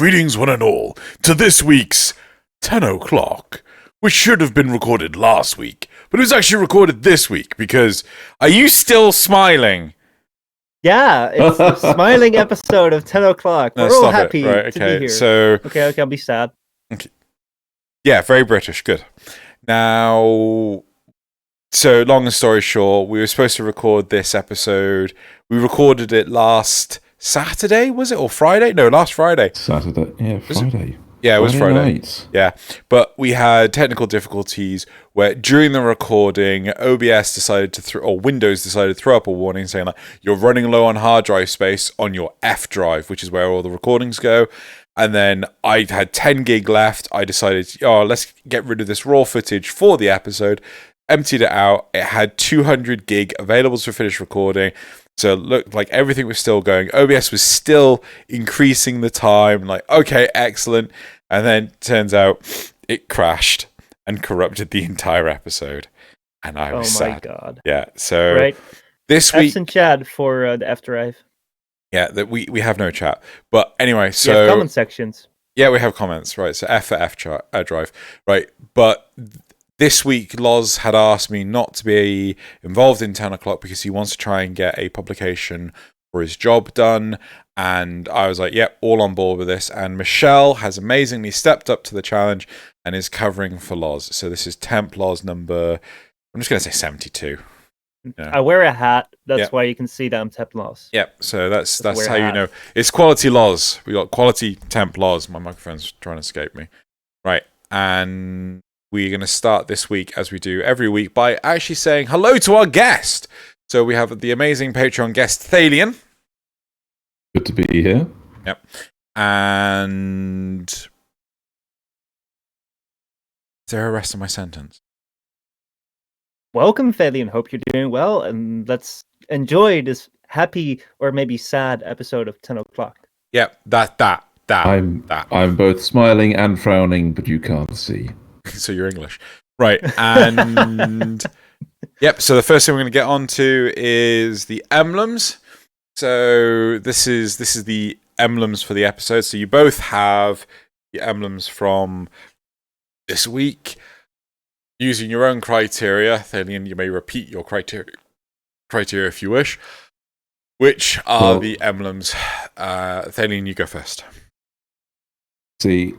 Greetings one and all to this week's 10 o'clock, which should have been recorded last week, but it was actually recorded this week because are you still smiling? Yeah, it's a smiling episode of 10 o'clock. We're all happy to be here. So, okay, I'll be sad. Okay. Yeah, very British, good. Now, so long story short, we were supposed to record this episode. We recorded it last Saturday, was it? Or Friday? No, last Friday. Saturday, yeah, Friday. Yeah, it was Friday. Night. Yeah, but we had technical difficulties where during the recording, OBS decided to or Windows decided to throw up a warning saying like you're running low on hard drive space on your F drive, which is where all the recordings go. And then I had 10 gig left. I decided, let's get rid of this raw footage for the episode. Emptied it out. It had 200 gig available to finish recording. So it looked like everything was still going. OBS was still increasing the time. Like, okay, excellent. And then turns out it crashed and corrupted the entire episode. And I was sad. Oh my god. Yeah, so right. This week... F's and chat for the F drive. Yeah, that we have no chat. But anyway, so... You have comment sections. Yeah, we have comments, right. So F for F drive. Right, but... This week, Loz had asked me not to be involved in 10 o'clock because he wants to try and get a publication for his job done. And I was like, yep, all on board with this. And Michelle has amazingly stepped up to the challenge and is covering for Loz. So this is Temp Loz number, I'm just going to say 72. Yeah. I wear a hat. That's why you can see that I'm Temp Loz. Yep, so that's how you know. It's quality Loz. We got quality Temp Loz. My microphone's trying to escape me. Right, and... we're going to start this week, as we do every week, by actually saying hello to our guest. So we have the amazing Patreon guest, Thaylien. Good to be here. Yep. And... is there a rest of my sentence? Welcome, Thaylien. Hope you're doing well, and let's enjoy this happy or maybe sad episode of 10 o'clock. Yep, that. I'm both smiling and frowning, but you can't see. So you're English. Right, and yep, so the first thing we're going to get on to is the emblems. So this is the emblems for the episode. So you both have the emblems from this week. Using your own criteria, Thaylien, you may repeat your criteria if you wish. Which are the emblems? Thaylien, you go first. See,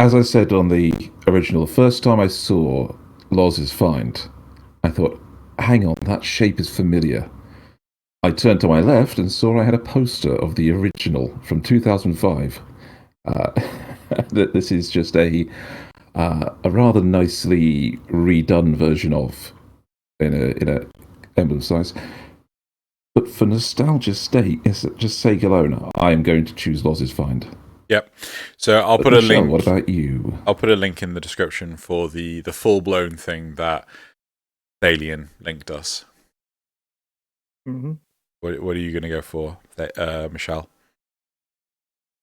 as I said on the original, the first time I saw Loz's find, I thought, hang on, that shape is familiar. I turned to my left and saw I had a poster of the original from 2005. This is just a rather nicely redone version of in a emblem size. But for nostalgia's sake alone, I am going to choose Loz's find. Yep. So I'll put a link. What about you? I'll put a link in the description for the full-blown thing that Thaylien linked us. Mm-hmm. What are you going to go for, Michelle?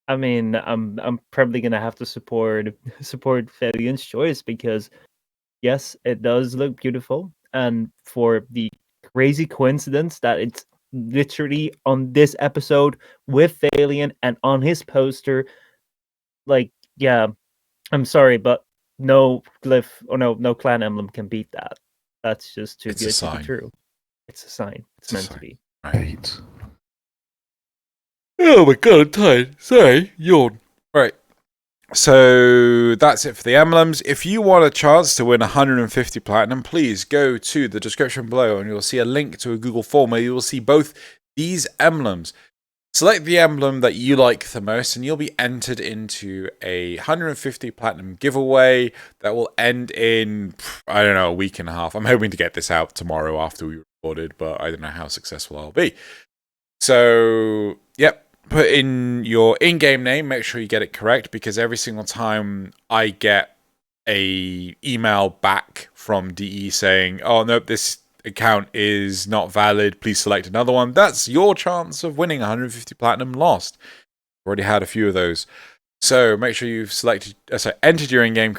I mean, I'm probably going to have to support Thaylien's choice because, yes, it does look beautiful, and for the crazy coincidence that it's literally on this episode with Thaylien and on his poster, like, yeah, I'm sorry, but no glyph or no clan emblem can beat that. That's just too good to be true. It's a sign. It's meant to be. Right. Oh my god, I'm tired. Sorry, yawn. Right. So that's it for the emblems. If you want a chance to win 150 platinum, please go to the description below and you'll see a link to a Google form where you will see both these emblems. Select the emblem that you like the most and you'll be entered into a 150 platinum giveaway that will end in, I don't know, a week and a half. I'm hoping to get this out tomorrow after we recorded, but I don't know how successful I'll be. So, yep. Put in your in-game name, make sure you get it correct, because every single time I get a email back from DE saying, oh, nope, this account is not valid, please select another one, that's your chance of winning 150 platinum lost. Already had a few of those. So make sure you've entered your in-game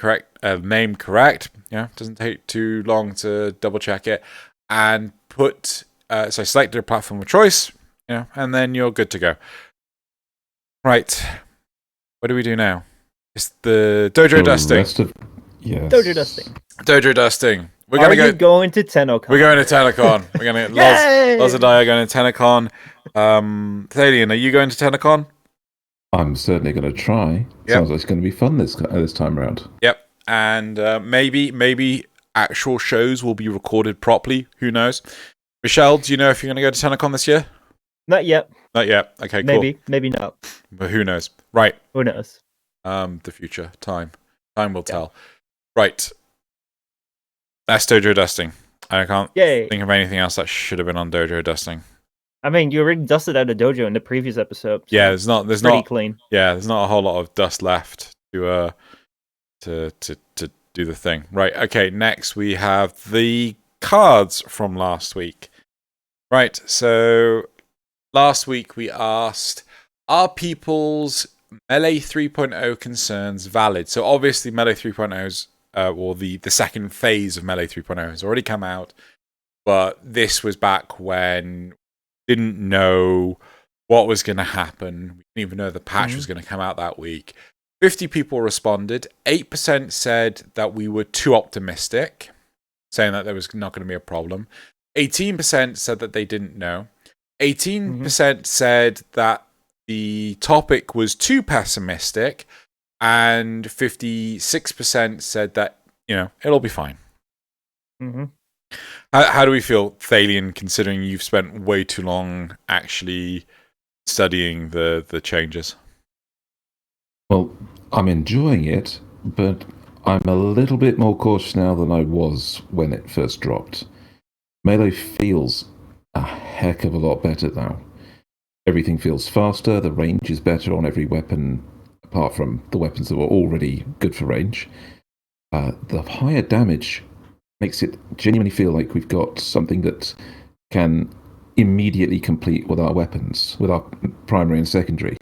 name correct. Yeah, doesn't take too long to double check it. And select your platform of choice, and then you're good to go. Right. What do we do now? It's the dojo dusting. Yes. Dojo dusting. Dojo dusting. We're Are gonna you going to TennoCon? We're going to TennoCon. We're gonna. Loz and I are going to TennoCon. Thaylien, are you going to TennoCon? I'm certainly going to try. Yep. Sounds like it's going to be fun this time around. Yep. And maybe actual shows will be recorded properly. Who knows? Michelle, do you know if you're going to go to TennoCon this year? Not yet. Not yet. Okay, maybe not. But who knows? Right. Who knows? The future. Time will tell. Right. That's Dojo Dusting. I can't think of anything else that should have been on Dojo Dusting. I mean, you already dusted out a dojo in the previous episode. So yeah, there's not clean. Yeah, there's not a whole lot of dust left to do the thing. Right. Okay. Next we have the cards from last week. Right. So last week we asked, are people's Melee 3.0 concerns valid? So obviously Melee 3.0's or the second phase of Melee 3.0 has already come out, but this was back when we didn't know what was going to happen. We didn't even know the patch was going to come out that week. 50 people responded. 8% said that we were too optimistic, saying that there was not going to be a problem. 18% said that they didn't know. 18% said that the topic was too pessimistic, and 56% said that, it'll be fine. How do we feel, Thaylien, considering you've spent way too long actually studying the changes? Well, I'm enjoying it, but I'm a little bit more cautious now than I was when it first dropped. Melee feels a heck of a lot better now. Everything feels faster, the range is better on every weapon, apart from the weapons that were already good for range. The higher damage makes it genuinely feel like we've got something that can immediately complete with our weapons, with our primary and secondary.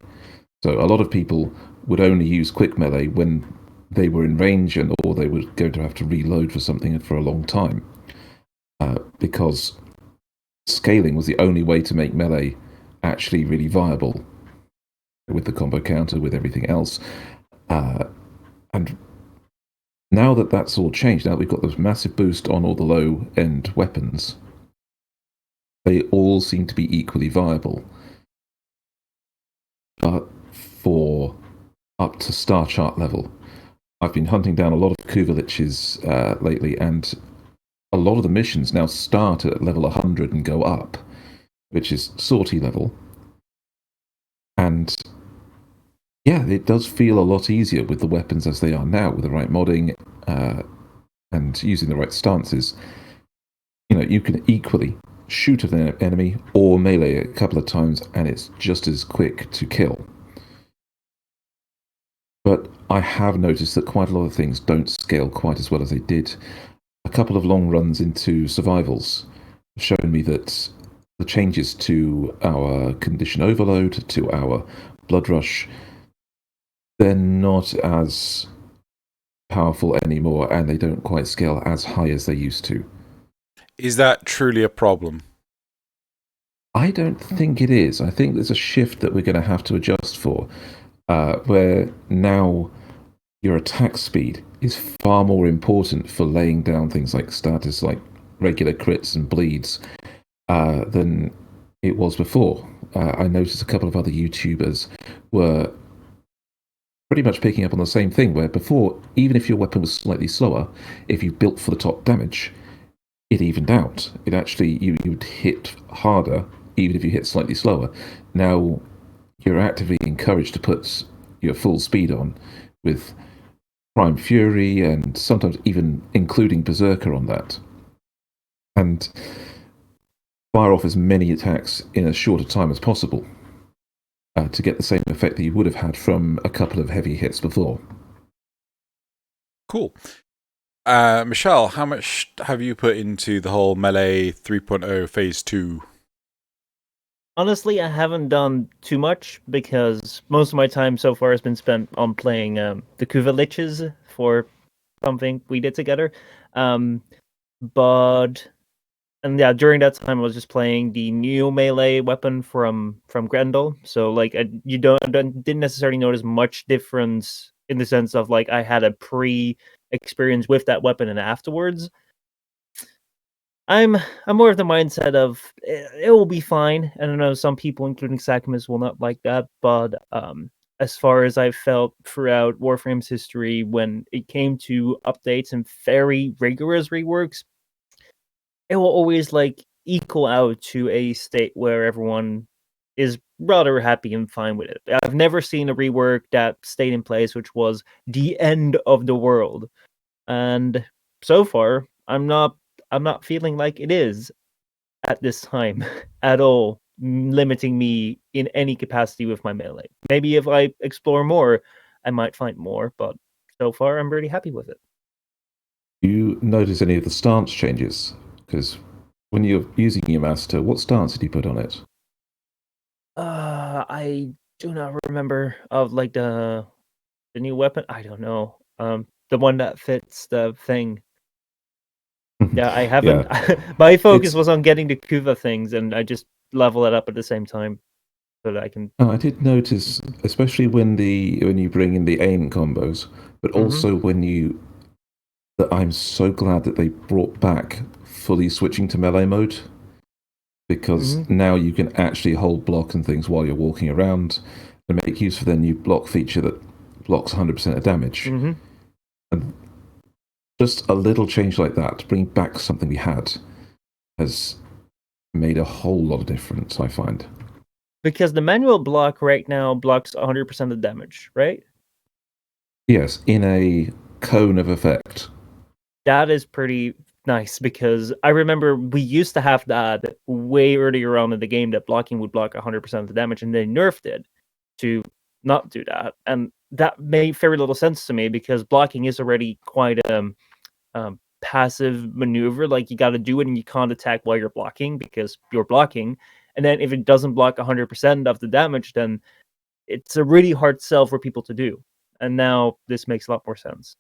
So a lot of people would only use quick melee when they were in range or they were going to have to reload for something for a long time. Because scaling was the only way to make melee actually really viable with the combo counter, with everything else. And now that that's all changed, now we've got this massive boost on all the low-end weapons, they all seem to be equally viable. But for up to star chart level, I've been hunting down a lot of Kuva Liches lately, and a lot of the missions now start at level 100 and go up, which is sortie level. And yeah, it does feel a lot easier with the weapons as they are now, with the right modding and using the right stances. You can equally shoot at an enemy or melee a couple of times, and it's just as quick to kill. But I have noticed that quite a lot of things don't scale quite as well as they did. A couple of long runs into survivals have shown me that the changes to our condition overload, to our blood rush, they're not as powerful anymore, and they don't quite scale as high as they used to. Is that truly a problem? I don't think it is. I think there's a shift that we're going to have to adjust for, where now your attack speed is far more important for laying down things like status, like regular crits and bleeds, than it was before. I noticed a couple of other YouTubers were pretty much picking up on the same thing, where before, even if your weapon was slightly slower, if you built for the top damage, it evened out. It actually, you'd hit harder, even if you hit slightly slower. Now, you're actively encouraged to put your full speed on with Prime Fury, and sometimes even including Berserker on that. And fire off as many attacks in as short a time as possible to get the same effect that you would have had from a couple of heavy hits before. Cool. Michelle, how much have you put into the whole Melee 3.0 Phase 2? Honestly, I haven't done too much because most of my time so far has been spent on playing the Kuva Liches for something we did together. But and yeah, during that time I was just playing the new melee weapon from Grendel. So like you didn't necessarily notice much difference in the sense of like I had a experience with that weapon and afterwards. I'm more of the mindset of it will be fine. And I know some people, including Sakimus, will not like that, but as far as I've felt throughout Warframe's history, when it came to updates and very rigorous reworks, it will always like equal out to a state where everyone is rather happy and fine with it. I've never seen a rework that stayed in place, which was the end of the world. And so far, I'm not feeling like it is at this time at all, limiting me in any capacity with my melee. Maybe if I explore more, I might find more, but so far I'm really happy with it. Do you notice any of the stance changes? Because when you're using your master, what stance did you put on it? I do not remember of like the new weapon. I don't know. The one that fits the thing. Yeah, I haven't. Yeah. My focus was on getting the Kuva things, and I just level it up at the same time so that I can. Oh, I did notice, especially when you bring in the aim combos, but also that I'm so glad that they brought back fully switching to melee mode, because now you can actually hold block and things while you're walking around, and make use of their new block feature that blocks 100% of damage. And just a little change like that, to bring back something we had, has made a whole lot of difference, I find. Because the manual block right now blocks 100% of damage, right? Yes, in a cone of effect. That is pretty nice, because I remember we used to have that way earlier on in the game, that blocking would block 100% of the damage, and they nerfed it to not do that. And that made very little sense to me, because blocking is already quite passive maneuver. Like, you got to do it and you can't attack while you're blocking because you're blocking. And then if it doesn't block 100% of the damage, then it's a really hard sell for people to do. And now this makes a lot more sense.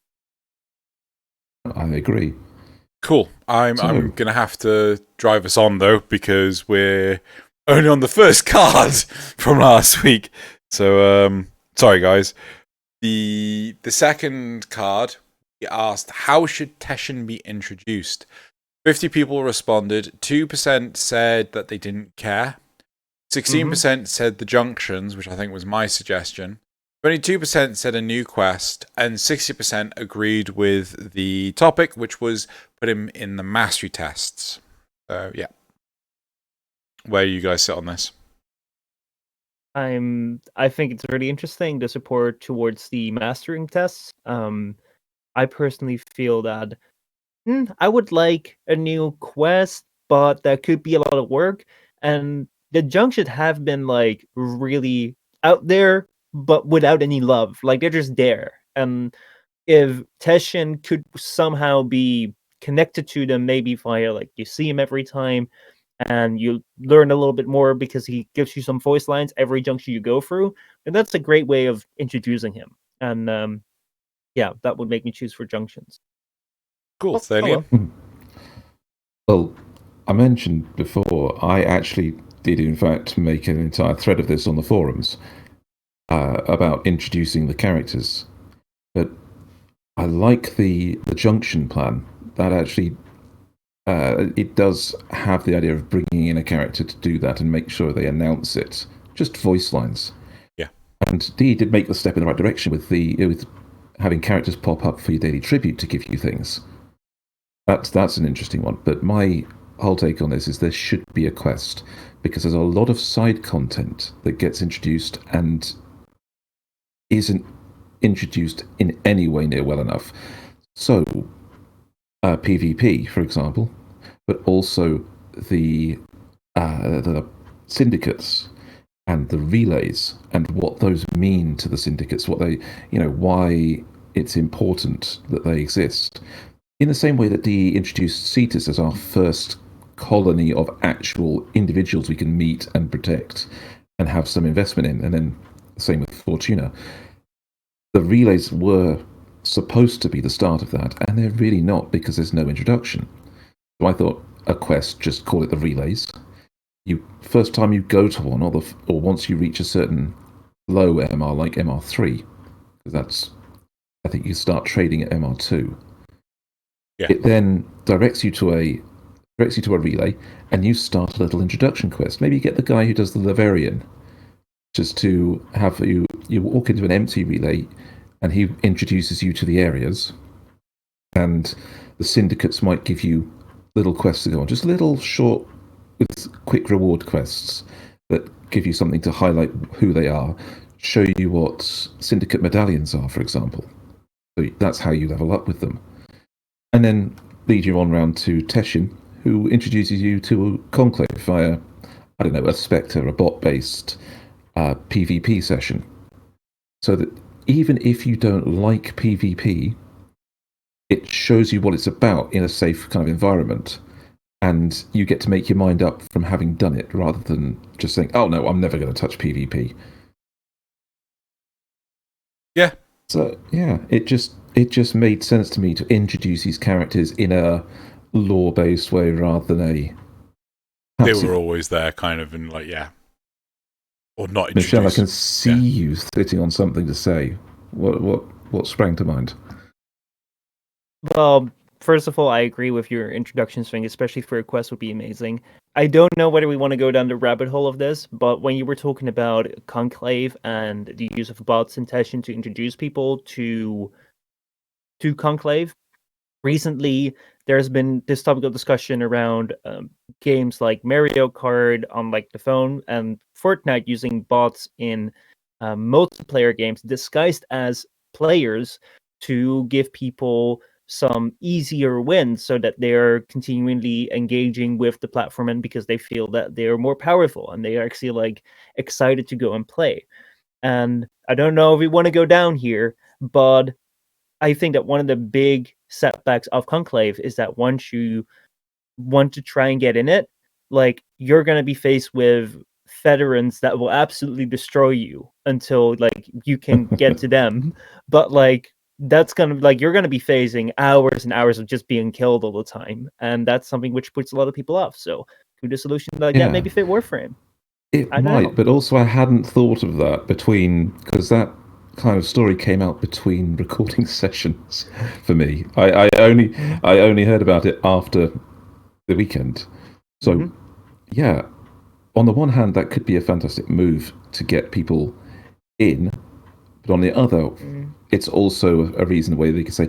I agree. Cool. I'm gonna have to drive us on though, because we're only on the first card from last week. So sorry guys. The second card, we asked, how should Teshin be introduced? 50 people responded. 2% said that they didn't care. 16% said the junctions, which I think was my suggestion. 22% said a new quest, and 60% agreed with the topic, which was put him in the mastery tests. So yeah, where do you guys sit on this? I think it's really interesting, the support towards the mastering tests. I personally feel that I would like a new quest, but that could be a lot of work. And the junctions have been like really out there, but without any love. Like, they're just there. And if Teshin could somehow be connected to them, maybe via like you see him every time and you learn a little bit more because he gives you some voice lines every junction you go through, and that's a great way of introducing him. And yeah, that would make me choose for junctions. Cool. Thaylien? Well, I mentioned before, I actually did in fact make an entire thread of this on the forums about introducing the characters. But I like the junction plan. That actually it does have the idea of bringing in a character to do that and make sure they announce it. Just voice lines. Yeah. And D did make the step in the right direction with having characters pop up for your daily tribute to give you things. That's an interesting one. But my whole take on this is there should be a quest, because there's a lot of side content that gets introduced and isn't introduced in any way near well enough. So PvP, for example, but also the syndicates and the relays and what those mean to the syndicates, what they, why it's important that they exist. In the same way that DE introduced Cetus as our first colony of actual individuals we can meet and protect and have some investment in, and then same with Fortuna. The relays were supposed to be the start of that, and they're really not, because there's no introduction. So I thought a quest, just call it the relays. First time you go to one, or once you reach a certain low MR, like MR3, because I think you start trading at MR2. Yeah. It then directs you to a relay, and you start a little introduction quest. Maybe you get the guy who does the Laverian, just to have you walk into an empty relay, and he introduces you to the areas, and the syndicates might give you little quests to go on, just little short, with quick reward quests that give you something to highlight who they are, show you what syndicate medallions are, for example. So that's how you level up with them. And then lead you on round to Teshin, who introduces you to Conclave via, I don't know, a Spectre, a bot-based PvP session. So that even if you don't like PvP, it shows you what it's about in a safe kind of environment. And you get to make your mind up from having done it, rather than just saying, oh no, I'm never going to touch PvP. Yeah. So yeah, it just made sense to me to introduce these characters in a lore-based way rather than a... They were always there, kind of, and like, yeah. Or not introduced. Michelle, I can see you sitting on something to say. What sprang to mind? Well, first of all, I agree with your introduction thing, especially for a quest would be amazing. I don't know whether we want to go down the rabbit hole of this, but when you were talking about Conclave and the use of bots in Teshin to introduce people to Conclave, recently there's been this topic of discussion around games like Mario Kart on like the phone and Fortnite using bots in multiplayer games disguised as players to give people some easier wins so that they're continually engaging with the platform, and because they feel that they're more powerful and they are actually like excited to go and play. And I don't know if we want to go down here, but I think that one of the big setbacks of Conclave is that once you want to try and get in it, like you're going to be faced with veterans that will absolutely destroy you until like you can get to them. But like that's gonna like you're gonna be facing hours and hours of just being killed all the time, and that's something which puts a lot of people off. So could a solution like that maybe fit Warframe? It might, but also I hadn't thought of that because that kind of story came out between recording sessions for me. I only heard about it after the weekend. So yeah, on the one hand, that could be a fantastic move to get people in, but on the other, it's also a reason where they can say,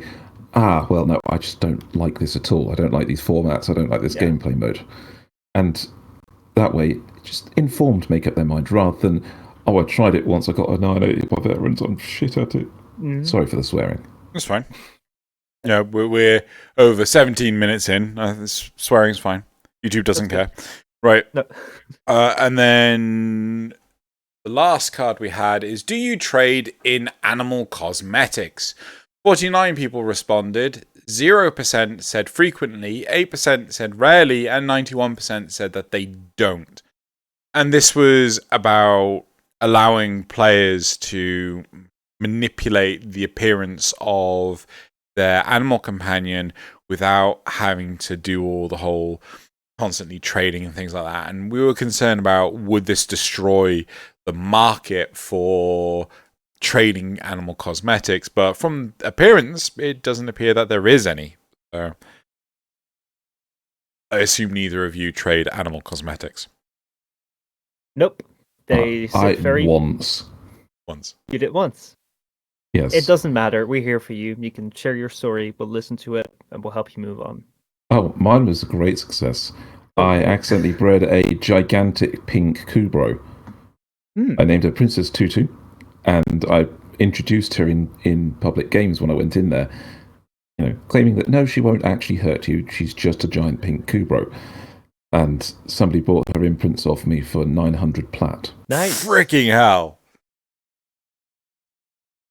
well, no, I just don't like this at all. I don't like these formats. I don't like this gameplay mode. And that way, just informed make up their mind rather than, I tried it once, I got annihilated by veterans, I'm shit at it. Sorry for the swearing. That's fine. Yeah, we're over 17 minutes in. Swearing's fine. YouTube doesn't care. Right. No. And then the last card we had is, do you trade in animal cosmetics? 49 people responded. 0% said frequently, 8% said rarely, and 91% said that they don't. And this was about allowing players to manipulate the appearance of their animal companion without having to do all the whole constantly trading and things like that. And we were concerned about, would this destroy the market for trading animal cosmetics? But from appearance, it doesn't appear that there is any. So I assume neither of you trade animal cosmetics. Nope. They said once. You did once. Yes. It doesn't matter. We're here for you. You can share your story. We'll listen to it and we'll help you move on. Oh, mine was a great success. I accidentally bred a gigantic pink Kubro. I named her Princess Tutu, and I introduced her in public games when I went in there, claiming that no, she won't actually hurt you. She's just a giant pink Kubro. And somebody bought her imprints off me for 900 Plat. Nice. Freaking hell.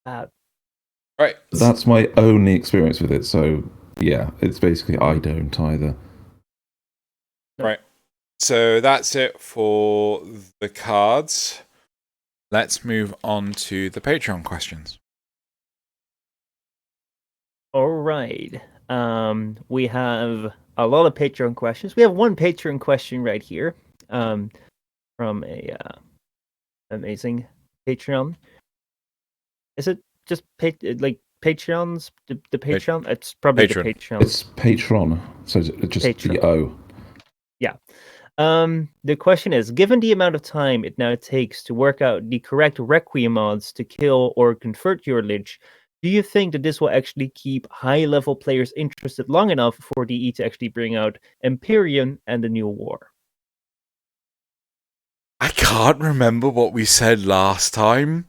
Right. That's my only experience with it. So, yeah, it's basically I don't either. Right. So that's it for the cards. Let's move on to the Patreon questions. All right. We have a lot of Patreon questions. We have one Patreon question right here, from a amazing Patreon. Is it just like Patreons? The Patreon? It's probably Patron. the Patreon. It's Patron, so it's just Patron. the O. Yeah. The question is, given the amount of time it now takes to work out the correct Requiem mods to kill or convert your Lich, do you think that this will actually keep high-level players interested long enough for DE to actually bring out Empyrean and the New War? I can't remember what we said last time.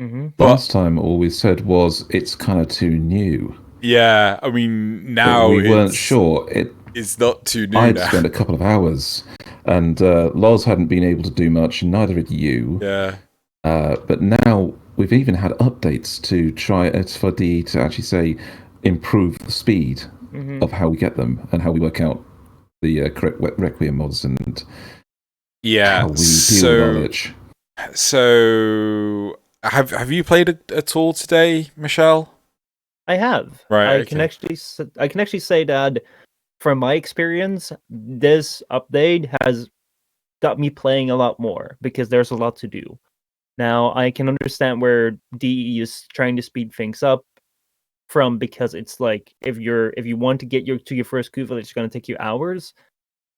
Mm-hmm. Last time, all we said was it's kind of too new. Yeah, I mean, But now we weren't it's, sure. it's not too new I'd now. spent a couple of hours, and Loz hadn't been able to do much, and neither had you. Yeah. But now we've even had updates to try for DE to actually say improve the speed Mm-hmm. of how we get them and how we work out the correct Requiem mods and Yeah. how we deal with our Lich. So have you played at all today, Michelle? I have. Right, I can actually say that from my experience, this update has got me playing a lot more because there's a lot to do. Now I can understand where DE is trying to speed things up from, because it's like if you want to get to your first Kuva, it's going to take you hours.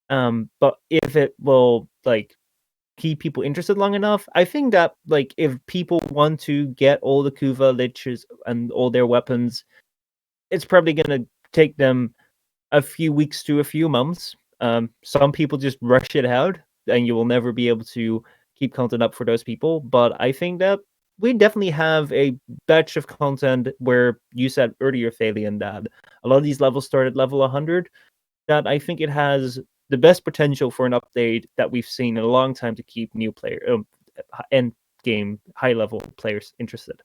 But if it will like keep people interested long enough, I think that like if people want to get all the Kuva Liches and all their weapons, it's probably going to take them a few weeks to a few months. Some people just rush it out, and you will never be able to keep content up for those people. But I think that we definitely have a batch of content where you said earlier, Thaylien, that a lot of these levels start at level 100. That I think it has the best potential for an update that we've seen in a long time to keep new end game high level players interested.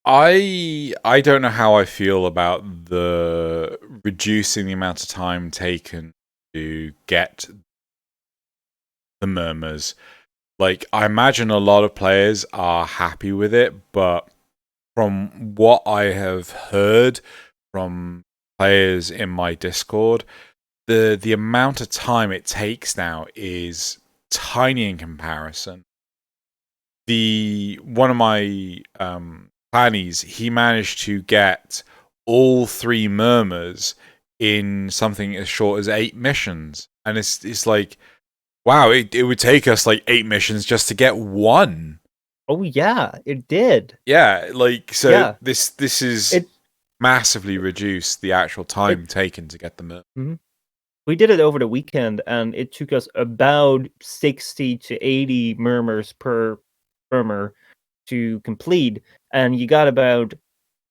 I don't know how I feel about the reducing the amount of time taken to get the murmurs. Like, I imagine a lot of players are happy with it, but from what I have heard from players in my Discord, the amount of time it takes now is tiny in comparison. One of my plannies, he managed to get all 3 murmurs in something as short as 8 missions, and it's like, wow, it would take us like 8 missions just to get one. Oh yeah, it did. Yeah, like, so Yeah. this is massively reduced the actual time taken to get the murmur. Mm-hmm. We did it over the weekend, and it took us about 60 to 80 murmurs per murmur to complete, and you got about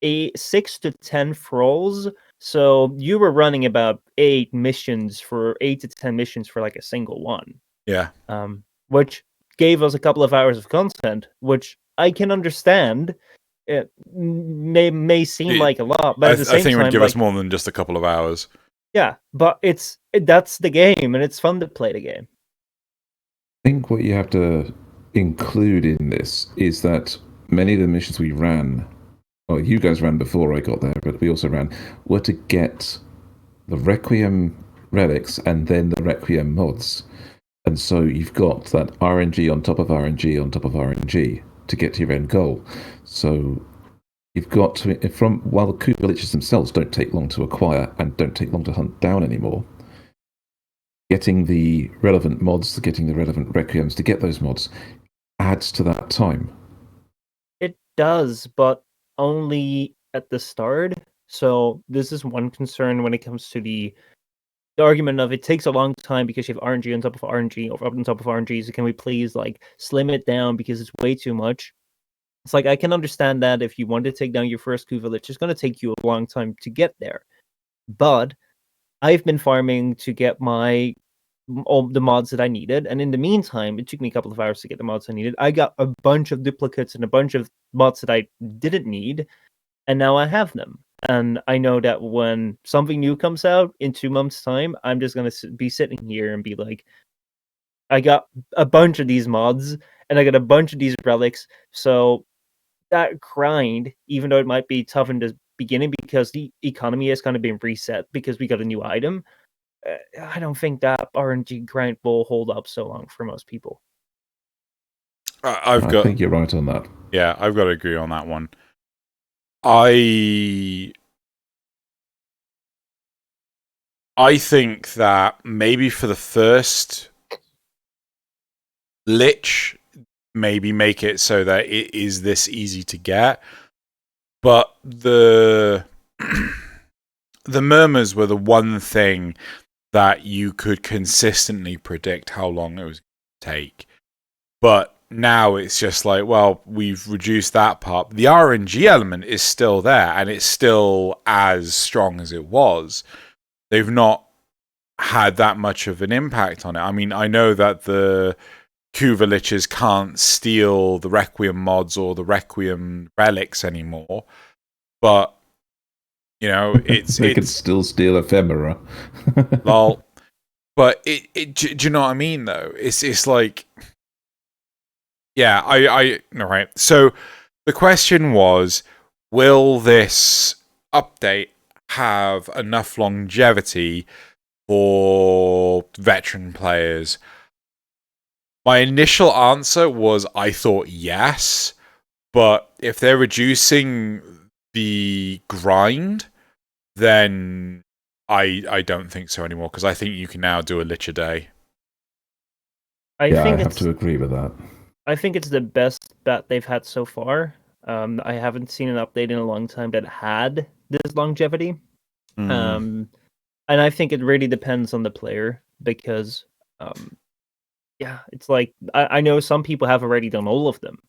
6 to 10 thralls. So you were running about 8 to 10 missions for like a single one. Yeah. Which gave us a couple of hours of content, which I can understand. It may seem like a lot, but at the same I think time, it would give like, us more than just a couple of hours. yeah, but that's the game, and it's fun to play the game. I think what you have to include in this is that many of the missions we ran, well, you guys ran before I got there, but we also ran, were to get the Requiem relics and then the Requiem mods. And so you've got that RNG on top of RNG on top of RNG to get to your end goal. So you've got to, while the Kuva Liches themselves don't take long to acquire and don't take long to hunt down anymore, getting the relevant mods, getting the relevant Requiems to get those mods adds to that time. It does, but only at the start. So this is one concern when it comes to the argument of it takes a long time because you have RNG on top of RNG or up on top of RNG. So can we please like slim it down because it's way too much? It's like I can understand that if you want to take down your first Kuva Lich, it's going to take you a long time to get there. But I've been farming to get all the mods that I needed, and in the meantime, it took me a couple of hours to get the mods I needed. I got a bunch of duplicates and a bunch of mods that I didn't need, and now I have them. And I know that when something new comes out in 2 months' time, I'm just going to be sitting here and be like, I got a bunch of these mods, and I got a bunch of these relics, so that grind, even though it might be tough in the beginning because the economy has kind of been reset because we got a new item, I don't think that RNG grind will hold up so long for most people. I think you're right on that. Yeah, I've got to agree on that one. I think that maybe for the first Lich, maybe make it so that it is this easy to get. But the murmurs were the one thing that you could consistently predict how long it was going to take. But now it's just like, well, we've reduced that part. The RNG element is still there, and it's still as strong as it was. They've not had that much of an impact on it. I mean, I know that the Kuva Liches can't steal the Requiem mods or the Requiem relics anymore, but you know, they can still steal ephemera. Lol. But do you know what I mean? Though it's like, yeah, I all right. So the question was, will this update have enough longevity for veteran players? My initial answer was I thought yes, but if they're reducing the grind, then I don't think so anymore, because I think you can now do a Lich a day. I have to agree with that. I think it's the best bet they've had so far. I haven't seen an update in a long time that had this longevity. And I think it really depends on the player, because yeah, it's like I know some people have already done all of them.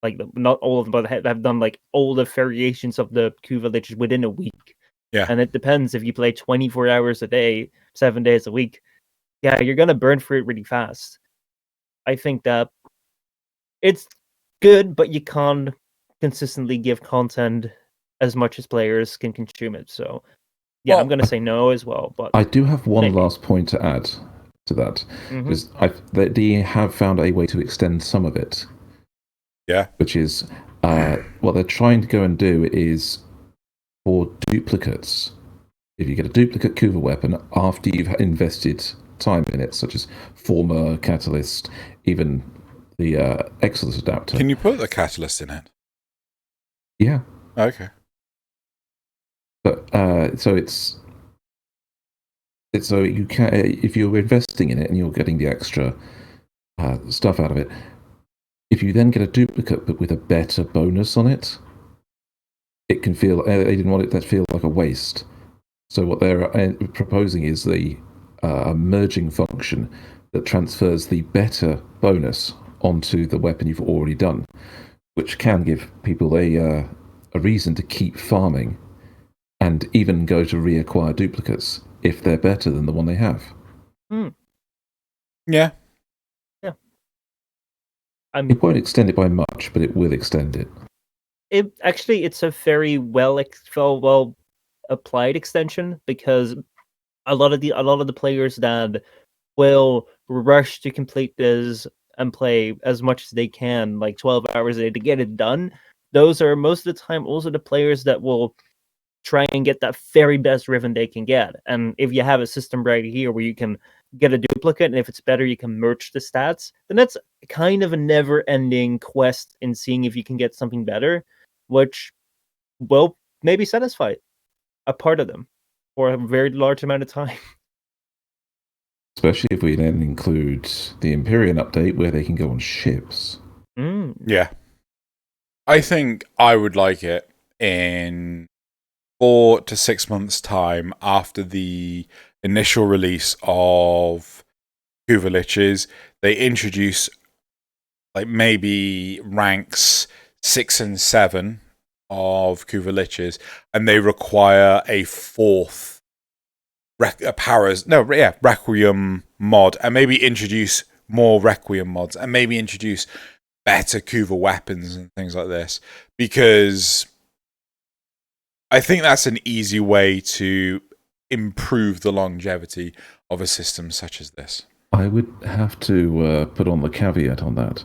Like, not all of them, but have done like all the variations of the Kuva Lich within a week. Yeah. And it depends. If you play 24 hours a day, 7 days a week, yeah, you're going to burn through it really fast. I think that it's good, but you can't consistently give content as much as players can consume it. So, yeah, I'm going to say no as well. But I do have one last point to add to that. Because they have found a way to extend some of it. Yeah. Which is, what they're trying to go and do is, for duplicates, if you get a duplicate Kuva weapon after you've invested time in it, such as Former, Catalyst, even the Exodus adapter. Can you put the Catalyst in it? Yeah. Okay. But so it's so you can, if you're investing in it and you're getting the extra stuff out of it, if you then get a duplicate but with a better bonus on it, it can feel, they didn't want it to feel like a waste. So what they're proposing is the merging function that transfers the better bonus onto the weapon you've already done, which can give people a reason to keep farming and even go to reacquire duplicates if they're better than the one they have. Yeah. Yeah. It won't extend it by much, but it will extend it. It's a very well applied extension, because a lot of the players that will rush to complete this and play as much as they can, like 12 hours a day to get it done, those are most of the time also the players that will try and get that very best Riven they can get. And if you have a system right here where you can get a duplicate, and if it's better, you can merge the stats, then that's kind of a never-ending quest in seeing if you can get something better, which will maybe satisfy a part of them for a very large amount of time. Especially if we then include the Empyrean update where they can go on ships. Yeah. I think I would like it in 4 to 6 months' time after the initial release of Kuva Liches. They introduce like maybe ranks 6 and 7 of Kuva Liches, and they require a fourth Requiem mod, and maybe introduce more Requiem mods, and maybe introduce better Kuva weapons and things like this, because I think that's an easy way to improve the longevity of a system such as this. I would have to put on the caveat on that.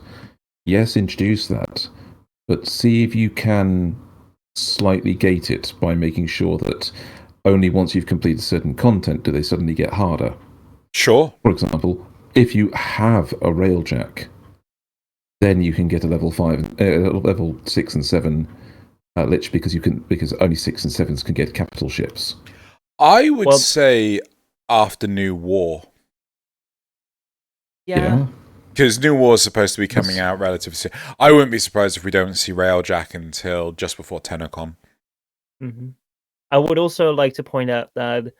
Yes, introduce that, but see if you can slightly gate it by making sure that only once you've completed certain content do they suddenly get harder. Sure. For example, if you have a railjack, then you can get a level 6 and 7 Lich because only 6 and 7s can get capital ships. I would say after New War. Yeah. Because New War is supposed to be coming out relatively soon. I wouldn't be surprised if we don't see Railjack until just before TennoCon. Mm-hmm. I would also like to point out that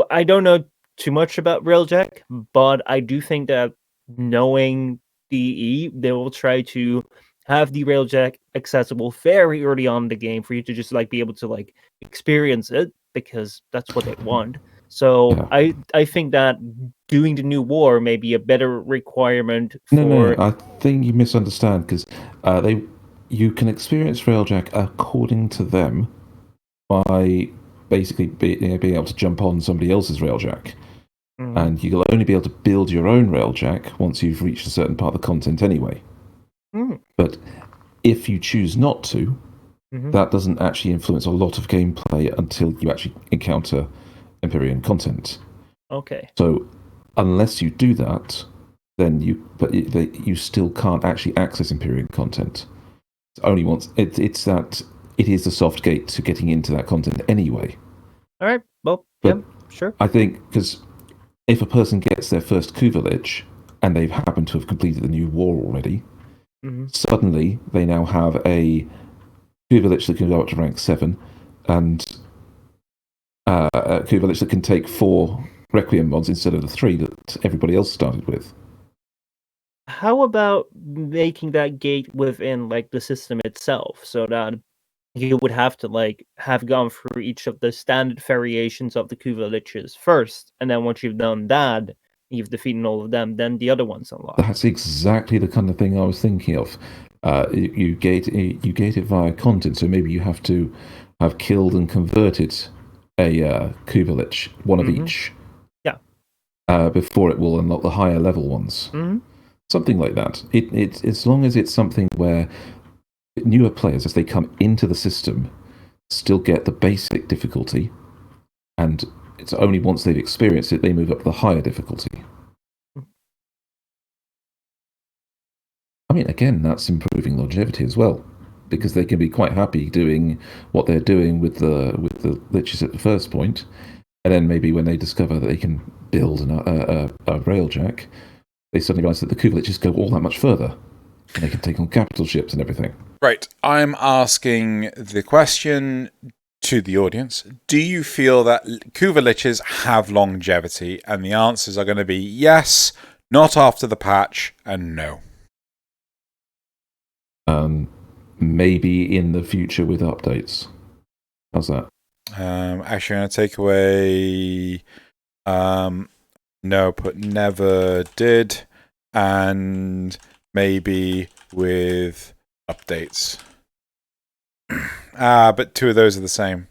I don't know too much about Railjack, but I do think that knowing DE, they will try to have the Railjack accessible very early on in the game for you to just be able to experience it, because that's what they want. So I think that doing the New War may be a better requirement for... No, I think you misunderstand, because you can experience Railjack according to them by basically being able to jump on somebody else's Railjack. Mm-hmm. And you'll only be able to build your own Railjack once you've reached a certain part of the content anyway. Mm. But if you choose not to, that doesn't actually influence a lot of gameplay until you actually encounter Empyrean content. Okay. So unless you do that, then you still can't actually access Empyrean content. It's only once it is the soft gate to getting into that content anyway. All right. Well, yeah, sure. I think because if a person gets their first Kuva Lich and they've happened to have completed the New War already, suddenly they now have a Kuva Lich that can go up to rank 7 and a Kuva Lich that can take 4 Requiem mods instead of the 3 that everybody else started with. How about making that gate within the system itself, so that you would have to have gone through each of the standard variations of the Kuva Liches first, and then once you've done that, you've defeated all of them, then the other ones unlock. That's exactly the kind of thing I was thinking of. You gate it via content, so maybe you have to have killed and converted a Kuva Lich, one of each. Yeah. Before it will unlock the higher level ones. Something like that. It as long as it's something where newer players, as they come into the system, still get the basic difficulty, and it's only once they've experienced it they move up to the higher difficulty. I mean, again, that's improving longevity as well, because they can be quite happy doing what they're doing with the Liches at the first point, and then maybe when they discover that they can build a Railjack, they suddenly realise that the Kuva Liches go all that much further, and they can take on capital ships and everything. Right. I'm asking the question to the audience. Do you feel that Kuva Liches have longevity? And the answers are going to be yes, not after the patch, and no. Maybe in the future with updates. How's that? Actually, I'm going to take away... no, put never did, and maybe with updates. But 2 of those are the same.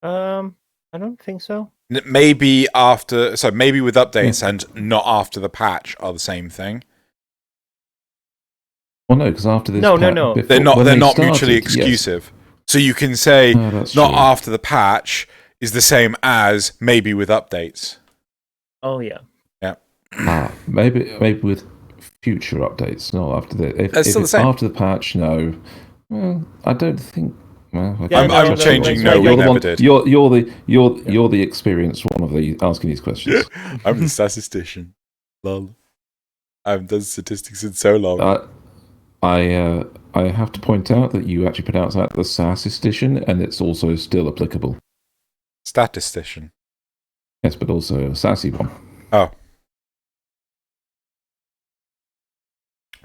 I don't think so. Maybe with updates and not after the patch are the same thing. Well, no, because after this, No. They're not mutually exclusive. Yes. So you can say not true. After the patch is the same as maybe with updates. Oh yeah. Yeah. Maybe with future updates, not after the. If still the it's same. After the patch, no. Well, I don't think. Well, I'm changing. No, we never did. You're the experienced one of the asking these questions. I'm the statistician. Lol. I haven't done statistics in so long. I have to point out that you actually pronounce that the statistician, and it's also still applicable. Statistician. Yes, but also a sassy one. Oh.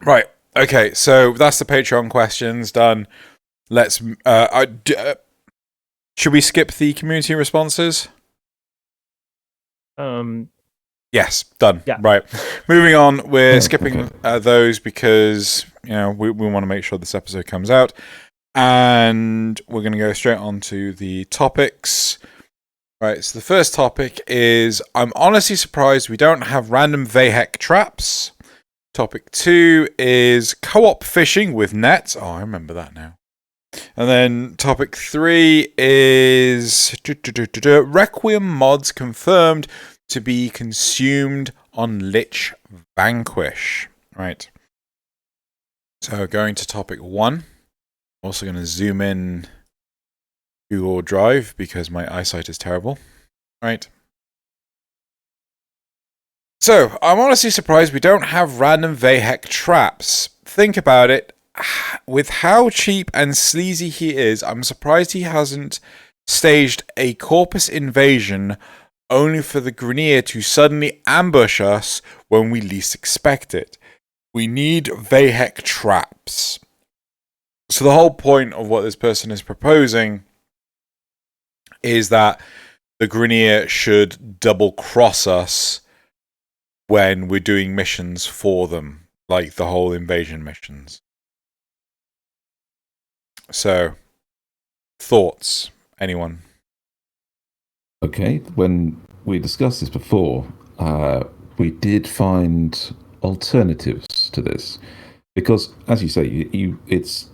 Right. Okay. So that's the Patreon questions done. Let's. Should we skip the community responses? Yes. Done. Yeah. Right. Moving on. We're skipping those because we want to make sure this episode comes out, and we're going to go straight on to the topics. Right, so the first topic is, I'm honestly surprised we don't have random Vahek traps. Topic 2 is co-op fishing with nets. Oh, I remember that now. And then topic 3 is Requiem mods confirmed to be consumed on Lich Vanquish. Right. So going to topic 1. Also going to zoom in Google Drive because my eyesight is terrible. Right. So, I'm honestly surprised we don't have random Vahek traps. Think about it. With how cheap and sleazy he is, I'm surprised he hasn't staged a corpus invasion only for the Grineer to suddenly ambush us when we least expect it. We need Vahek traps. So the whole point of what this person is proposing is that the Grineer should double cross us when we're doing missions for them, like the whole invasion missions. So, thoughts, anyone? Okay, when we discussed this before, we did find alternatives to this. Because, as you say, it's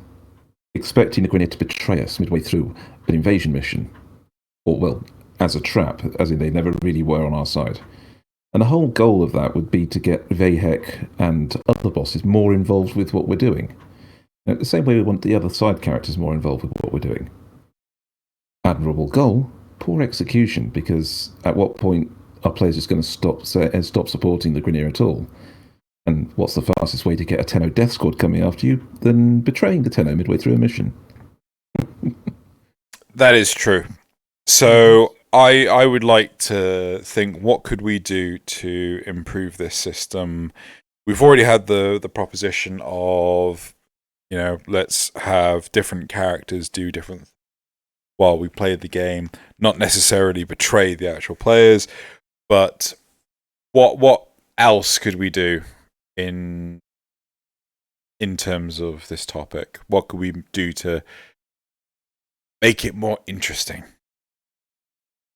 expecting the Grineer to betray us midway through an invasion mission. Or, well, as a trap, as in they never really were on our side. And the whole goal of that would be to get Vahek and other bosses more involved with what we're doing. Now, the same way we want the other side characters more involved with what we're doing. Admirable goal, poor execution, because at what point are players just going to stop supporting the Grineer at all? And what's the fastest way to get a Tenno death squad coming after you than betraying the Tenno midway through a mission? That is true. So I would like to think, what could we do to improve this system? We've already had the proposition of, you know, let's have different characters do different while we play the game, not necessarily betray the actual players, but what else could we do in terms of this topic? What could we do to make it more interesting?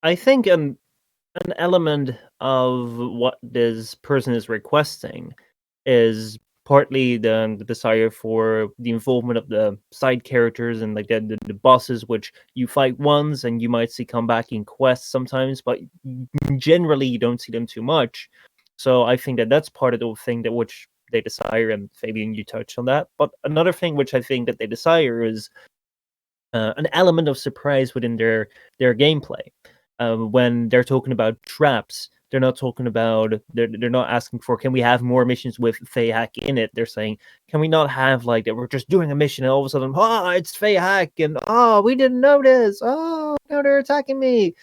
I think an element of what this person is requesting is partly the desire for the involvement of the side characters and like the bosses, which you fight once and you might see come back in quests sometimes, but generally you don't see them too much. So I think that that's part of the thing that which they desire, and Fabian, you touched on that. But another thing which I think that they desire is an element of surprise within their gameplay. When they're talking about traps, they're not talking about they're not asking for, can we have more missions with Vahek in it? They're saying, can we not have like that we're just doing a mission and all of a sudden, it's Vahek, and we didn't notice. Oh, now they're attacking me.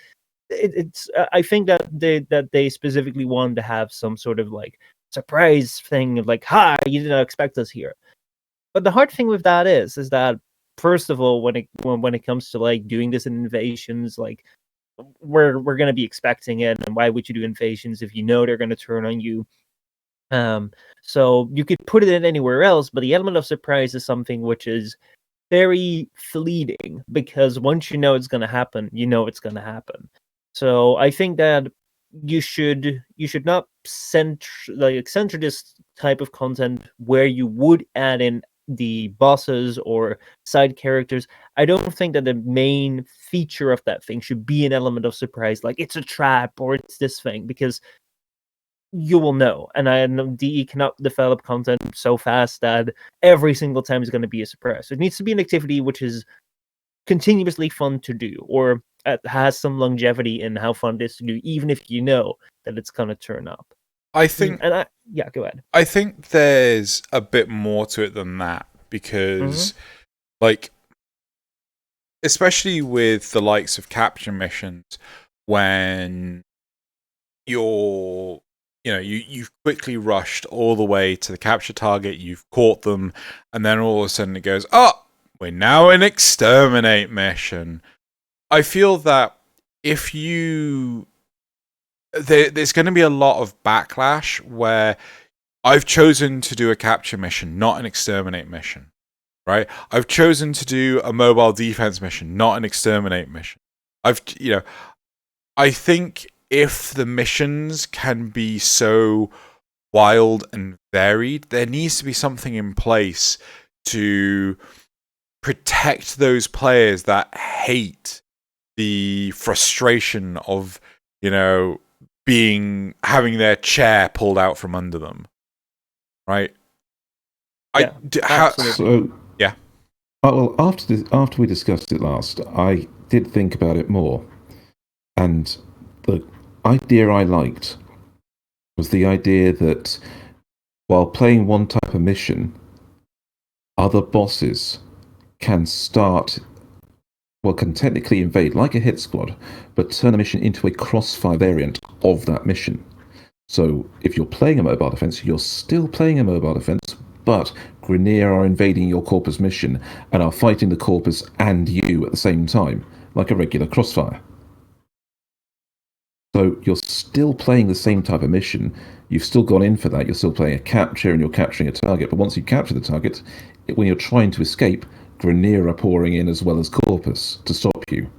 It's I think that they specifically want to have some sort of like surprise thing, like, you didn't expect us here. But the hard thing with that is that first of all, when it comes to like doing this in invasions, like we're going to be expecting it, and why would you do invasions if you know they're going to turn on you? So you could put it in anywhere else, but the element of surprise is something which is very fleeting, because once you know it's going to happen, you know it's going to happen. So I think that you should not center this type of content where you would add in the bosses or side characters. I don't think that the main feature of that thing should be an element of surprise, like it's a trap or it's this thing, because you will know. And I know DE cannot develop content so fast that every single time is going to be a surprise. It needs to be an activity which is continuously fun to do, or has some longevity in how fun it is to do, even if you know that it's going to turn up. I think, go ahead. I think there's a bit more to it than that, because, like, especially with the likes of capture missions, when you've quickly rushed all the way to the capture target, you've caught them, and then all of a sudden it goes, we're now in exterminate mission. I feel that if there's going to be a lot of backlash where I've chosen to do a capture mission, not an exterminate mission, right? I've chosen to do a mobile defense mission, not an exterminate mission. I think if the missions can be so wild and varied. There needs to be something in place to protect those players that hate the frustration of, having their chair pulled out from under them. Right? Yeah, absolutely. So, well, after we discussed it last, I did think about it more, and the idea I liked was the idea that while playing one type of mission, other bosses can technically invade like a hit squad, but turn a mission into a crossfire variant of that mission. So if you're playing a mobile defense, you're still playing a mobile defense, but Grineer are invading your Corpus mission and are fighting the Corpus and you at the same time, like a regular crossfire. So you're still playing the same type of mission. You've still gone in for that. You're still playing a capture and you're capturing a target. But once you capture the target, when you're trying to escape, Grineer are pouring in as well as Corpus to stop you.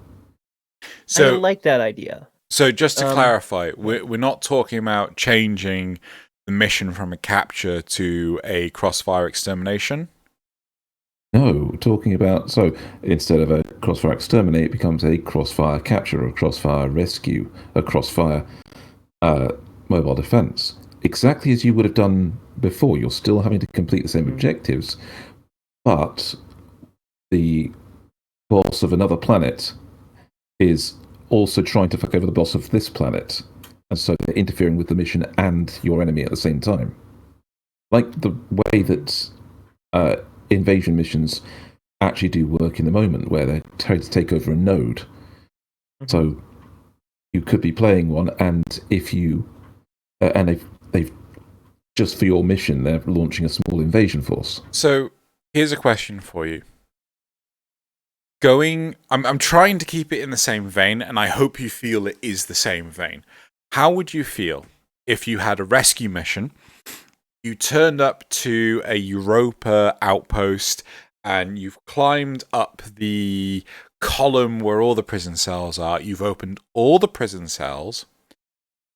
So I like that idea. So just to clarify, we're not talking about changing the mission from a capture to a crossfire extermination? No, we're talking about, so instead of a crossfire exterminate, it becomes a crossfire capture, or a crossfire rescue, a crossfire mobile defense. Exactly as you would have done before. You're still having to complete the same objectives, but the boss of another planet is also trying to fuck over the boss of this planet, and so they're interfering with the mission and your enemy at the same time. Like the way that invasion missions actually do work in the moment, where they're trying to take over a node. So you could be playing one, and if you and they've just for your mission, they're launching a small invasion force. So here's a question for you. I'm trying to keep it in the same vein, and I hope you feel it is the same vein. How would you feel if you had a rescue mission, you turned up to a Europa outpost, and you've climbed up the column where all the prison cells are, you've opened all the prison cells,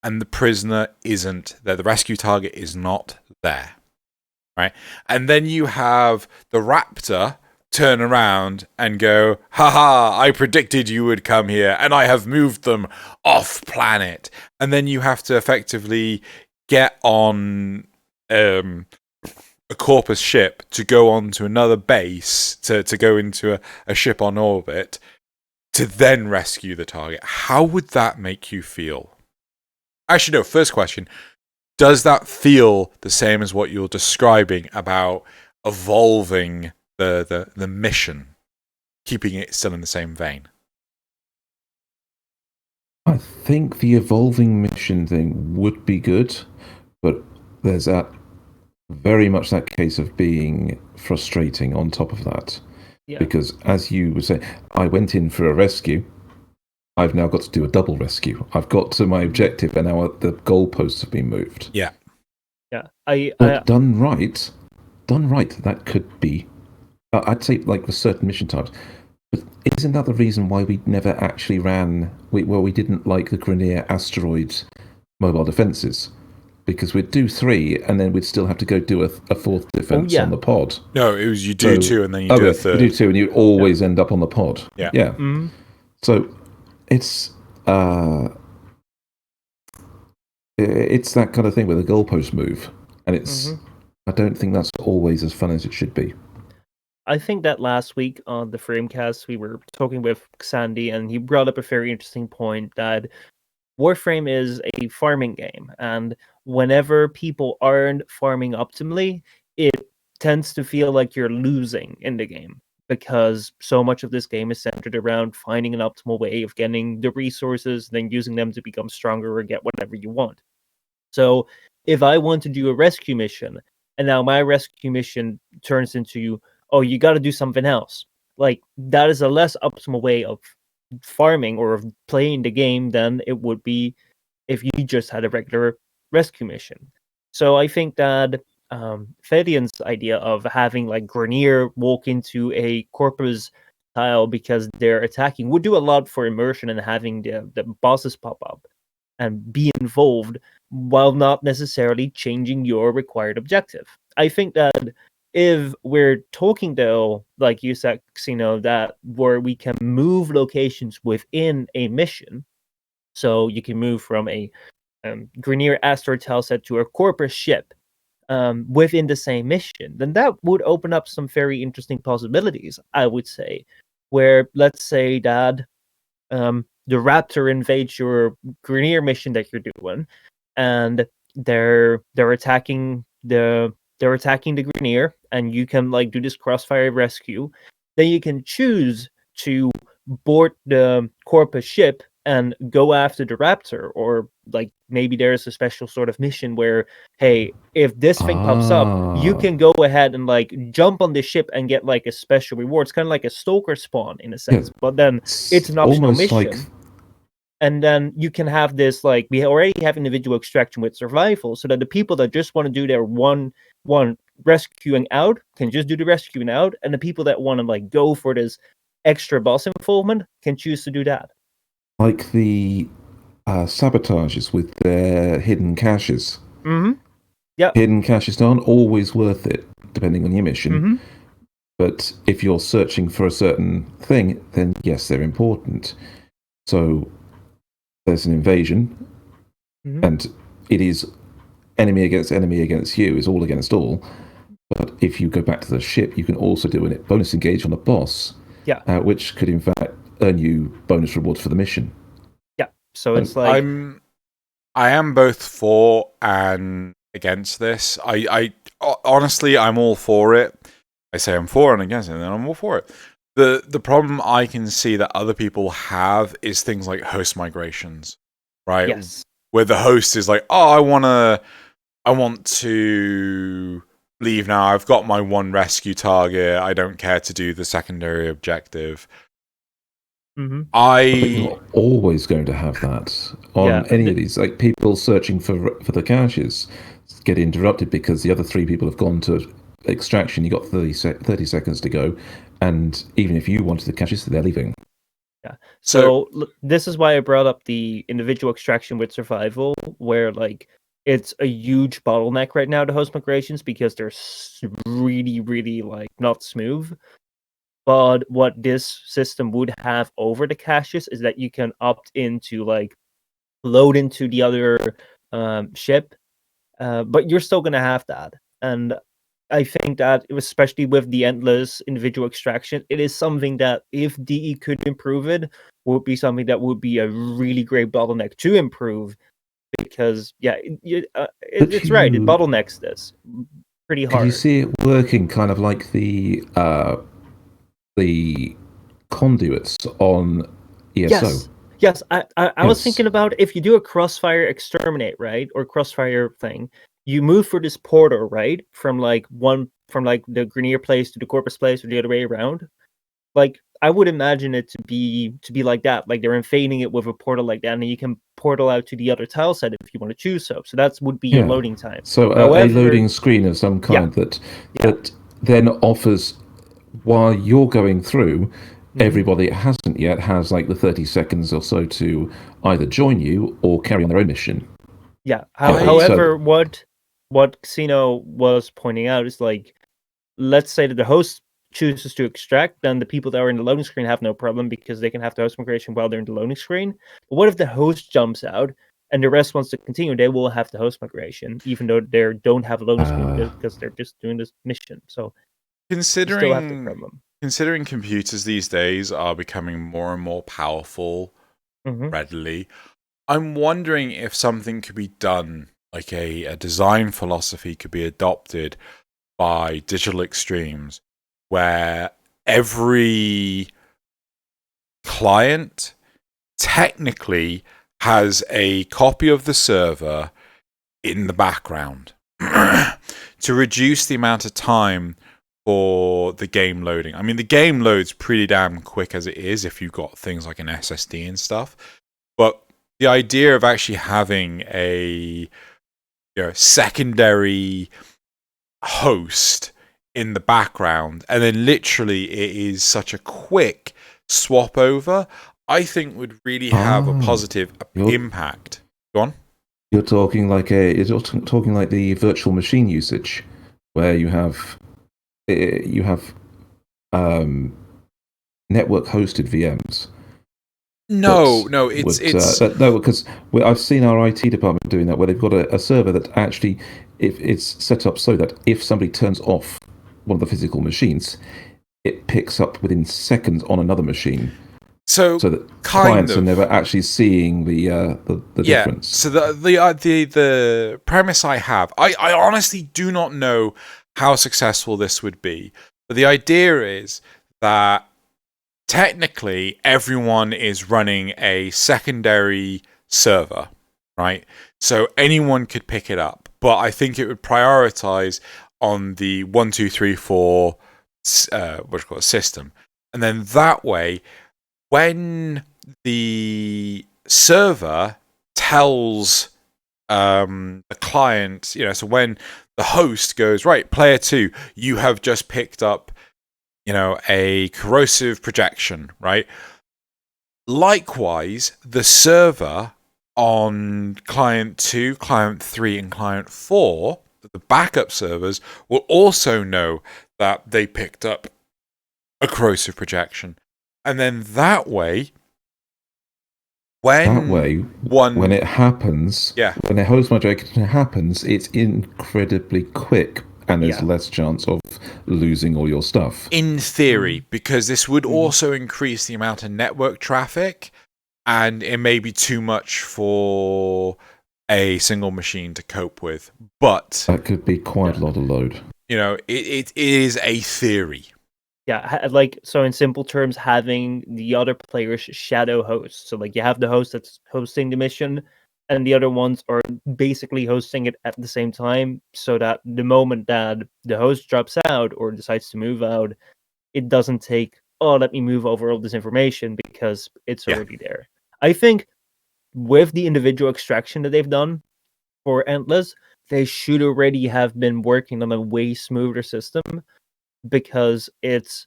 and the prisoner isn't there, the rescue target is not there, right? And then you have the raptor turn around and go, haha, I predicted you would come here, and I have moved them off planet. And then you have to effectively get on a Corpus ship to go on to another base, to go into a ship on orbit, to then rescue the target. How would that make you feel? Actually, no, first question. Does that feel the same as what you're describing about evolving the mission, keeping it still in the same vein? I think the evolving mission thing would be good, but there's very much that case of being frustrating on top of that. Yeah. Because as you would say, I went in for a rescue, I've now got to do a double rescue. I've got to my objective, and now the goalposts have been moved. Yeah. But done right, that could be, I'd say, like for certain mission types. But isn't that the reason why we never actually we didn't like the Grineer asteroid mobile defenses? Because we'd do 3, and then we'd still have to go do a 4th defense on the pod. No, it was you do 2, and then you do a 3rd. You do 2, and you always end up on the pod. Yeah. Mm-hmm. So it's that kind of thing where the goalposts move, and it's. I don't think that's always as fun as it should be. I think that last week on the Framecast, we were talking with Sandy, and he brought up a very interesting point that Warframe is a farming game, and whenever people aren't farming optimally, it tends to feel like you're losing in the game, because so much of this game is centered around finding an optimal way of getting the resources, then using them to become stronger or get whatever you want. So if I want to do a rescue mission, and now my rescue mission turns into, oh, you got to do something else, like that is a less optimal way of farming or of playing the game than it would be if you just had a regular rescue mission. So I think that Thaylien's idea of having like Grineer walk into a Corpus tile because they're attacking would do a lot for immersion and having the bosses pop up. and be involved while not necessarily changing your required objective. I think that if we're talking though, like you said, Xeno, that where we can move locations within a mission, so you can move from a Grineer asteroid tile set to a Corpus ship within the same mission, then that would open up some very interesting possibilities, I would say. Where, let's say that the Raptor invades your Grineer mission that you're doing, and they're attacking the Grineer, and you can like do this crossfire rescue. Then you can choose to board the Corpus ship and go after the Raptor, or like maybe there's a special sort of mission where, hey, if this thing pops up, you can go ahead and like jump on the ship and get like a special reward. It's kind of like a stalker spawn in a sense, but then it's an optional mission. Like... And then you can have this, like, we already have individual extraction with survival, so that the people that just want to do their one rescuing out can just do the rescuing out, and the people that want to like go for this extra boss involvement can choose to do that. Like the sabotages with their hidden caches. Mm-hmm. Yeah. Hidden caches aren't always worth it, depending on your mission. Mm-hmm. But if you're searching for a certain thing, then yes, they're important. So there's an invasion, and it is enemy against you, it's all against all. But if you go back to the ship, you can also do a bonus engage on the boss, which could in fact earn you bonus rewards for the mission. Yeah, so it's like... I am both for and against this. I honestly, I'm all for it. I say I'm for and against it, and then I'm all for it. The problem I can see that other people have is things like host migrations, right? Yes. Where the host is like, oh, I want to leave now. I've got my one rescue target. I don't care to do the secondary objective. Mm-hmm. You're always going to have that on any of these. Like people searching for the caches get interrupted because the other three people have gone to extraction. You got 30 seconds to go, and even if you wanted the caches, they're leaving. Yeah. So this is why I brought up the individual extraction with survival, where like it's a huge bottleneck right now to host migrations because they're really, really like not smooth. But what this system would have over the caches is that you can opt into like load into the other ship, but you're still gonna have that. And I think that, especially with the endless individual extraction, it is something that if DE could improve it, would be something that would be a really great bottleneck to improve. Because it's right, it bottlenecks this pretty hard. Can you see it working kind of like the conduits on ESO? Yes. I was thinking about if you do a crossfire exterminate, right, or crossfire thing. You move for this portal, right, from like the Grineer place to the Corpus place or the other way around. Like I would imagine it to be like that. Like they're invading it with a portal like that, and you can portal out to the other tile set if you want to choose so. So that would be your loading time. So a loading screen of some kind that then offers, while you're going through, everybody that hasn't yet has like the 30 seconds or so to either join you or carry on their own mission. Yeah. However, what Xeno was pointing out is like, let's say that the host chooses to extract, then the people that are in the loading screen have no problem because they can have the host migration while they're in the loading screen. But what if the host jumps out and the rest wants to continue? They will have the host migration, even though they don't have a loading screen because they're just doing this mission. So considering computers these days are becoming more and more powerful readily, I'm wondering if something could be done, like a design philosophy could be adopted by digital extremes, where every client technically has a copy of the server in the background to reduce the amount of time for the game loading. I mean, the game loads pretty damn quick as it is if you've got things like an SSD and stuff, but the idea of actually having a secondary host in the background, and then literally it is such a quick swap over, I think would really have a positive impact. Go on. You're talking like the virtual machine usage, where you have network hosted VMs. No, because I've seen our IT department doing that, where they've got a server that actually, if it's set up so that if somebody turns off one of the physical machines, it picks up within seconds on another machine. So that clients are never actually seeing the difference. So the premise I have, I honestly do not know how successful this would be, but the idea is that technically everyone is running a secondary server, right? So anyone could pick it up, but I think it would prioritize on the 1, 2, 3, 4 system, and then that way, when the server tells the client, so when the host goes, right, player 2, you have just picked up, a corrosive projection, right? Likewise, the server on client 2, client 3, and client 4, the backup servers, will also know that they picked up a corrosive projection. And then that way, when it happens, when a host migration happens, it's incredibly quick, and there's less chance of losing all your stuff. In theory, because this would also increase the amount of network traffic, and it may be too much for a single machine to cope with. But that could be quite a lot of load. It is a theory. Yeah, so in simple terms, having the other players shadow host. So you have the host that's hosting the mission, and the other ones are basically hosting it at the same time, so that the moment that the host drops out or decides to move out, it doesn't take, let me move over all this information, because it's already there. I think with the individual extraction that they've done for Endless, they should already have been working on a way smoother system, because it's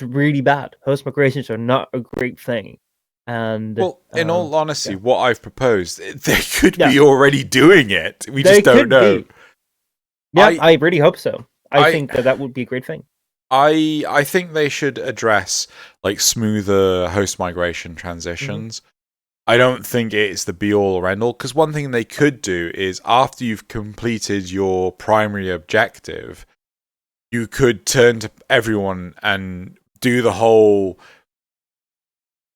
really bad. Host migrations are not a great thing. And in all honesty, what I've proposed, they could be already doing it. We just don't know. Yeah, I really hope so. I think that would be a great thing. I think they should address smoother host migration transitions. I don't think it's the be all or end all, because one thing they could do is, after you've completed your primary objective, you could turn to everyone and do the whole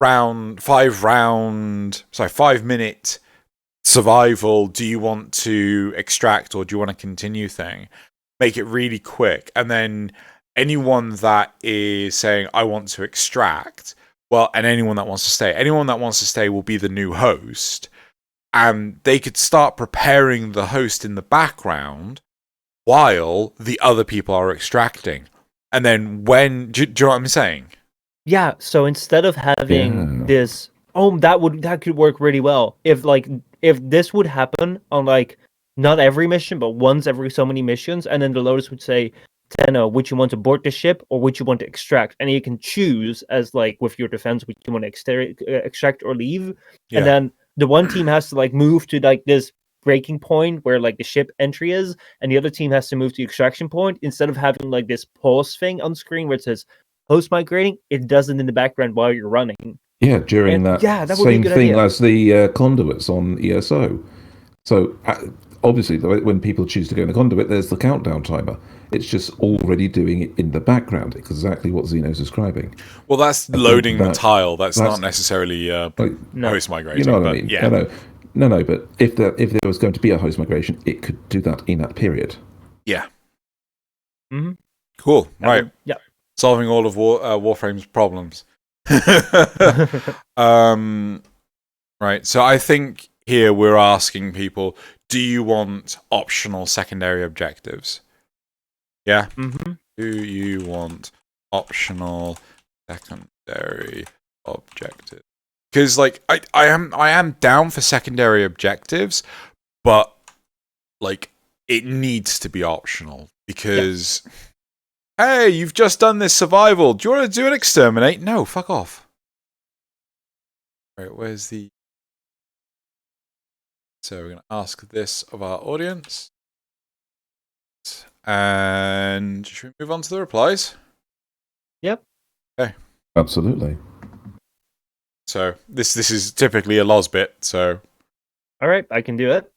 5-minute survival. Do you want to extract or do you want to continue thing? Make it really quick. And then anyone that is saying, I want to extract, and anyone that wants to stay will be the new host. And they could start preparing the host in the background while the other people are extracting. And then do you know what I'm saying? Yeah, so instead of having this, that could work really well. If this would happen on not every mission, but once every so many missions, and then the Lotus would say, Tenno, would you want to board the ship or would you want to extract? And you can choose, as with your defense, would you want to extract or leave? Yeah. And then the one team has to move to this breaking point where the ship entry is, and the other team has to move to the extraction point. Instead of having this pause thing on screen where it says host migrating, it does it in the background while you're running. Yeah, during that same thing as the conduits on ESO. So obviously, when people choose to go in the conduit, there's the countdown timer. It's just already doing it in the background. It's exactly what Xeno's describing. Well, that's loading the tile. That's not necessarily host migration. You know what I mean? Yeah. No, but if there was going to be a host migration, it could do that in that period. Yeah. Mm-hmm. Cool. Right. Yeah. Solving all of Warframe's problems. Right. So I think here we're asking people, do you want optional secondary objectives? Yeah? Mm-hmm. Do you want optional secondary objectives? Because I am down for secondary objectives, but it needs to be optional, because hey, you've just done this survival. Do you want to do an exterminate? No, fuck off. Right, where's the So we're going to ask this of our audience. And should we move on to the replies? Yep. Okay. Absolutely. So this is typically a Loz bit, so... All right, I can do it.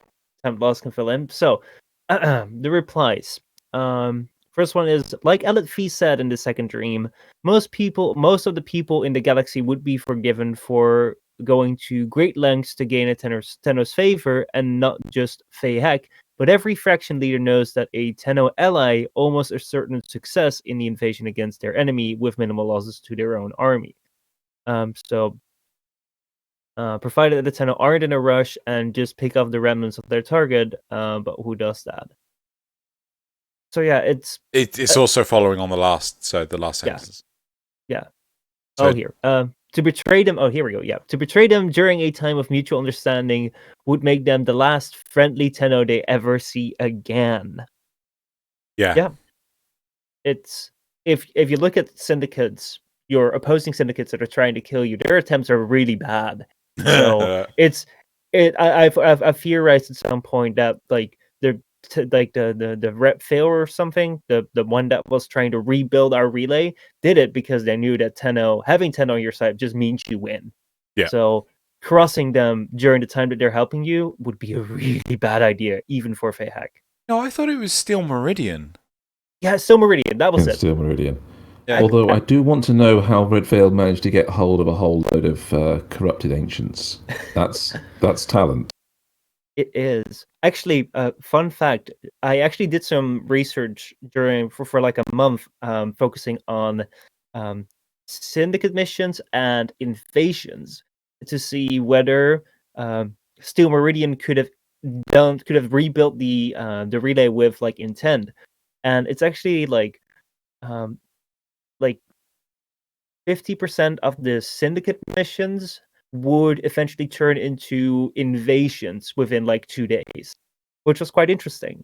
MDRLOz can fill in. So, the replies. First one is, like Elliot Fee said in the second dream, most of the people in the galaxy would be forgiven for going to great lengths to gain a Tenno's favor, and not just Fey heck, but every faction leader knows that a Tenno ally almost a certain success in the invasion against their enemy with minimal losses to their own army. Provided that the Tenno aren't in a rush and just pick off the remnants of their target, but who does that? So yeah, it's also following on the last sentence. Yeah. So, here. To betray them. Oh, here we go. Yeah. To betray them during a time of mutual understanding would make them the last friendly Tenno they ever see again. Yeah. Yeah. It's if you look at syndicates, your opposing syndicates that are trying to kill you, their attempts are really bad. So I've theorized at some point that like the rep fail or something, the one that was trying to rebuild our relay did it because they knew that having Tenno on your side just means you win. Yeah. So crossing them during the time that they're helping you would be a really bad idea, even for Fey Hack. No, I thought it was Steel Meridian. Yeah, Steel Meridian, that was it. Steel Meridian. Yeah. Although I do want to know how Red Veil managed to get hold of a whole load of corrupted ancients. That's talent. It is. Actually, fun fact, I actually did some research for like a month, focusing on syndicate missions and invasions to see whether Steel Meridian could have rebuilt the relay with like intent. And it's actually like 50% of the syndicate missions would eventually turn into invasions within like 2 days, which was quite interesting.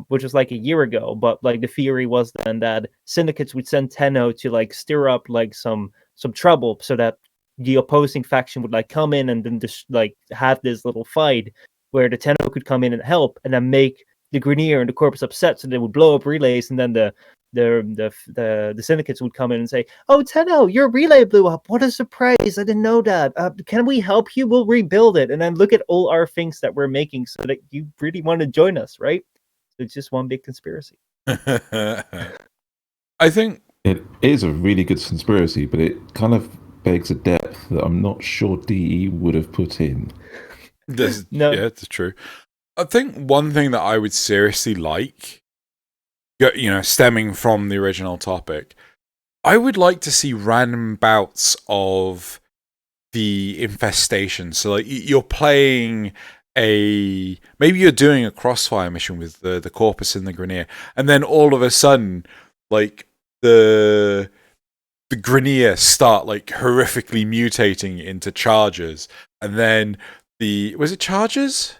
Which was like a year ago, but like the theory was then that syndicates would send Tenno to like stir up like some trouble, so that the opposing faction would like come in and then just like have this little fight where the Tenno could come in and help, and then make the Grineer and the Corpus upset, so they would blow up relays, and then the syndicates would come in and say, "Oh, Tenno, your relay blew up. What a surprise! I didn't know that. Can we help you? We'll rebuild it." And then look at all our things that we're making, so that you really want to join us, right? It's just one big conspiracy. I think it is a really good conspiracy, but it kind of begs a depth that I'm not sure DE would have put in. No. Yeah, it's true. I think one thing that I would seriously like, you know, stemming from the original topic, I would like to see random bouts of the infestation. So, like, you're playing maybe you're doing a crossfire mission with the Corpus and the Grineer, and then all of a sudden, like, the Grineer start, like, horrifically mutating into Chargers, and then was it Chargers?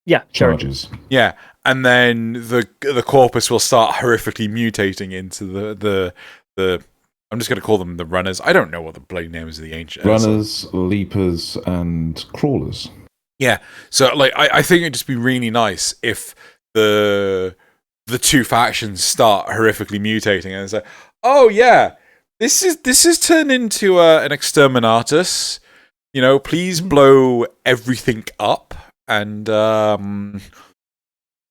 Yeah, Charges. Yeah, and then the Corpus will start horrifically mutating into the I'm just going to call them the Runners. I don't know what the bloody names of the ancient Runners, Leapers, and Crawlers. Yeah, so like I think it'd just be really nice if the two factions start horrifically mutating, and it's like, oh yeah, this is turned into an exterminatus. You know, please blow everything up. And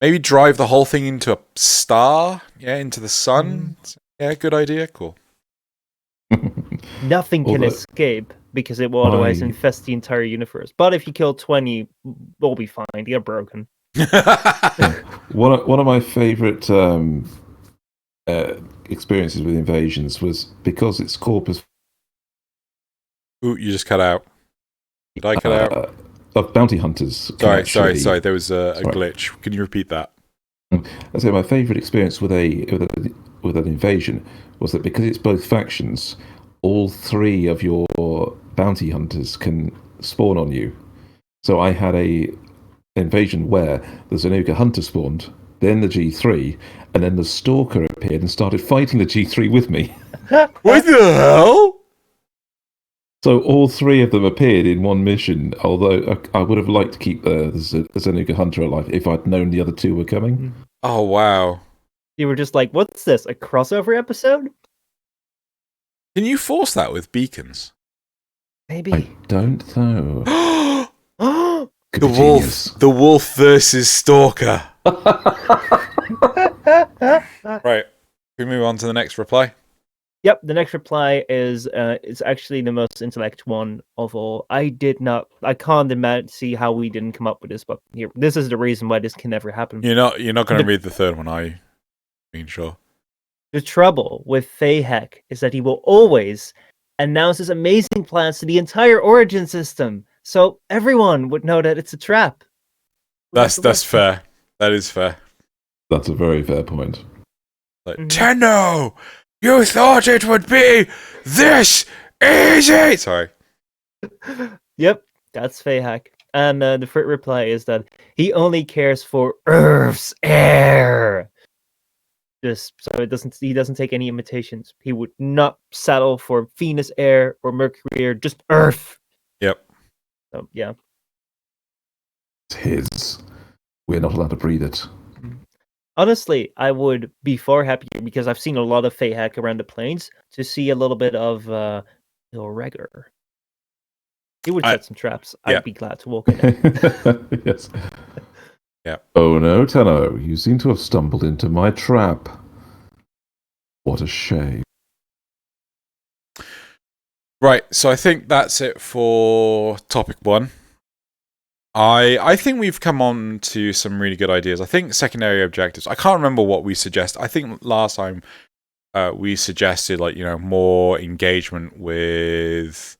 maybe drive the whole thing into a star, into the sun. Yeah, good idea. Cool. Nothing can escape because it will otherwise infest the entire universe. But if you kill 20, we'll be fine. You're broken. One of my favorite experiences with invasions was because it's Corpus. Ooh, you just cut out. Did I cut out? Of bounty hunters. Sorry. There was a glitch. Can you repeat that? I say my favourite experience with an invasion was that because it's both factions, all three of your bounty hunters can spawn on you. So I had an invasion where the Zanuka hunter spawned, then the G3, and then the Stalker appeared and started fighting the G3 with me. What the hell? So all three of them appeared in one mission, although I would have liked to keep the Zenuga Hunter alive if I'd known the other two were coming. Oh, wow. You were just like, what's this, a crossover episode? Can you force that with beacons? Maybe. I don't know. Could The be wolf. genius. The wolf versus Stalker. Right. Can we move on to the next reply? Yep, the next reply is it's actually the most intellect one of all. I can't see how we didn't come up with this, but here, this is the reason why this can never happen. You're not going to read the third one, are you? Being sure. The trouble with Fayhek is that he will always announce his amazing plans to the entire Origin system, so everyone would know that it's a trap. That's fair. That is fair. That's a very fair point. Like, Tenno, you thought it would be this easy. Sorry. Yep, that's Fayhek. And the first reply is that he only cares for Earth's air. Just so he doesn't take any imitations. He would not settle for Venus air or Mercury air, just Earth. Yep. So yeah. It's his. We're not allowed to breathe it. Honestly, I would be far happier because I've seen a lot of Fayhek around the plains to see a little bit of Ilregor. He would set some traps. Yeah. I'd be glad to walk in it. Yes. Yeah. Oh no, Tenno, you seem to have stumbled into my trap. What a shame. Right, so I think that's it for topic one. I think we've come on to some really good ideas. I think secondary objectives. I can't remember what we suggest. I think last time we suggested more engagement with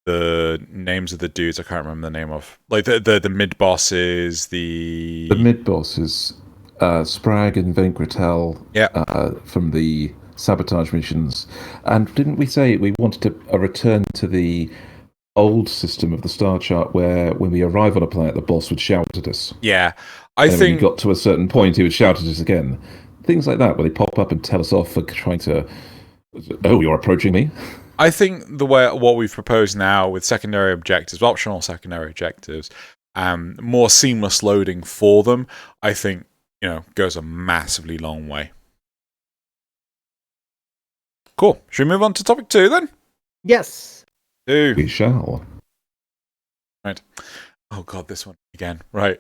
the names of the dudes. I can't remember the name of the mid bosses. The mid bosses, Sprag and Venkritel. Yeah. From the sabotage missions, and didn't we say we wanted a return to the old system of the star chart where when we arrive on a planet the boss would shout at us? Yeah, and when we got to a certain point he would shout at us again. Things like that where they pop up and tell us off for trying to, oh, you're approaching me. I think what we've proposed now with secondary objectives, optional secondary objectives, more seamless loading for them, I think goes a massively long way. Cool. Should we move on to topic 2 then? Yes. We shall. Right. Oh god, this one again. Right.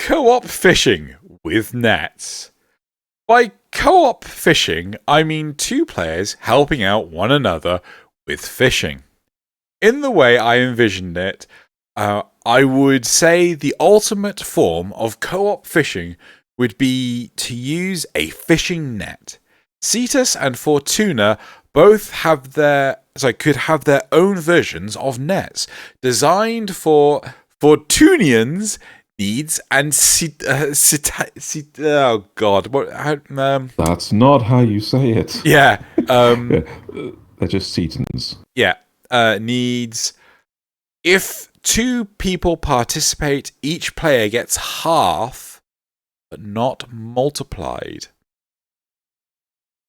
Co-op fishing with nets. By co-op fishing, I mean two players helping out one another with fishing. In the way I envisioned it, I would say the ultimate form of co-op fishing would be to use a fishing net. Cetus and Fortuna both could have their own versions of nets designed for Fortunians' needs and oh god, that's not how you say it. Yeah, they're just Cetans. Yeah, needs. If two people participate, each player gets half, but not multiplied.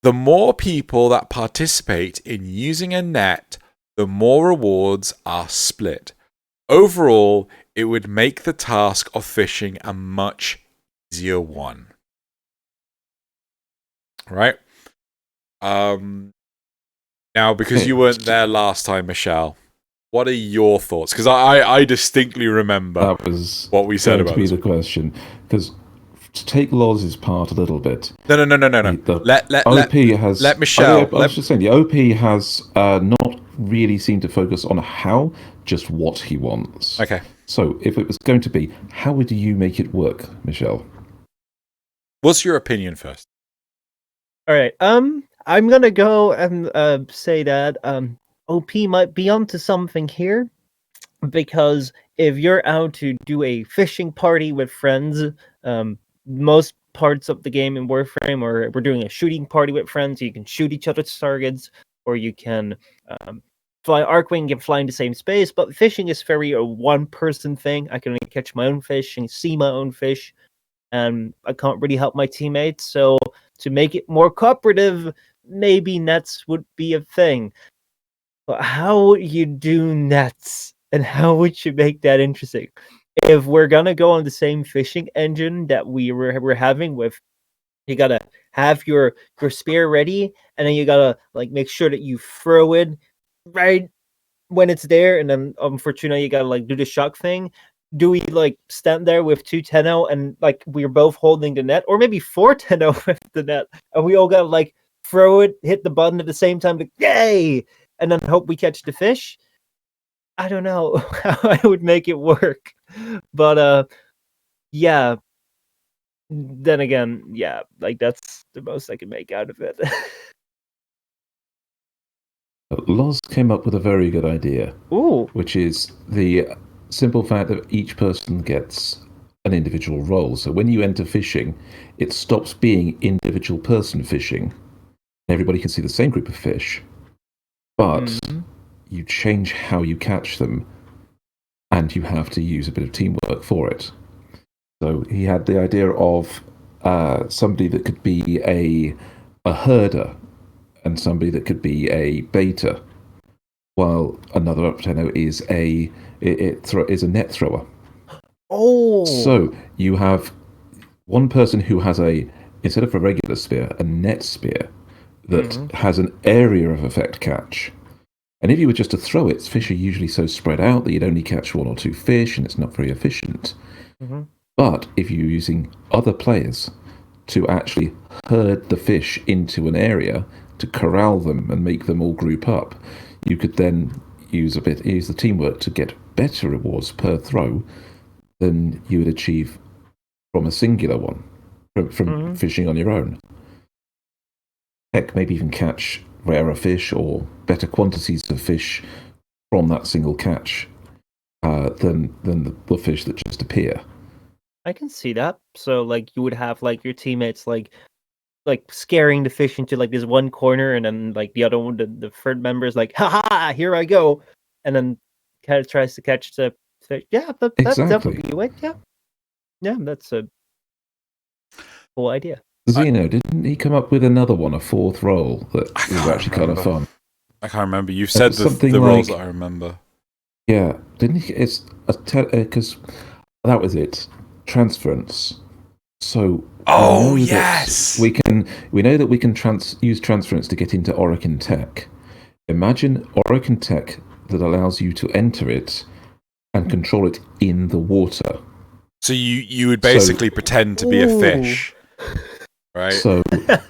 The more people that participate in using a net, the more rewards are split. Overall, it would make the task of fishing a much easier one. Right? Now, because you weren't there last time, Michelle, what are your thoughts? Because I distinctly remember that was what we said about this. The question, because to take Loz's part a little bit. No. Let Michelle. I was just saying, the OP has not really seemed to focus on how, just what he wants. Okay. So, if it was going to be, how would you make it work, Michelle? What's your opinion first? All right. I'm gonna go and say that OP might be onto something here, because if you're out to do a fishing party with friends, most parts of the game in Warframe, or we're doing a shooting party with friends, you can shoot each other's targets, or you can fly Arcwing and fly in the same space. But fishing is very a one-person thing. I can only catch my own fish and see my own fish, and I can't really help my teammates. So to make it more cooperative, maybe nets would be a thing. But how would you do nets, and how would you make that interesting? If we're gonna go on the same fishing engine that we're having with, you gotta have your spear ready, and then you gotta like make sure that you throw it right when it's there, and then Fortuna, you gotta like do the shock thing. Do we like stand there with 2 Tenno and like we're both holding the net, or maybe 4 Tenno with the net, and we all gotta like throw it, hit the button at the same time, like yay, and then hope we catch the fish? I don't know how I would make it work, but yeah. Then again, yeah, like that's the most I can make out of it. Loz came up with a very good idea, Ooh. which is the simple fact that each person gets an individual role. So when you enter fishing, it stops being individual person fishing. Everybody can see the same group of fish, but you change how you catch them, and you have to use a bit of teamwork for it. So he had the idea of somebody that could be a herder and somebody that could be a baiter, while another Tenno is a net thrower. Oh. So you have one person who has instead of a regular spear, a net spear that has an area of effect catch. And if you were just to throw it, fish are usually so spread out that you'd only catch 1 or 2 fish, and it's not very efficient. But if you're using other players to actually herd the fish into an area to corral them and make them all group up, you could then use the teamwork to get better rewards per throw than you would achieve from a singular one, from fishing on your own. Heck, maybe even catch rarer fish or better quantities of fish from that single catch than the fish that just appear. I can see that. So like you would have like your teammates like scaring the fish into like this one corner, and then like the other one, the third member is like, haha, here I go, and then kind of tries to catch the fish. Yeah, that's definitely a way. Yeah, that's a cool idea. Xeno, didn't he come up with another one, a 4th role that was actually kind of fun? I can't remember. You've said the roles that I remember. Yeah, didn't he? It's because that was it. Transference. So yes, we know that we can use transference to get into Orokin tech. Imagine Orokin tech that allows you to enter it and control it in the water. So you would basically pretend to be a fish, right? So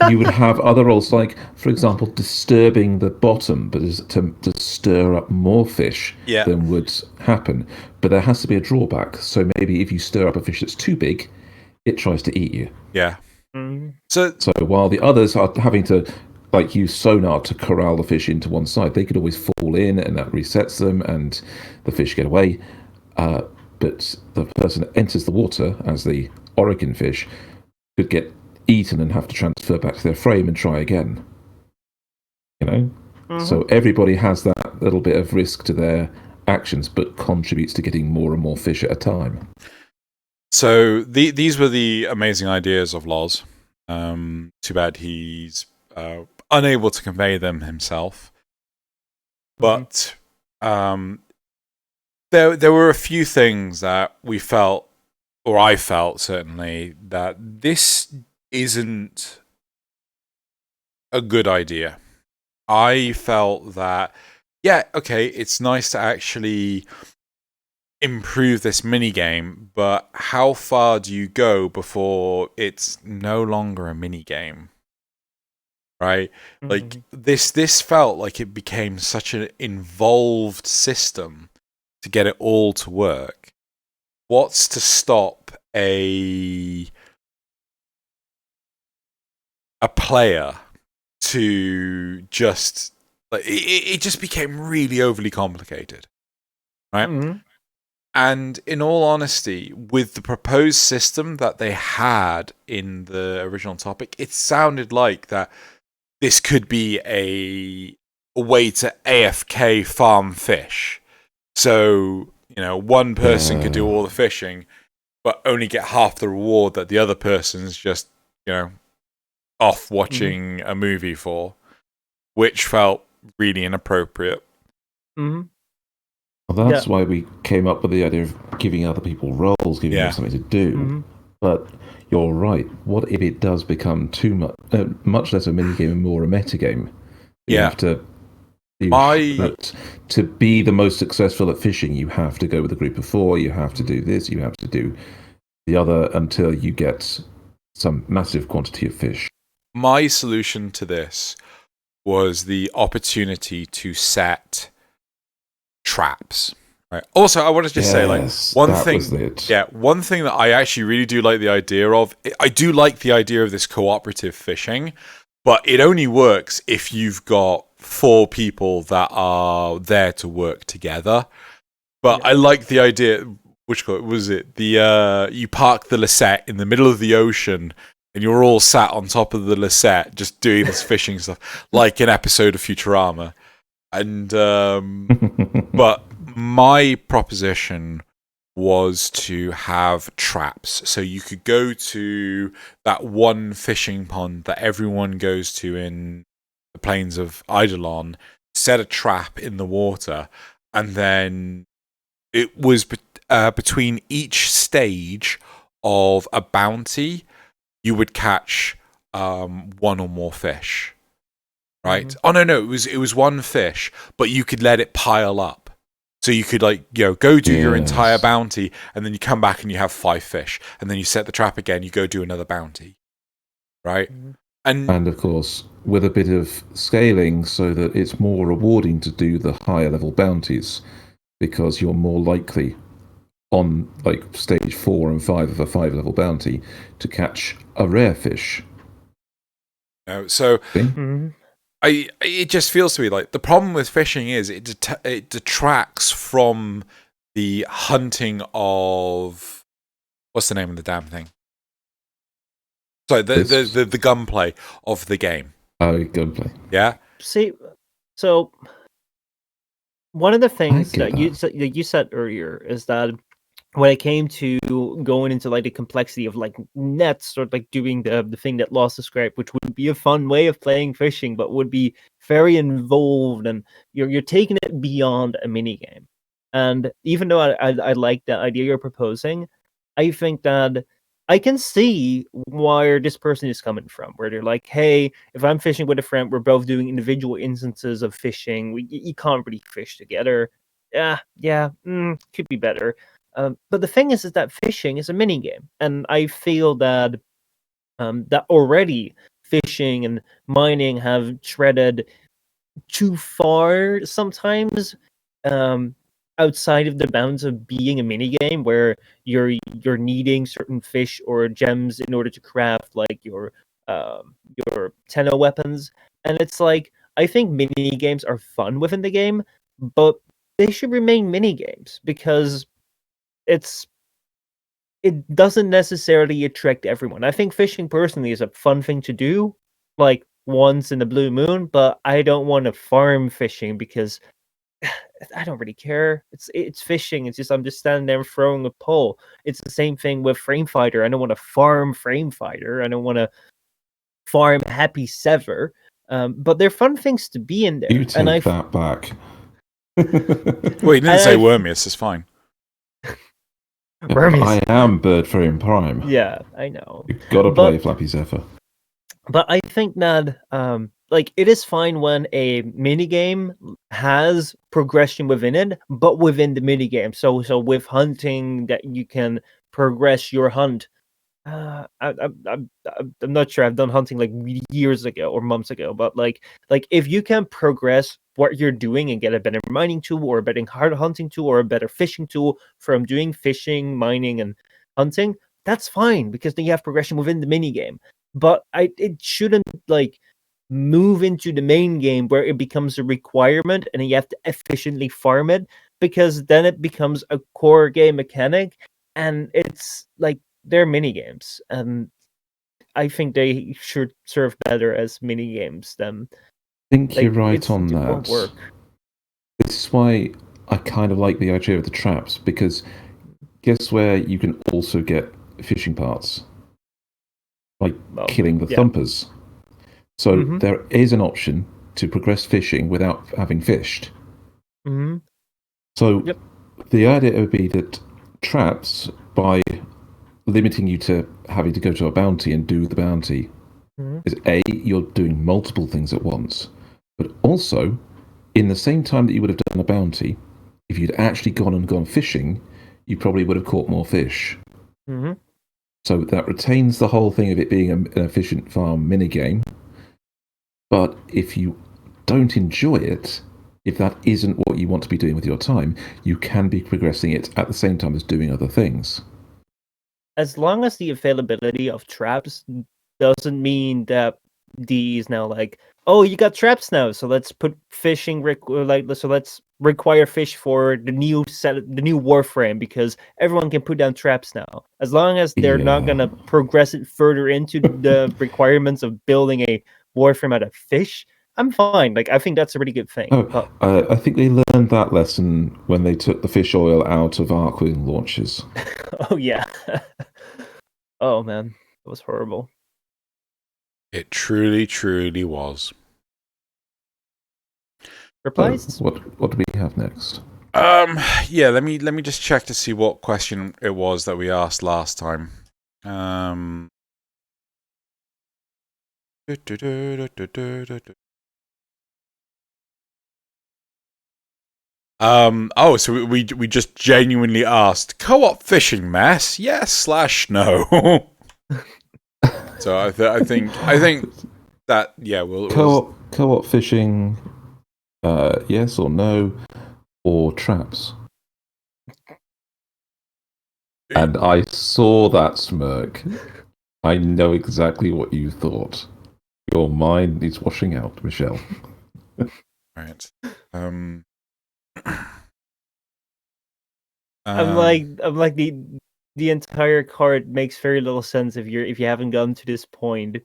you would have other roles, like, for example, disturbing the bottom, but to stir up more fish than would happen. But there has to be a drawback. So maybe if you stir up a fish that's too big, it tries to eat you. Yeah. So while the others are having to like use sonar to corral the fish into one side, they could always fall in, and that resets them, and the fish get away. But the person that enters the water as the Orokin fish could get eaten and have to transfer back to their frame and try again. You know? So everybody has that little bit of risk to their actions, but contributes to getting more and more fish at a time. So these were the amazing ideas of Loz. Too bad he's unable to convey them himself. But there were a few things that we felt, or I felt certainly, that this isn't a good idea. I felt that, it's nice to actually improve this minigame, but how far do you go before it's no longer a minigame? Right? Like, this felt like it became such an involved system to get it all to work. What's to stop a player to just like it just became really overly complicated, right? And in all honesty, with the proposed system that they had in the original topic, it sounded like that this could be a way to AFK farm fish. So, one person could do all the fishing, but only get half the reward that the other person's just, off watching a movie for, which felt really inappropriate. Hmm. Well, that's Yeah. why we came up with the idea of giving other people roles, giving them something to do. Mhm. But you're right. What if it does become too much less a minigame and more a metagame? You have to. To be the most successful at fishing, you have to go with a group of 4. You have to do this. You have to do the other until you get some massive quantity of fish. My solution to this was the opportunity to set traps. Right. Also, I wanted to just say, like, one thing that I actually really do like the idea of. I do like the idea of this cooperative fishing, but it only works if you've got 4 people that are there to work together. But I like the idea. Which was it? The you park the Lisette in the middle of the ocean, and you're all sat on top of the Lisette just doing this fishing stuff, like an episode of Futurama. And but my proposition was to have traps, so you could go to that one fishing pond that everyone goes to in the plains of Eidolon, set a trap in the water, and then it was between each stage of a bounty, you would catch 1 or more fish. Right? Oh no, it was 1 fish, but you could let it pile up. So you could go do your entire bounty, and then you come back and you have 5 fish, and then you set the trap again. You go do another bounty, right? And of course, with a bit of scaling, so that it's more rewarding to do the higher level bounties, because you're more likely on like stage 4 and 5 of a 5-level bounty to catch a rare fish. So. It just feels to me like the problem with fishing is it detracts from the hunting of what's the name of the damn thing? Sorry, the gunplay of the game. Oh, gunplay. Yeah. See, so one of the things that you said earlier is that when it came to going into like the complexity of like nets or like doing the thing that Lost described, which would be a fun way of playing fishing, but would be very involved, and you're taking it beyond a mini game. And even though I like the idea you're proposing, I think that I can see where this person is coming from, where they're like, hey, if I'm fishing with a friend, we're both doing individual instances of fishing. You can't really fish together. Could be better. But the thing is that fishing is a mini game, and I feel that that already fishing and mining have treaded too far sometimes outside of the bounds of being a mini game, where you're needing certain fish or gems in order to craft like your Tenno weapons, and it's like I think mini games are fun within the game, but they should remain mini games because it doesn't necessarily attract everyone. I think fishing personally is a fun thing to do, like once in a blue moon, but I don't want to farm fishing because I don't really care. It's fishing. It's just I'm just standing there throwing a pole. It's the same thing with Frame Fighter. I don't want to farm Frame Fighter. I don't want to farm Happy Sever. But they're fun things to be in there. You take that back. Well, you didn't say Wormius. It's fine. I am Bird Frame Prime. Yeah, I know. You've got to play Flappy Zephyr. But I think that like it is fine when a minigame has progression within it, but within the minigame. So with hunting, that you can progress your hunt. I'm not sure. I've done hunting like years ago or months ago, but like if you can progress what you're doing and get a better mining tool or a better hunting tool or a better fishing tool from doing fishing, mining, and hunting, that's fine because then you have progression within the mini game. But it shouldn't like move into the main game where it becomes a requirement and you have to efficiently farm it, because then it becomes a core game mechanic, and it's like they're mini games, and I think they should serve better as mini games than. I think you're right on that. Won't work. This is why I kind of like the idea of the traps, because guess where you can also get fishing parts, like killing the thumpers. So there is an option to progress fishing without having fished. Mhm. So Yep. the idea would be that traps, by limiting you to having to go to a bounty and do the bounty, Mhm. is A, you're doing multiple things at once, but also, in the same time that you would have done a bounty, if you'd actually gone fishing, you probably would have caught more fish. Mhm. So that retains the whole thing of it being an efficient farm minigame. But if you don't enjoy it, if that isn't what you want to be doing with your time, you can be progressing it at the same time as doing other things. As long as the availability of traps doesn't mean that D is now like, oh, you got traps now, so let's put fishing so let's require fish for the new Warframe because everyone can put down traps now. As long as they're not Yeah. gonna progress it further into the requirements of building a Warframe out of fish, I'm fine. Like I think that's a really good thing. But I think they learned that lesson when they took the fish oil out of Arcwing launches. oh yeah. Oh man, it was horrible. It truly, truly was. Replies? So, what do we have next? Yeah, let me just check to see what question it was that we asked last time. Oh, so we just genuinely asked, co-op fishing mess? Yes/no. So I think that we'll Co-op fishing, yes or no, or traps? And I saw that smirk. I know exactly what you thought. Your mind is washing out, Michelle. right. I'm like the entire card makes very little sense if you haven't gotten to this point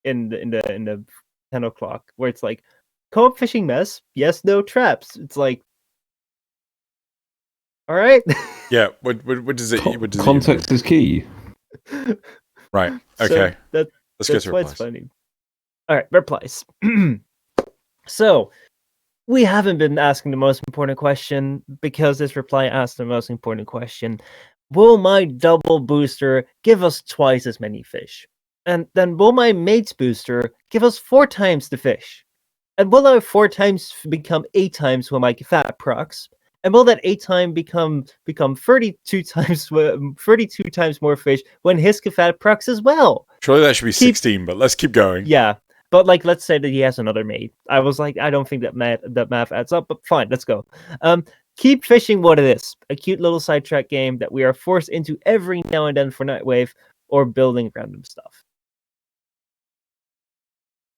in the 10 o'clock where it's like co-op fishing mess, yes, no traps. It's like, all right. Yeah. What does it? What does Context is key. Right. So Okay. Let's get that's to why it's replies. funny. All right, replies. So we haven't been asking the most important question because this reply asked the most important question. Will my double booster give us twice as many fish? And then will my mate's booster give us 4 times the fish? And will our 4 times become 8 times when my fat procs? And will that 8 time become 32 times 32 times more fish when his Kafat procs as well? Surely that should be 16, but let's keep going. Yeah. But like, let's say that he has another mate. I was like, I don't think that math adds up, but fine, let's go. Keep fishing what it is. A cute little sidetrack game that we are forced into every now and then for Nightwave or building random stuff.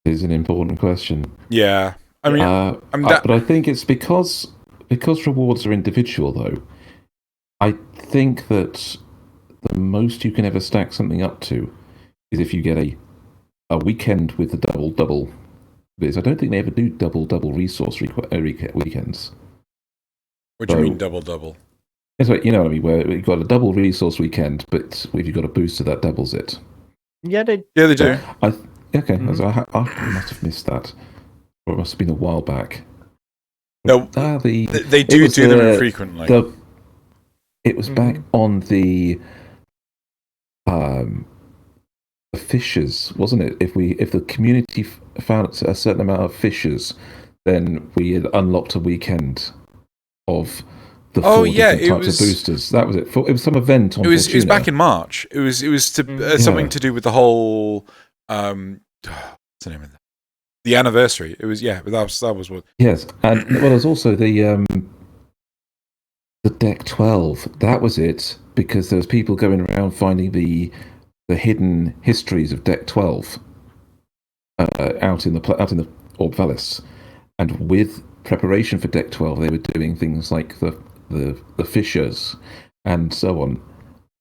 Is an important question. Yeah. I mean, but I think it's because rewards are individual, though. I think that the most you can ever stack something up to is if you get a weekend with the double. Because I don't think they ever do double resource weekends. What do you mean double? It's like, you know what I mean, where you've got a double resource weekend, but if you've got a booster, that doubles it. Yeah, they do. Okay, Mm-hmm. I must have missed that. Or it must have been a while back. No, they do them infrequently. It was back on the fishers, wasn't it? If the community found a certain amount of fishers, then we had unlocked a weekend of the 4 different types of boosters. That was it. It was some event on. It was back in March. It was something to do with the whole what's the name of that? The anniversary. It was that was what. Yes, and well, there's also the deck 12. That was it, because there was people going around finding the hidden histories of deck 12 out in the Orb Valis, and with preparation for deck 12, they were doing things like the fishers and so on.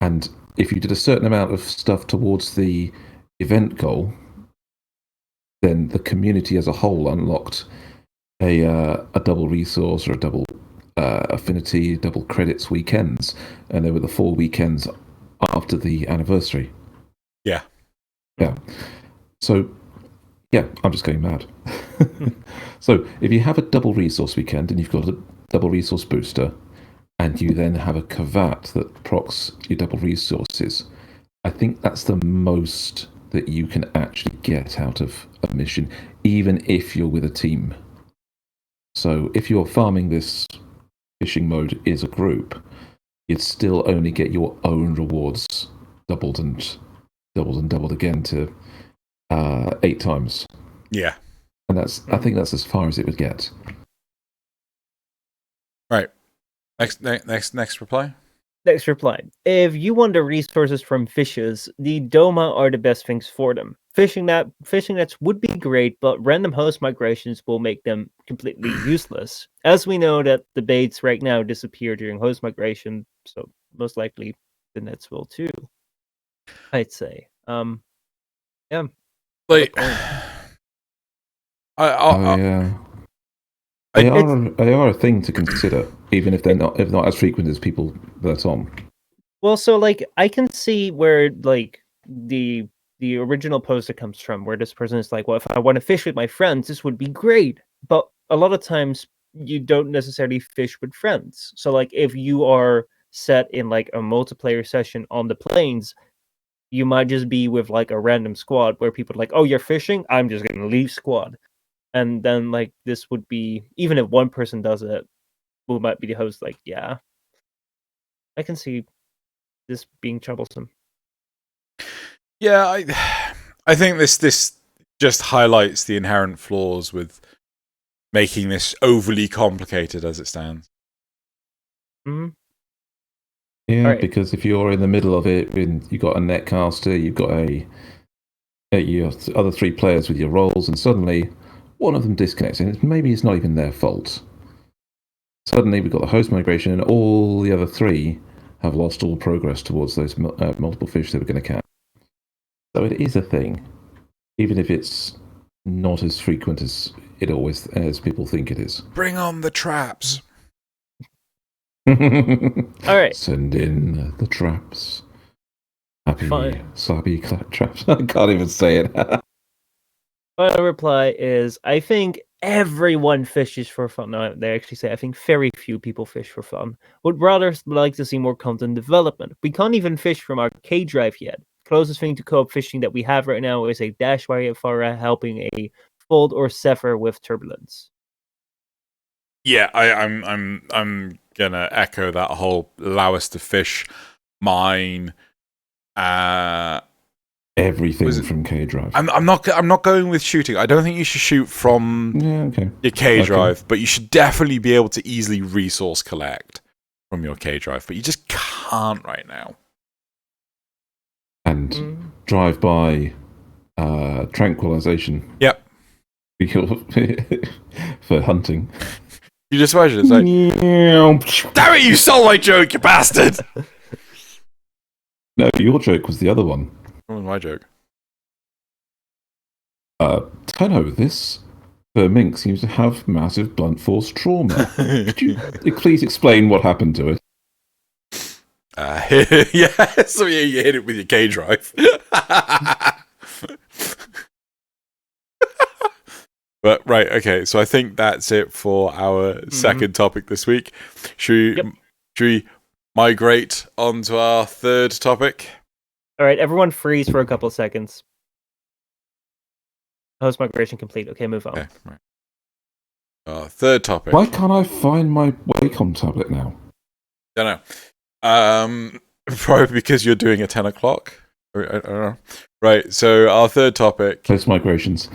And if you did a certain amount of stuff towards the event goal, then the community as a whole unlocked a double resource or a double affinity, double credits weekends, and there were the 4 weekends after the anniversary. Yeah. So, yeah, I'm just going mad. So, if you have a double resource weekend and you've got double resource booster, and you then have a Kavat that procs your double resources, I think that's the most that you can actually get out of a mission, even if you're with a team. So if you're farming this fishing mode as a group, you'd still only get your own rewards doubled and doubled again to 8 times. Yeah. And I think that's as far as it would get. Right. Next reply. Next reply. If you want the resources from fishes, the Doma are the best things for them. Fishing nets would be great, but random host migrations will make them completely useless. As we know that the baits right now disappear during host migration, so most likely the nets will too. I'd say. Yeah. Like, they are a thing to consider, even if they're not as frequent as people let on. Well, so like I can see where like the original poster comes from, where this person is like, well, if I want to fish with my friends, this would be great. But a lot of times you don't necessarily fish with friends. So like if you are set in like a multiplayer session on the plains, you might just be with like a random squad where people are like, oh, you're fishing? I'm just gonna leave squad. And then like this would be, even if one person does it, who might be the host, like, yeah. I can see this being troublesome. Yeah, I think this just highlights the inherent flaws with making this overly complicated as it stands. Mm-hmm. Yeah, right. Because if you're in the middle of it, you've got a netcaster, you've got your other 3 players with your roles, and suddenly one of them disconnects, and maybe it's not even their fault. Suddenly we've got the host migration, and all the other 3 have lost all progress towards those multiple fish they were going to catch. So it is a thing, even if it's not as frequent as people think it is. Bring on the traps. All right. Send in the traps. Happy slappy traps. I can't even say it. Final reply is, I think everyone fishes for fun. No, they actually say, I think very few people fish for fun. Would rather like to see more content development. We can't even fish from our K drive yet. Closest thing to co-op fishing that we have right now is a dash wire helping a fold or sever with turbulence. Yeah, I'm gonna echo that whole allow us to fish, mine, everything from K drive. I'm not going with shooting. I don't think you should shoot from your K drive, but you should definitely be able to easily resource collect from your K drive. But you just can't right now. And drive by tranquilization. Yep. For hunting. You just imagine it's like, damn it, you stole my joke, you bastard! No, your joke was the other one. What was my joke? Tenno, this mink seems to have massive blunt force trauma. Could you please explain what happened to it? Yeah, so you hit it with your K drive. But right, okay, so I think that's it for our second topic this week. Should we migrate on to our third topic? All right, everyone freeze for a couple of seconds. Host migration complete. Okay, move on. Okay, right. Our third topic. Why can't I find my Wacom tablet now? Don't know. Probably because you're doing a 10 o'clock. I don't know. Right, so our third topic. Post migrations.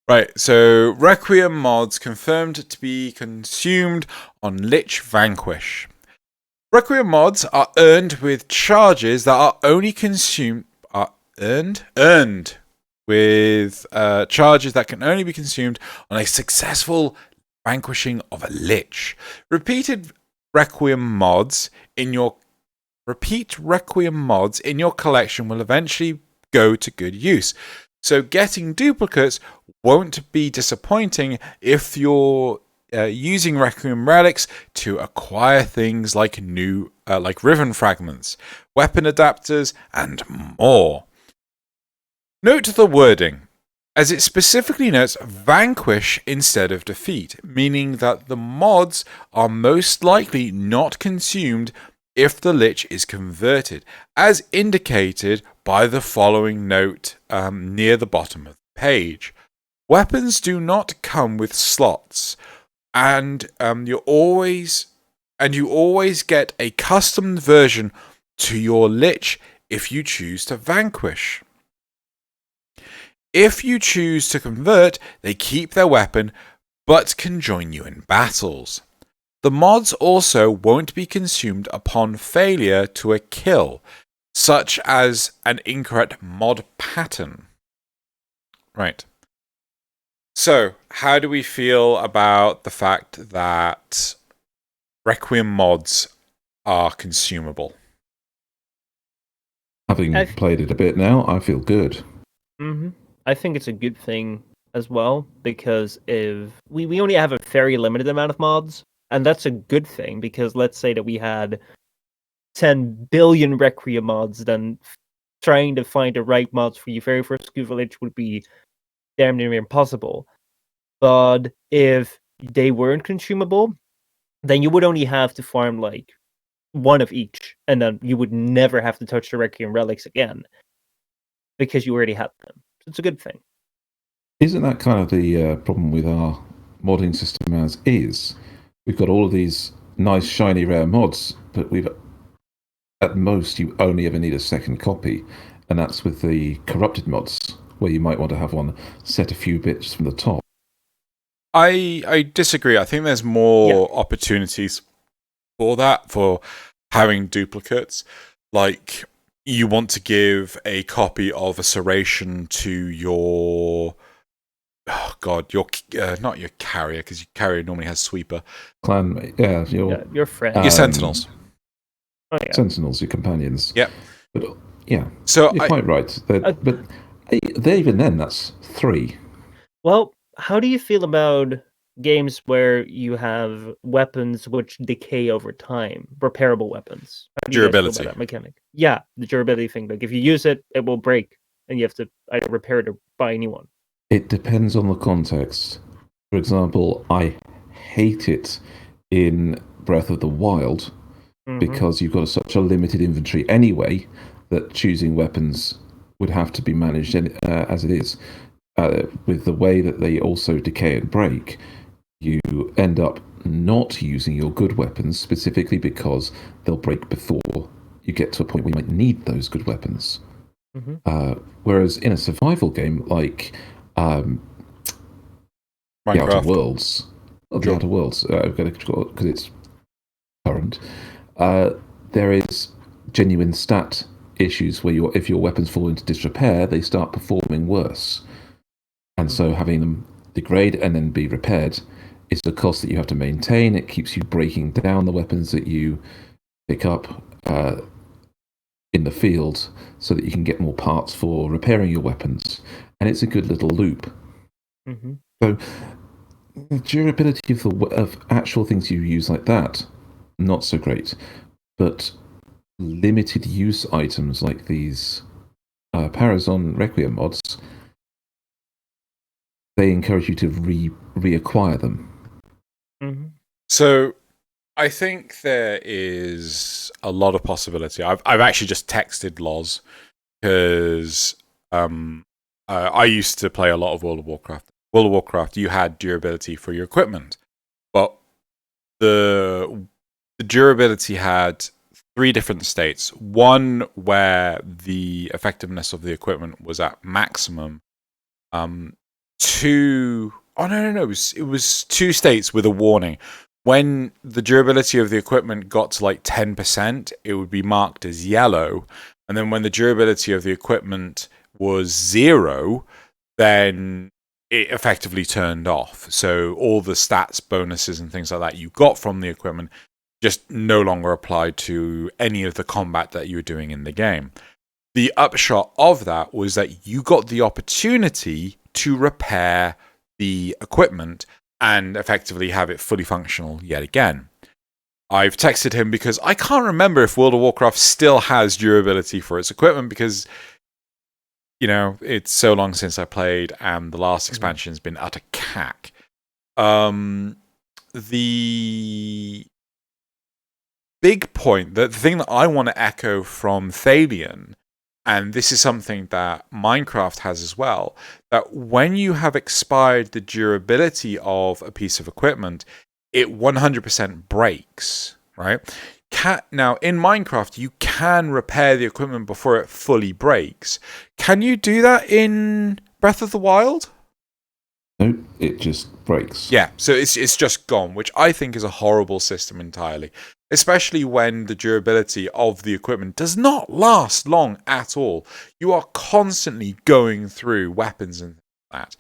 Right, so Requiem mods confirmed to be consumed on Lich Vanquish. Requiem mods are earned with charges that are only earned with charges that can only be consumed on a successful vanquishing of a Lich. Repeat Requiem mods in your collection will eventually go to good use. So getting duplicates won't be disappointing if you're using Requiem relics to acquire things like like Riven fragments, weapon adapters, and more. Note the wording. as it specifically notes vanquish instead of defeat, meaning that the mods are most likely not consumed if the Lich is converted, as indicated by the following note near the bottom of the page. Weapons do not come with slots, and you always get a custom version to your Lich if you choose to vanquish. If you choose to convert, they keep their weapon, but can join you in battles. The mods also won't be consumed upon failure to a kill, such as an incorrect mod pattern. Right. So, how do we feel about the fact that Requiem mods are consumable? Having played it a bit now, I feel good. Mm-hmm. I think it's a good thing as well, because if we only have a very limited amount of mods, and that's a good thing, because let's say that we had 10 billion Requiem mods, then trying to find the right mods for your very first Kuva Lich would be damn near impossible. But if they weren't consumable, then you would only have to farm like one of each, and then you would never have to touch the Requiem relics again, because you already had them. So it's a good thing. Isn't that kind of the problem with our modding system as is? We've got all of these nice, shiny, rare mods, but at most, you only ever need a second copy, and that's with the corrupted mods, where you might want to have one set a few bits from the top. I disagree. I think there's more opportunities for that, for having duplicates. Like, you want to give a copy of a Serration to your... Oh, God, not your carrier, because your carrier normally has sweeper. Clanmate, your friend. Your sentinels. Oh, yeah. Sentinels, your companions. Yep. But, yeah, so you're quite right. But even then, that's 3. Well, how do you feel about games where you have weapons which decay over time, repairable weapons? How do you guys feel about that mechanic? Yeah, the durability thing. Like if you use it, it will break, and you have to either repair it or buy a new one. It depends on the context. For example, I hate it in Breath of the Wild because you've got such a limited inventory anyway that choosing weapons would have to be managed as it is. With the way that they also decay and break, you end up not using your good weapons specifically because they'll break before you get to a point where you might need those good weapons. Whereas in a survival game like the Outer Worlds, because it's current, there is genuine stat issues where if your weapons fall into disrepair, they start performing worse. And so having them degrade and then be repaired is a cost that you have to maintain. It keeps you breaking down the weapons that you pick up in the field so that you can get more parts for repairing your weapons. And it's a good little loop. So the durability of actual things you use like that, not so great. But limited use items like these Parazon Requiem mods, they encourage you to reacquire them. So I think there is a lot of possibility. I've actually just texted Loz because I used to play a lot of World of Warcraft. World of Warcraft, you had durability for your equipment, but the durability had 3 different states. One where the effectiveness of the equipment was at maximum. 2. Oh no! It was 2 states with a warning. When the durability of the equipment got to like 10%, it would be marked as yellow, and then when the durability of the equipment was 0, then it effectively turned off. So all the stats, bonuses, and things like that you got from the equipment just no longer applied to any of the combat that you were doing in the game. The upshot of that was that you got the opportunity to repair the equipment and effectively have it fully functional yet again. I've texted him because I can't remember if World of Warcraft still has durability for its equipment, because you know, it's so long since I played, and the last expansion's been utter cack. The big point, the thing that I want to echo from Thaylien, and this is something that Minecraft has as well, that when you have expired the durability of a piece of equipment, it 100% breaks, right? Now, in Minecraft, you can repair the equipment before it fully breaks. Can you do that in Breath of the Wild? No, it just breaks. Yeah, so it's just gone, which I think is a horrible system entirely. Especially when the durability of the equipment does not last long at all. You are constantly going through weapons and that.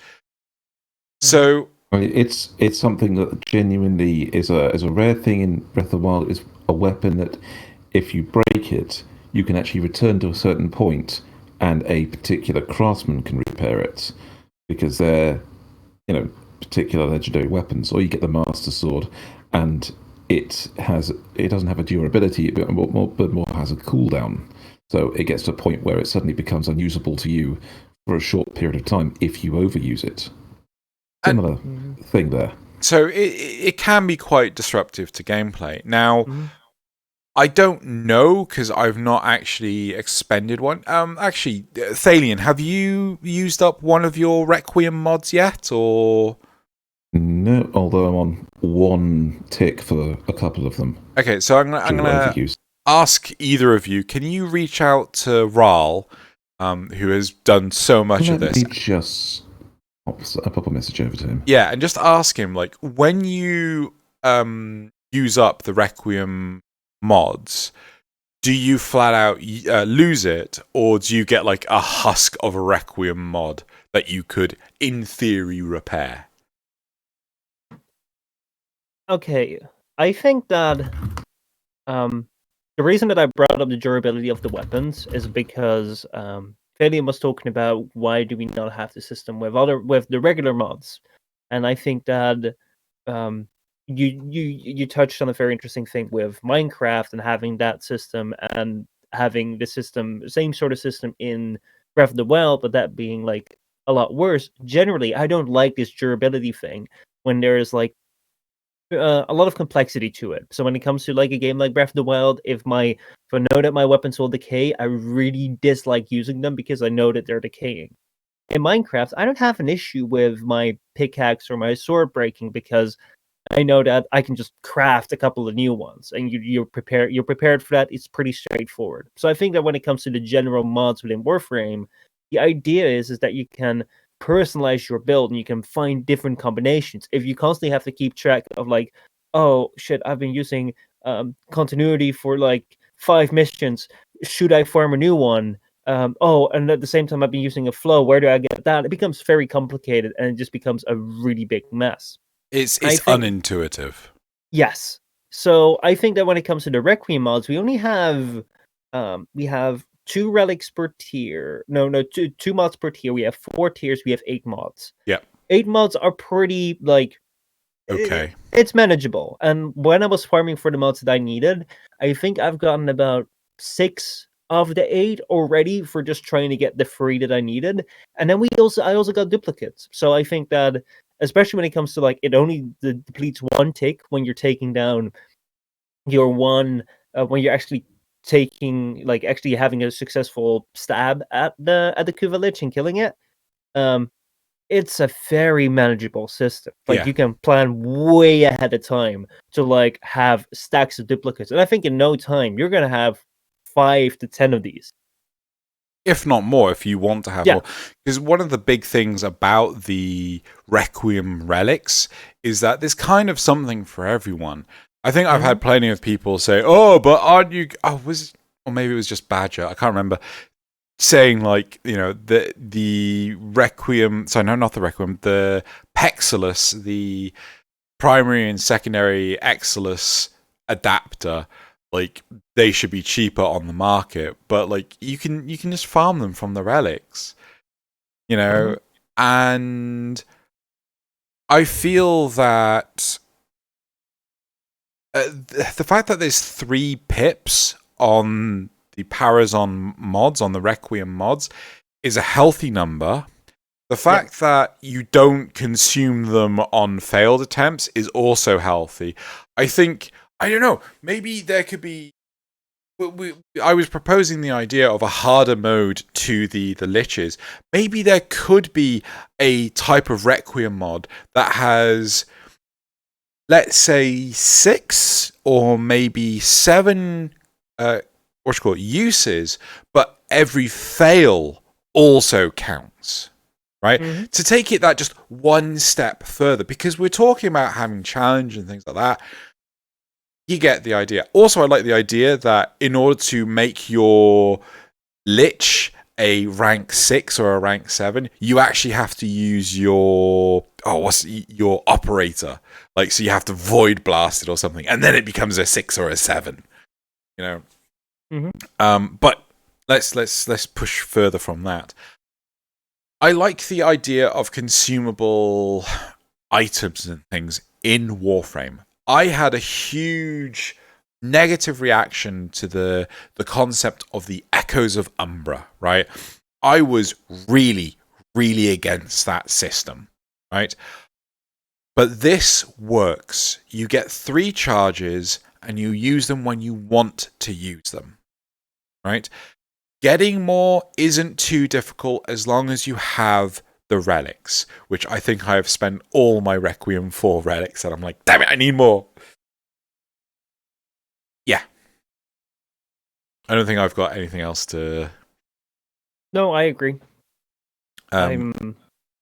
So It's something that genuinely is a rare thing in Breath of the Wild. Is a weapon that if you break it, you can actually return to a certain point, and a particular craftsman can repair it because they're, particular legendary weapons. Or you get the Master Sword, and it doesn't have a durability, but more has a cooldown. So it gets to a point where it suddenly becomes unusable to you for a short period of time if you overuse it. Similar thing there. So it can be quite disruptive to gameplay. Now, I don't know because I've not actually expended one. Actually, Thaylien, have you used up one of your Requiem mods yet, or? No, although I'm on one tick for a couple of them. Okay, so I'm gonna ask either of you. Can you reach out to Ral, who has done so much of this? I'll pop a message over to him. Yeah, and just ask him, like, when you use up the Requiem mods, do you flat out lose it, or do you get like a husk of a Requiem mod that you could, in theory, repair? Okay, I think that the reason that I brought up the durability of the weapons is because Thaylien was talking about why do we not have the system with the regular mods, and I think that you touched on a very interesting thing with Minecraft and having that system and having the same sort of system in Breath of the Wild, but that being like a lot worse. Generally, I don't like this durability thing when there is like a lot of complexity to it. So when it comes to like a game like Breath of the Wild, if I know that my weapons will decay, I really dislike using them because I know that they're decaying. In Minecraft, I don't have an issue with my pickaxe or my sword breaking because I know that I can just craft a couple of new ones, and you're prepared for that. It's pretty straightforward. So I think that when it comes to the general mods within Warframe, the idea is that you can personalize your build and you can find different combinations. If you constantly have to keep track of like, oh shit, I've been using continuity for like 5 missions, should I farm a new one? And at the same time I've been using a flow, where do I get that? It becomes very complicated and it just becomes a really big mess. It's unintuitive. Yes. So I think that when it comes to the Requiem mods, we only have 2 relics per tier. No, two mods per tier. We have 4 tiers. We have 8 mods. Yeah. 8 mods are pretty like okay. It's manageable. And when I was farming for the mods that I needed, I think I've gotten about 6 of the 8 already for just trying to get the 3 that I needed. And then I also got duplicates. So I think that especially when it comes to like it only depletes 1 tick when you're taking down your one when you're actually actually having a successful stab at the Kuva Lich and killing it. It's a very manageable system. Like you can plan way ahead of time to like have stacks of duplicates, and I think in no time you're gonna have 5 to 10 of these, if not more, if you want to have more. Because one of the big things about the Requiem relics is that there's kind of something for everyone. I think I've had plenty of people say, "Oh, but aren't you?" Or maybe it was just Badger. I can't remember. Saying like, the Requiem. Sorry, no, not the Requiem. The Pexilus, the primary and secondary Exilus adapter. Like they should be cheaper on the market, but like you can just farm them from the relics, and I feel that. The fact that there's 3 pips on the Parazon mods, on the Requiem mods, is a healthy number. The fact that you don't consume them on failed attempts is also healthy. I think, I don't know, maybe there could be... I was proposing the idea of a harder mode to the Liches. Maybe there could be a type of Requiem mod that has, let's say, 6 or maybe 7 uses, but every fail also counts. Right? Mm-hmm. To take it that just one step further, because we're talking about having challenge and things like that. You get the idea. Also, I like the idea that in order to make your Lich a rank 6 or a rank 7, you actually have to use your operator. Like, so you have to void blast it or something, and then it becomes a 6 or a 7. You know. Mm-hmm. But let's push further from that. I like the idea of consumable items and things in Warframe. I had a huge negative reaction to the concept of the Echoes of Umbra, right? I was really, really against that system, right? But this works. You get 3 charges and you use them when you want to use them, right? Getting more isn't too difficult as long as you have the relics, which I think I have spent all my Requiem 4 relics, and I'm like, damn it, I need more. Yeah. I don't think I've got anything else to... No, I agree.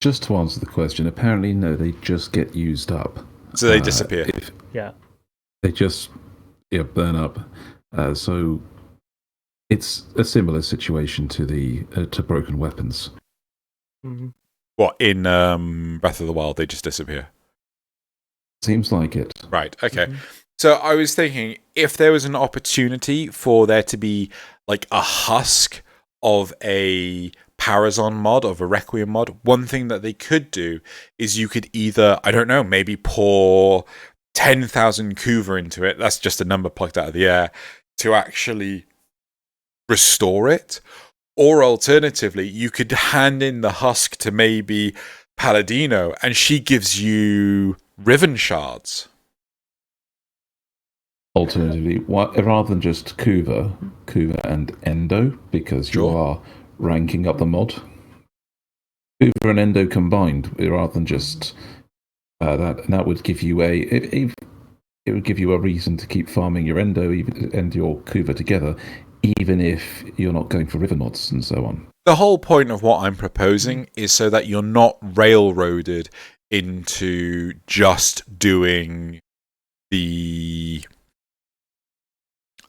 Just to answer the question, apparently, no, they just get used up. So they disappear. They just burn up. So... It's a similar situation to the to broken weapons. Mm-hmm. What, in Breath of the Wild, they just disappear? Seems like it. Right, okay. Mm-hmm. So I was thinking, if there was an opportunity for there to be like a husk of a Parazon mod, of a Requiem mod, one thing that they could do is you could either, I don't know, maybe pour 10,000 Kuva into it, that's just a number plucked out of the air, to actually... restore it, or alternatively you could hand in the husk to maybe Palladino and she gives you Riven shards. Alternatively, rather than just Kuva and Endo, because you are ranking up the mod, Kuva and Endo combined, rather than just that would give you it would give you a reason to keep farming your Endo and your Kuva together, even if you're not going for river mods and so on. The whole point of what I'm proposing is so that you're not railroaded into just doing the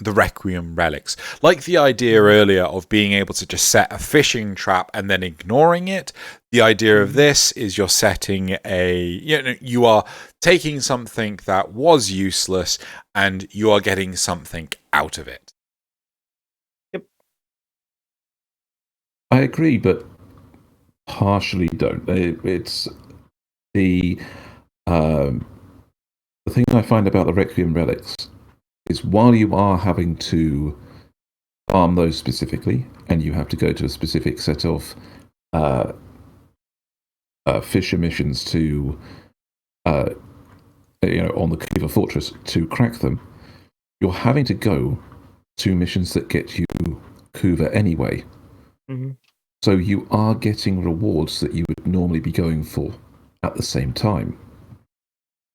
Requiem relics. Like the idea earlier of being able to just set a fishing trap and then ignoring it. The idea of this is you're setting you are taking something that was useless and you are getting something out of it. I agree, but partially don't. It's the thing I find about the Requiem relics is while you are having to farm those specifically, and you have to go to a specific set of fisher missions to on the Kuva Fortress to crack them, you're having to go to missions that get you Kuva anyway. Mm-hmm. So you are getting rewards that you would normally be going for at the same time.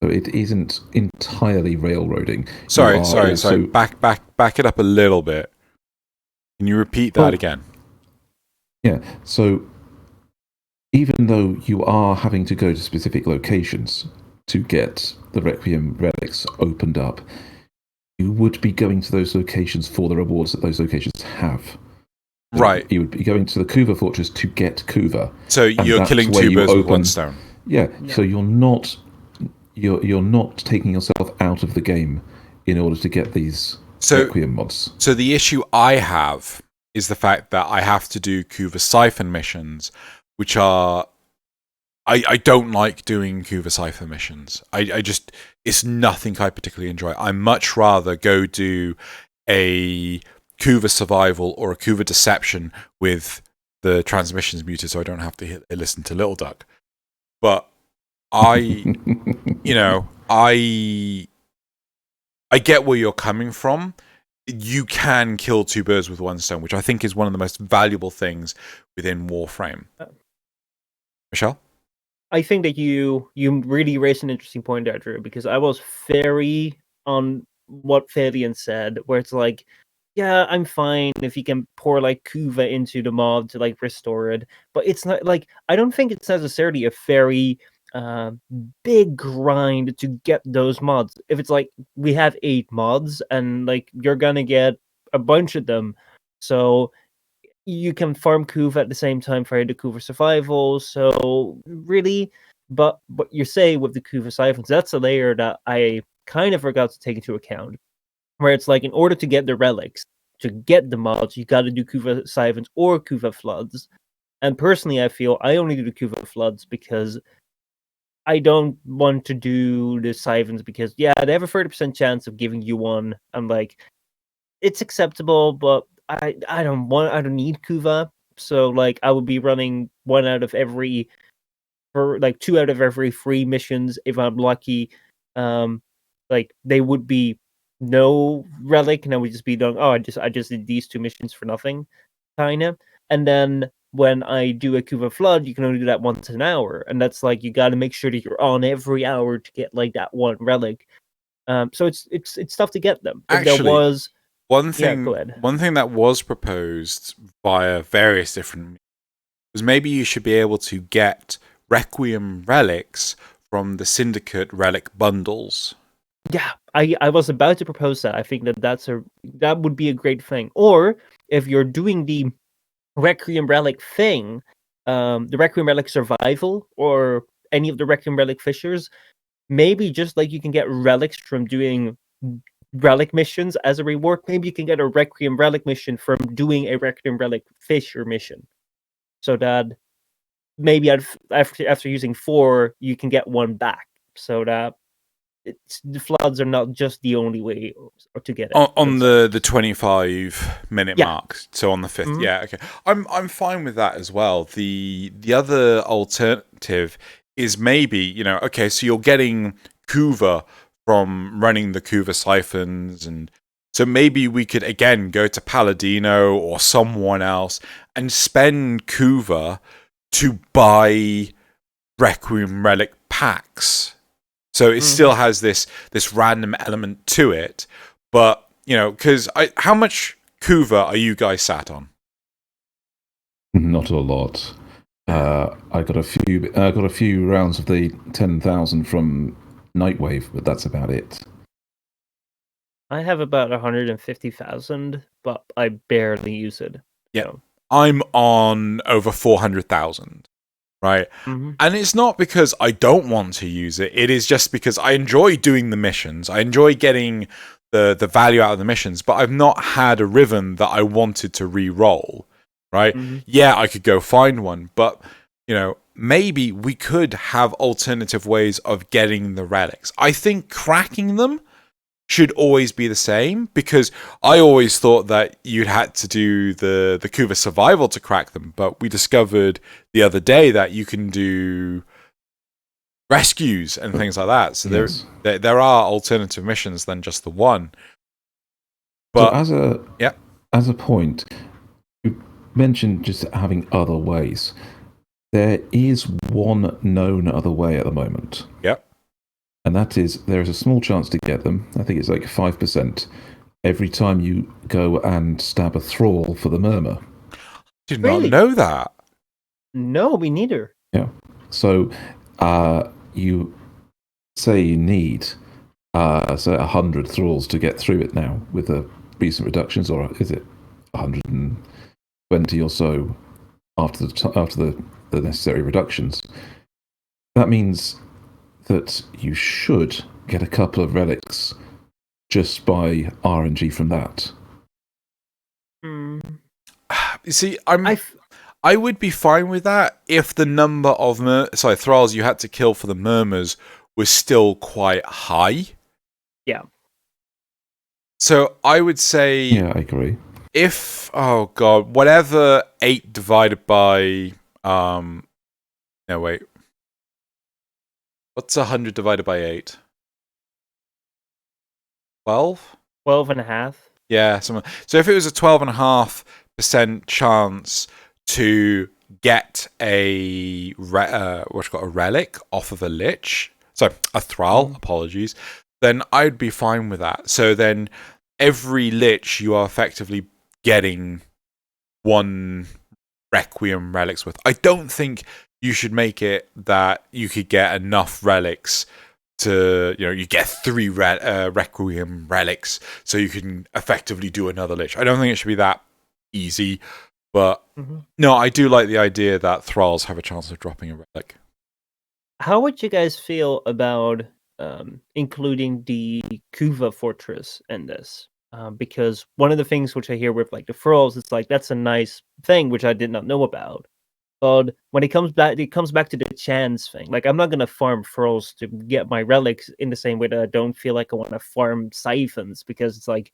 So it isn't entirely railroading. Sorry. Back it up a little bit. Can you repeat that again? Yeah. So even though you are having to go to specific locations to get the Requiem relics opened up, you would be going to those locations for the rewards that those locations have. Right. You would be going to the Kuva Fortress to get Kuva. So you're killing 2 birds with 1 stone. Yeah. So you're not taking yourself out of the game in order to get these Requiem mods. So the issue I have is the fact that I have to do Kuva Siphon missions, which are... I don't like doing Kuva Siphon missions. I just... It's nothing I particularly enjoy. I much rather go do a Kuva Survival or a Kuva Deception with the transmission's muted, so I don't have to listen to Little Duck. But I get where you're coming from. You can kill two birds with one stone, which I think is one of the most valuable things within Warframe. Michelle? I think that you really raised an interesting point there, Drew, because I was very on what Thaylien said, where it's like, yeah, I'm fine if you can pour like Kuva into the mob to like restore it, but it's not like, I don't think it's necessarily a very big grind to get those mods. If it's like we have 8 mods and like you're gonna get a bunch of them, so you can farm Kuva at the same time for the Kuva survival. So really, but what you say with the Kuva siphons, that's a layer that I kind of forgot to take into account. Where it's like, in order to get the relics, to get the mods, you got to do Kuva siphons or Kuva floods. And personally, I feel I only do the Kuva floods because I don't want to do the siphons because, yeah, they have a 30% chance of giving you one. I'm like, it's acceptable, but I don't need Kuva. So like I would be running 2 out of every 3 missions if I'm lucky. Like they would be no relic, and I would just be doing, I just did these 2 missions for nothing, kinda. And then when I do a Kuva flood, you can only do that once an hour, and that's like you got to make sure that you're on every hour to get like that one relic. So it's tough to get them. If Actually, there was one thing, yeah, go ahead. One thing that was proposed via various different was maybe you should be able to get Requiem relics from the Syndicate relic bundles. Yeah, I was about to propose that. I think that would be a great thing. Or if you're doing the Requiem relic thing, the Requiem relic survival or any of the Requiem relic fishers, maybe just like you can get relics from doing relic missions as a reward, maybe you can get a Requiem relic mission from doing a Requiem relic fisher mission. So that maybe after using 4, you can get 1 back. So that the floods are not just the only way to get it. On the 25-minute mark, so on the 5th. Mm-hmm. Yeah, okay. I'm fine with that as well. The other alternative is maybe, okay, so you're getting Kuva from running the Kuva siphons, and so maybe we could again go to Palladino or someone else and spend Kuva to buy Requiem relic packs. So it still has this random element to it, but because how much Kuva are you guys sat on? Not a lot. I got a few rounds of the 10,000 from Nightwave, but that's about it. I have about 150,000, but I barely use it. Yeah, so. I'm on over 400,000. Right, and it's not because I don't want to use it. It is just because I enjoy doing the missions. I enjoy getting the value out of the missions, but I've not had a Riven that I wanted to re-roll. Right? Yeah, I could go find one, but maybe we could have alternative ways of getting the relics. I think cracking them should always be the same, because I always thought that you'd had to do the Kuva survival to crack them, but we discovered the other day that you can do rescues and things like that. So there are alternative missions than just the one. But so as a point, you mentioned just having other ways. There is one known other way at the moment. Yep. And that is, there is a small chance to get them. I think it's like 5% every time you go and stab a thrall for the murmur. Did not know that. No, me neither. Yeah. So you say you need 100 thralls to get through it now with the recent reductions, or is it 120 or so after the necessary reductions? That means that you should get a couple of relics just by RNG from that. You see, I would be fine with that if the number of thralls you had to kill for the murmurs was still quite high. Yeah. So I would say, yeah, I agree. oh god, whatever 8 divided by no wait. What's 100 divided by 8? 12? 12 and a half. Yeah, so if it was a 12.5% chance to get a relic off of a Lich, sorry, a Thrall, apologies, then I'd be fine with that. So then every Lich you are effectively getting 1 Requiem relics with. I don't think you should make it that you could get enough relics to, you get 3 Requiem relics so you can effectively do another Lich. I don't think it should be that easy, but no, I do like the idea that Thralls have a chance of dropping a relic. How would you guys feel about including the Kuva fortress in this? Because one of the things which I hear with like the Thralls, it's like that's a nice thing which I did not know about. But when it comes back to the chance thing. Like, I'm not gonna farm Thralls to get my relics in the same way that I don't feel like I want to farm Siphons, because it's like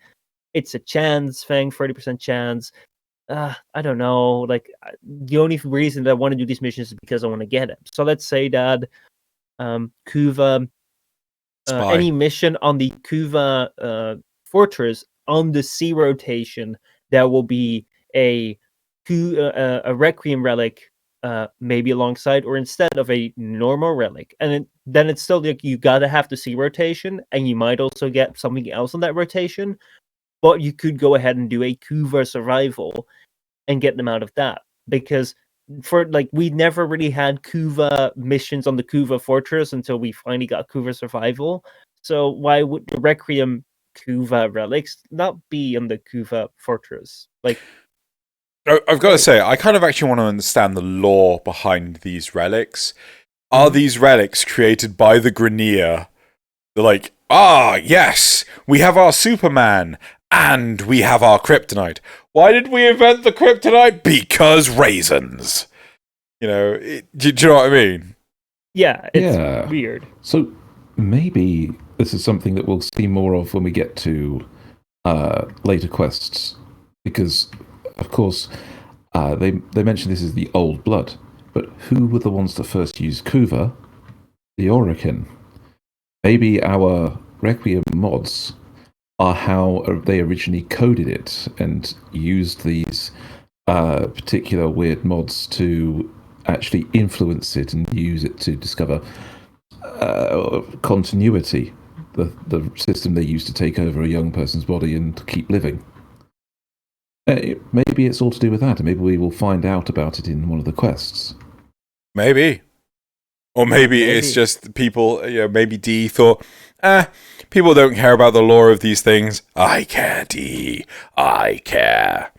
it's a chance thing, 30% chance. I don't know. Like, the only reason that I want to do these missions is because I want to get it. So let's say that Kuva, any mission on the Kuva fortress on the C rotation, there will be a Requiem relic, maybe alongside or instead of a normal relic, and then it's still like you gotta have the C rotation, and you might also get something else on that rotation, but you could go ahead and do a Kuva survival and get them out of that, because for like we never really had Kuva missions on the Kuva fortress until we finally got Kuva survival. So why would the Requiem Kuva relics not be on the Kuva fortress? Like, I've got to say, I kind of actually want to understand the lore behind these relics. Are these relics created by the Grineer? They're like, yes, we have our Superman, and we have our Kryptonite. Why did we invent the Kryptonite? Because raisins. Do you know what I mean? Yeah, it's weird. So maybe this is something that we'll see more of when we get to later quests, because of course, they mentioned this is the old blood, but who were the ones that first used Kuva? The Orokin. Maybe our Requiem mods are how they originally coded it and used these particular weird mods to actually influence it and use it to discover continuity, the system they used to take over a young person's body and keep living. Maybe it's all to do with that, and maybe we will find out about it in one of the quests. Maybe. Or maybe it's just people, maybe D thought, people don't care about the lore of these things. I care, D. I care.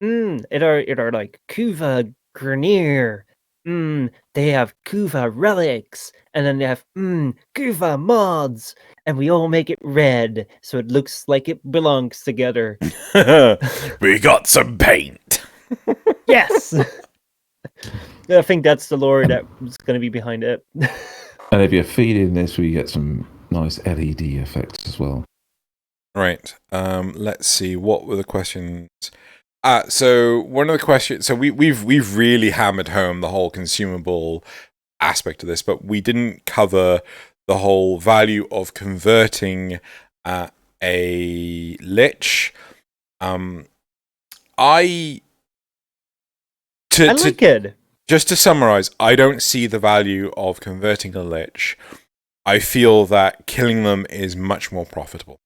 It are like Kuva Grineer. They have Kuva relics, and then they have Kuva mods, and we all make it red, so it looks like it belongs together. We got some paint. Yes. I think that's the lore that's going to be behind it. And if you feed in this, we get some nice LED effects as well. Right. Let's see. What were the questions? So one of the questions. So we've really hammered home the whole consumable aspect of this, but we didn't cover the whole value of converting a Lich. I like it. Just to summarize, I don't see the value of converting a Lich. I feel that killing them is much more profitable.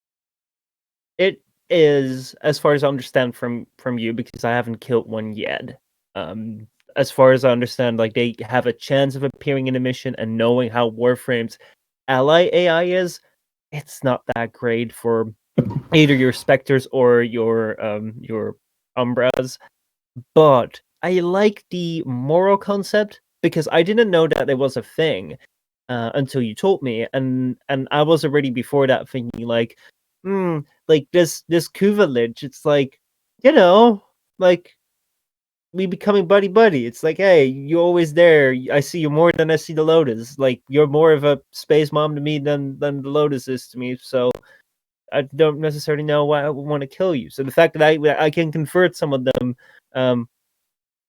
It is, as far as I understand from you, because I haven't killed one yet. As far as I understand, like, they have a chance of appearing in a mission, and knowing how Warframe's ally AI is, it's not that great for either your Spectres or your Umbras. But I like the moral concept, because I didn't know that it was a thing until you told me, and I was already before that thinking like, like this Kuva Lich, it's like, like we becoming buddy. It's like, hey, you're always there. I see you more than I see the Lotus. Like, you're more of a space mom to me than the Lotus is to me. So I don't necessarily know why I would want to kill you. So the fact that I can convert some of them,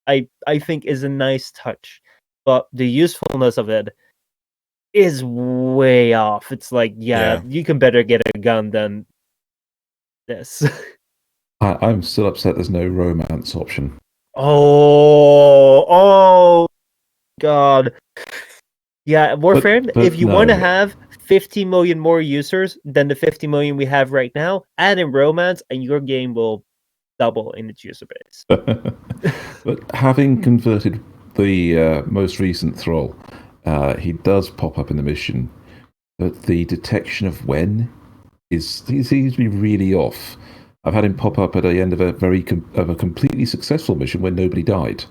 I think is a nice touch. But the usefulness of it is way off. It's like, Yeah. you can better get a gun than this. I'm still upset there's no romance option. Oh God. Yeah, Warframe, but if you want to no. have 50 million more users than the 50 million we have right now, add in romance and your game will double in its user base. But having converted the most recent thrall, he does pop up in the mission, but the detection of when he seems to be really off. I've had him pop up at the end of a completely successful mission where nobody died.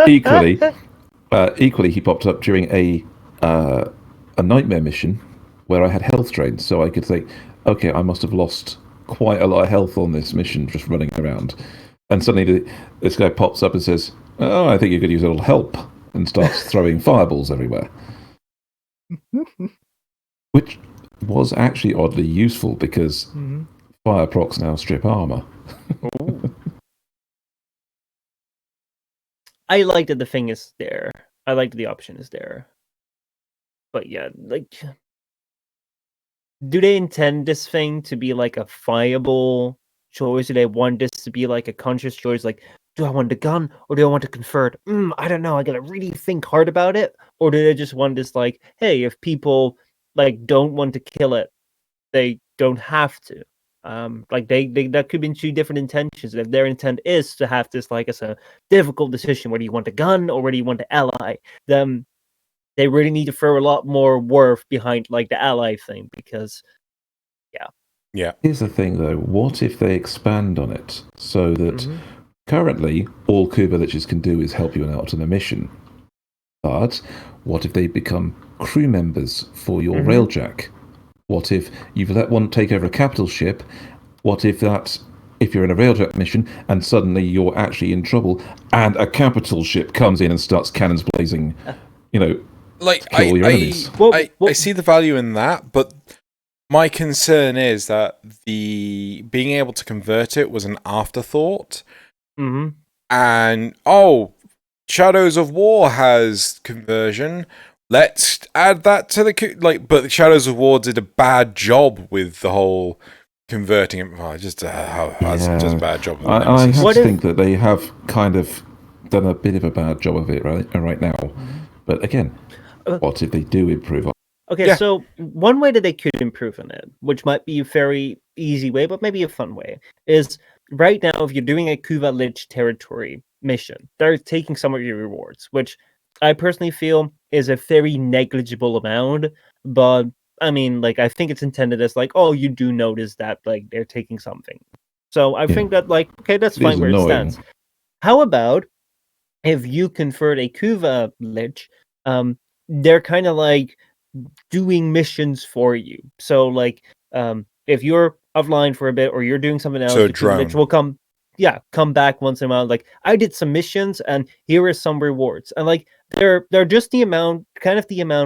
Equally, he popped up during a nightmare mission where I had health drains, so I could think, okay, I must have lost quite a lot of health on this mission just running around. And suddenly this guy pops up and says, "Oh, I think you could use a little help," and starts throwing fireballs everywhere. Which was actually oddly useful because fire procs now strip armor. I like that the thing is there. I like that the option is there. But yeah, like, do they intend this thing to be like a viable choice? Do they want this to be like a conscious choice? Like, do I want the gun or do I want to convert? I don't know. I gotta really think hard about it. Or do they just want this like, hey, if people like don't want to kill it, they don't have to. Like they that could be two different intentions. If their intent is to have this like as a difficult decision, whether you want a gun or whether you want to ally, then they really need to throw a lot more worth behind like the ally thing because Yeah. Here's the thing though, what if they expand on it so that currently all Kuva Liches can do is help you out on a mission. But what if they become crew members for your railjack? What if you've let one take over a capital ship? What if you're in a railjack mission and suddenly you're actually in trouble and a capital ship comes in and starts cannons blazing, Like to kill all your enemies? I see the value in that, but my concern is that the being able to convert it was an afterthought. And Shadows of War has conversion. Let's add that to but Shadows of War did a bad job with the whole converting it. Just a bad job. I have to think that they have kind of done a bit of a bad job of it right now. But again, what if they do improve on? Okay, so one way that they could improve on it, which might be a very easy way, but maybe a fun way, is right now if you're doing a Kuva Lich territory mission, they're taking some of your rewards, which I personally feel is a very negligible amount, but I mean, like, I think it's intended as like, oh, you do notice that like they're taking something. So I think that like, okay, that's fine where it stands. How about if you convert a Kuva Lich, they're kind of like doing missions for you. So like, if you're offline for a bit or you're doing something else, So the Kuva Lich will come back once in a while. Like, I did some missions and here are some rewards. And like they're just the amount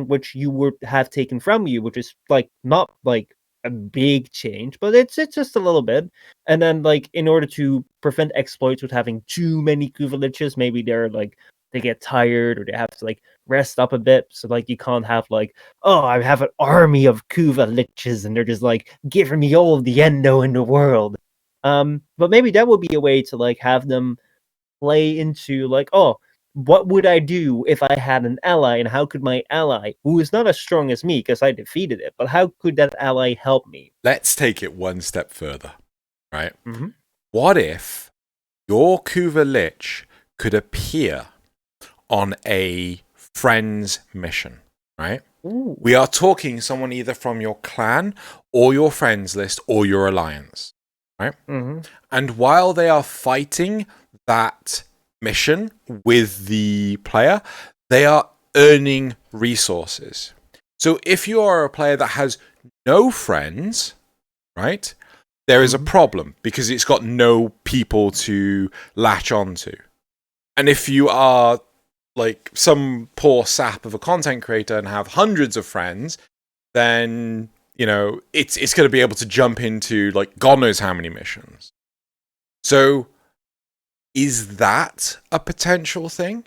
which you would have taken from you, which is like not like a big change, but it's just a little bit. And then like in order to prevent exploits with having too many Kuva Liches, maybe they're like they get tired or they have to like rest up a bit. So like you can't have like, oh, I have an army of Kuva Liches and they're just like giving me all of the endo in the world. But maybe that would be a way to like have them play into like, oh, what would I do if I had an ally, and how could my ally, who is not as strong as me because I defeated it, but how could that ally help me? Let's take it one step further, right? What if your Kuva Lich could appear on a friend's mission, right? Ooh. We are talking someone either from your clan or your friends list or your alliance, right? And while they are fighting that mission with the player, they are earning resources. So if you are a player that has no friends, right, there is a problem because it's got no people to latch onto. And if you are like some poor sap of a content creator and have hundreds of friends, then it's going to be able to jump into like God knows how many missions. So, is that a potential thing?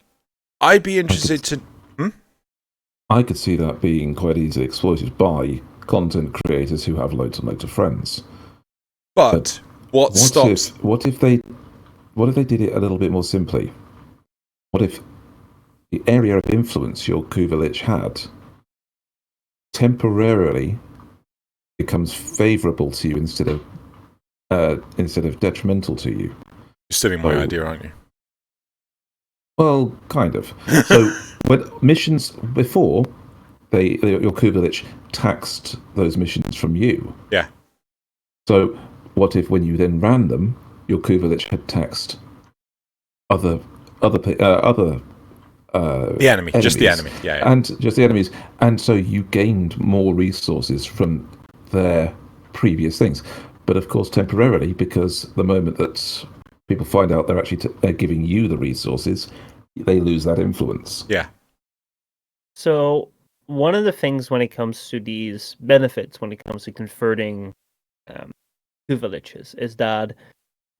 I'd be interested to. I could see that being quite easily exploited by content creators who have loads and loads of friends. But what stops? What if they did it a little bit more simply? What if the area of influence your Kuva Lich had temporarily becomes favourable to you instead of detrimental to you? You're stealing my idea, aren't you? Well, kind of. So, but missions before, your Kuva Lich taxed those missions from you. Yeah. So, what if when you then ran them, your Kuva Lich had taxed the enemy, just the enemy, yeah, and just the enemies, and so you gained more resources from their previous things, but of course temporarily, because the moment that people find out they're giving you the resources, they lose that influence. Yeah. So one of the things when it comes to these benefits, when it comes to converting Kuva Liches, is that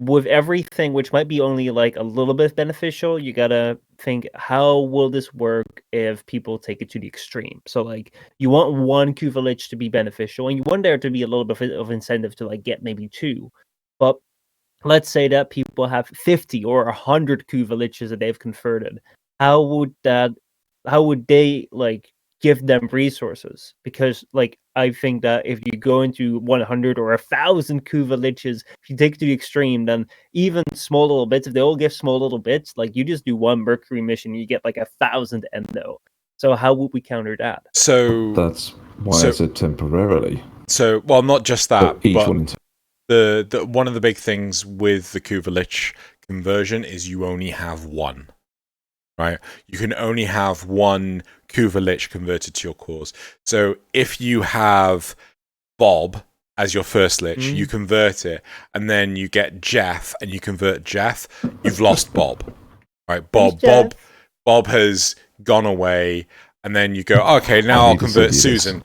with everything, which might be only like a little bit beneficial, you gotta think, how will this work if people take it to the extreme? So like, you want one Kuva Lich to be beneficial, and you want there to be a little bit of incentive to like get maybe two. But let's say that people have 50 or 100 Kuva Liches that they've converted. How would they like give them resources? Because like, I think that if you go into 100 or 1,000 Kuva Liches, if you take it to the extreme, then even small little bits, if they all give small little bits, like you just do one Mercury mission, you get like 1,000 Endo. So how would we counter that? So that's why I said temporarily. So, well, not just that, each but one the one of the big things with the Kuva Lich conversion is you only have one. Right, you can only have one Kuva Lich converted to your cause. So if you have Bob as your first Lich, you convert it, and then you get Jeff, and you convert Jeff. You've lost Bob. Right, Bob has gone away, and then you go, okay, now I'll convert Susan.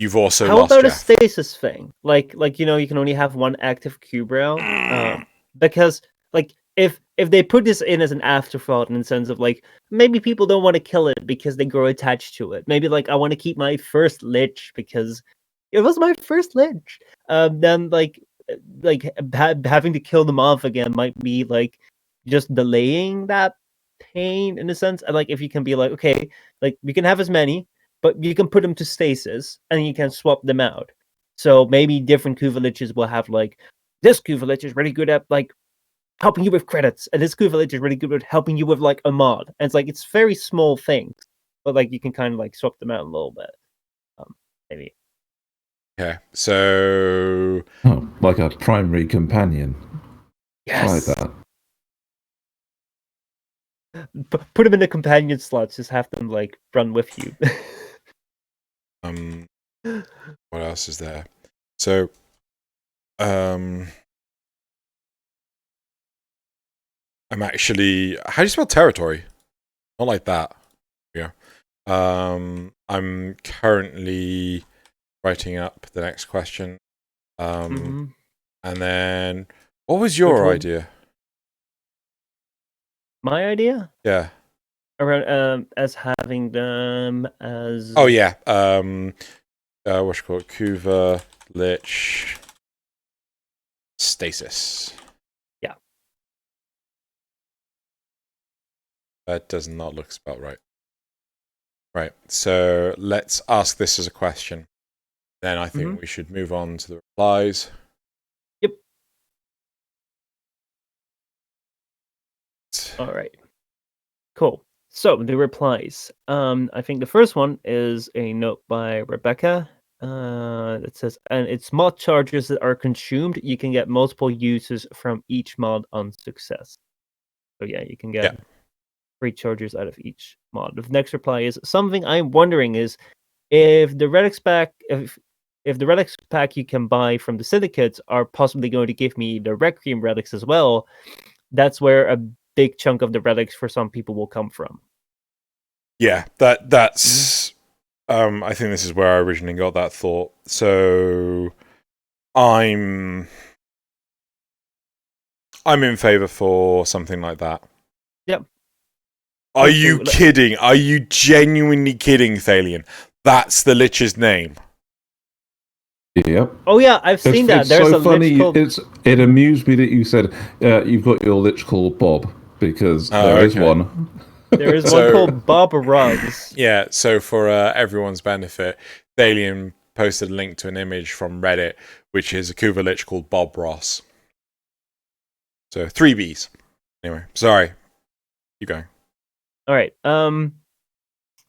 You've also How lost about Jeff. a stasis thing? Like you can only have one active Kubra, because like if they put this in as an afterthought in the sense of like, maybe people don't want to kill it because they grow attached to it. Maybe like, I want to keep my first Lich because it was my first Lich. Then having to kill them off again might be like just delaying that pain in a sense. And like, if you can be like, okay, like we can have as many, but you can put them to stasis and you can swap them out. So maybe different Kuva Liches will have like, this Kuva Lich is really good at like helping you with credits, and this Kuva Lich is really good at helping you with like a mod. And it's like, it's very small things, but like you can kind of like swap them out a little bit. Maybe. Okay, so like a primary companion. Yes. Try that. Put them in the companion slots. Just have them like run with you. What else is there? So, I'm actually. How do you spell territory? Not like that. Yeah. I'm currently writing up the next question. And then, what was your idea? My idea? Yeah. Around as having them as. Oh yeah. What's it called? Kuva Lich Stasis. Yeah. That does not look spelled right. Right. So let's ask this as a question. Then I think we should move on to the replies. Yep. All right. Cool. So the replies. I think the first one is a note by Rebecca. That says, and it's mod charges that are consumed. You can get multiple uses from each mod on success. So yeah, you can get free charges out of each mod. The next reply is, something I'm wondering is if the relics pack, if the relics pack you can buy from the syndicates are possibly going to give me the Requiem relics as well. That's where a big chunk of the relics for some people will come from. Yeah, that's I think this is where I originally got that thought. So I'm in favor for something like that. Yep. Are you kidding? Are you genuinely kidding, Thaylien? That's the Lich's name. Yep. Oh yeah, I've seen that. It's There's so a funny. Lich called... It amused me that you said you've got your Lich called Bob, because there is one. There is one called MDRLOz. Yeah, so for everyone's benefit, Thaylien posted a link to an image from Reddit, which is a Kuva Lich called Bob Ross. So 3 Bs. Anyway, sorry. Keep going. All right.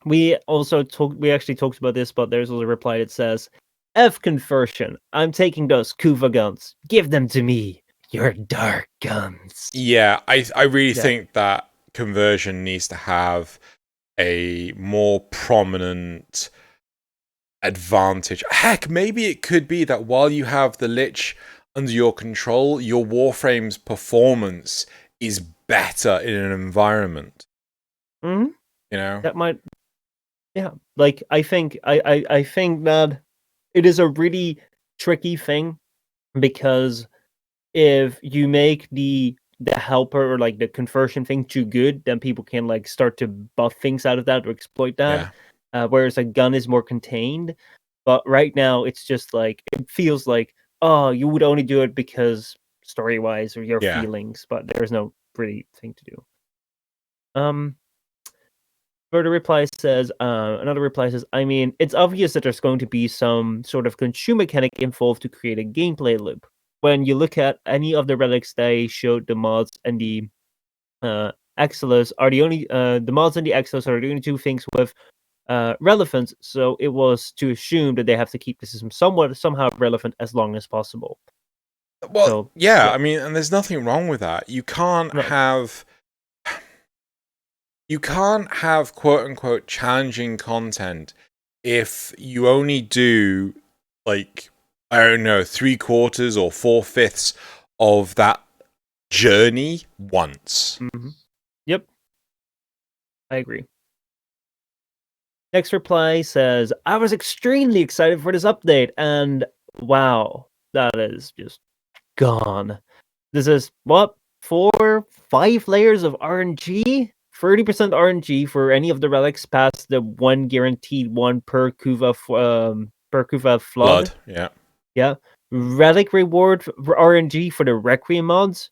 We actually talked about this, but there's also a reply that says, F conversion. I'm taking those Kuva guns. Give them to me. Your dark guns. Yeah, I really think that conversion needs to have a more prominent advantage. Heck, maybe it could be that while you have the Lich under your control, your Warframe's performance is better in an environment. Mm-hmm. You know? That might... Yeah. Like, I think that it is a really tricky thing, because if you make the helper or like the conversion thing too good, then people can like start to buff things out of that or exploit that. Whereas a gun is more contained. But right now it's just like, it feels like, oh, you would only do it because story wise or your feelings, but there's no really thing to do. Another reply says, I mean, it's obvious that there's going to be some sort of consume mechanic involved to create a gameplay loop. When you look at any of the relics they showed, the mods and the MDRLOz are the only the mods and the MDRLOz are the only two things with relevance. So it was to assume that they have to keep the system somehow relevant as long as possible. Well, so, yeah, I mean, and there's nothing wrong with that. You can't have quote unquote challenging content if you only do like, I don't know, 3/4 or 4/5 of that journey once. Mm-hmm. Yep. I agree. Next reply says, I was extremely excited for this update, and wow, that is just gone. This is, what, 4-5 layers of RNG? 30% RNG for any of the relics past the one guaranteed one per Kuva flood. Yeah. Relic reward for RNG for the Requiem mods.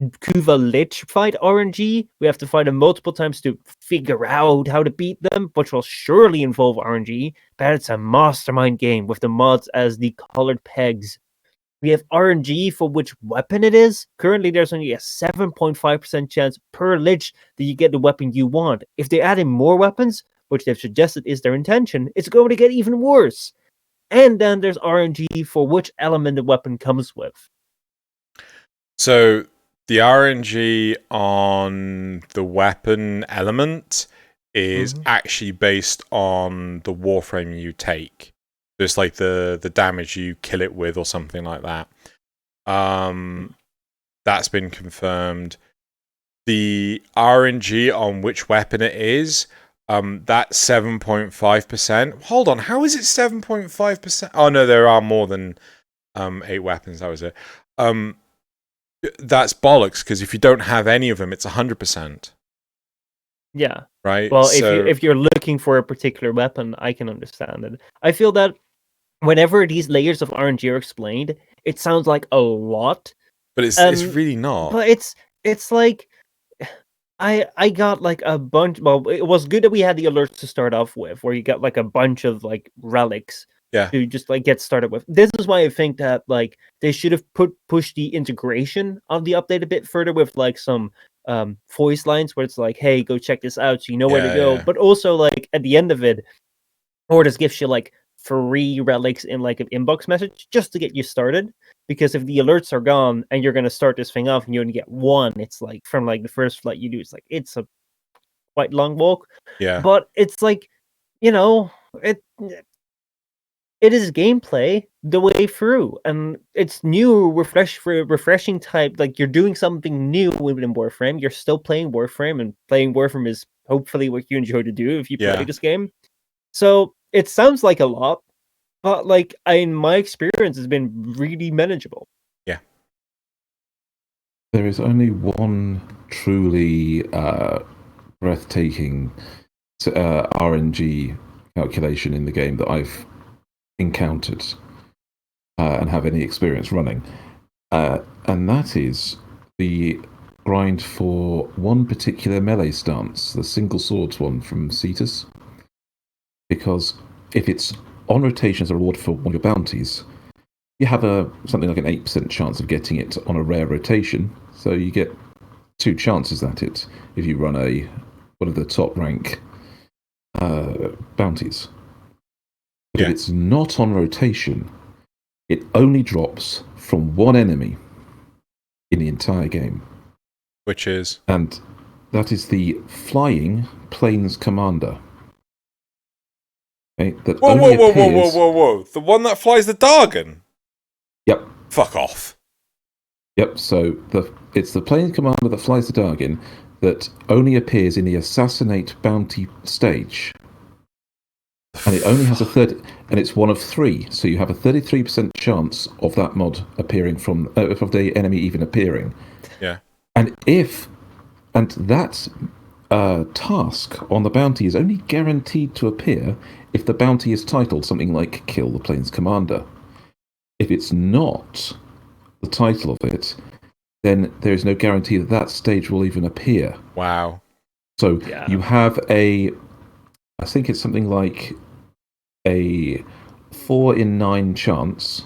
Kuva Lich fight RNG. We have to fight them multiple times to figure out how to beat them, which will surely involve RNG. But it's a mastermind game with the mods as the colored pegs. We have RNG for which weapon it is. Currently, there's only a 7.5% chance per Lich that you get the weapon you want. If they add in more weapons, which they've suggested is their intention, it's going to get even worse. And then there's RNG for which element the weapon comes with. So the RNG on the weapon element is actually based on the Warframe you take. Just like the damage you kill it with or something like that. That's been confirmed. The RNG on which weapon it is, that's 7.5%. Hold on, how is it 7.5%? Oh no, there are more than 8 weapons, that was it. That's bollocks, because if you don't have any of them, it's 100%. Yeah. Right? Well, if you're looking for a particular weapon, I can understand it. I feel that whenever these layers of RNG are explained, it sounds like a lot. But it's really not. But it's like, I got like a bunch. Well, it was good that we had the alerts to start off with, where you got like a bunch of like relics to just like get started with. This is why I think that like they should have pushed the integration of the update a bit further with like some voice lines where it's like, hey, go check this out so you know where to go. But also like at the end of it, or just gives you like 3 relics in like an inbox message just to get you started. Because if the alerts are gone and you're going to start this thing off and you only get 1, it's like from like the first flight you do, it's a quite long walk. Yeah. But it's like, you know, it is gameplay the way through, and it's new, refreshing type. Like you're doing something new within Warframe. You're still playing Warframe, and playing Warframe is hopefully what you enjoy to do if you play this game. So it sounds like a lot, but like in my experience, it's been really manageable. There is only one truly breathtaking RNG calculation in the game that I've encountered and have any experience running, and that is the grind for one particular melee stance, the single swords one from Cetus. Because if it's on rotation as a reward for one of your bounties, you have something like an 8% chance of getting it on a rare rotation. So you get 2 chances at it if you run one of the top rank bounties. But if it's not on rotation, it only drops from 1 enemy in the entire game. Which is? And that is the Flying Plains Commander. Okay, that Whoa. The one that flies the Dargon? Yep. Fuck off. Yep, so it's the Plains Commander that flies the Dargon that only appears in the Assassinate Bounty stage. And it only has and it's one of 3, so you have a 33% chance of that mod appearing of the enemy even appearing. Yeah. And that task on the bounty is only guaranteed to appear if the bounty is titled something like Kill the Plains Commander. If it's not the title of it, then there is no guarantee that stage will even appear. Wow. So you have I think it's something like a 4 in 9 chance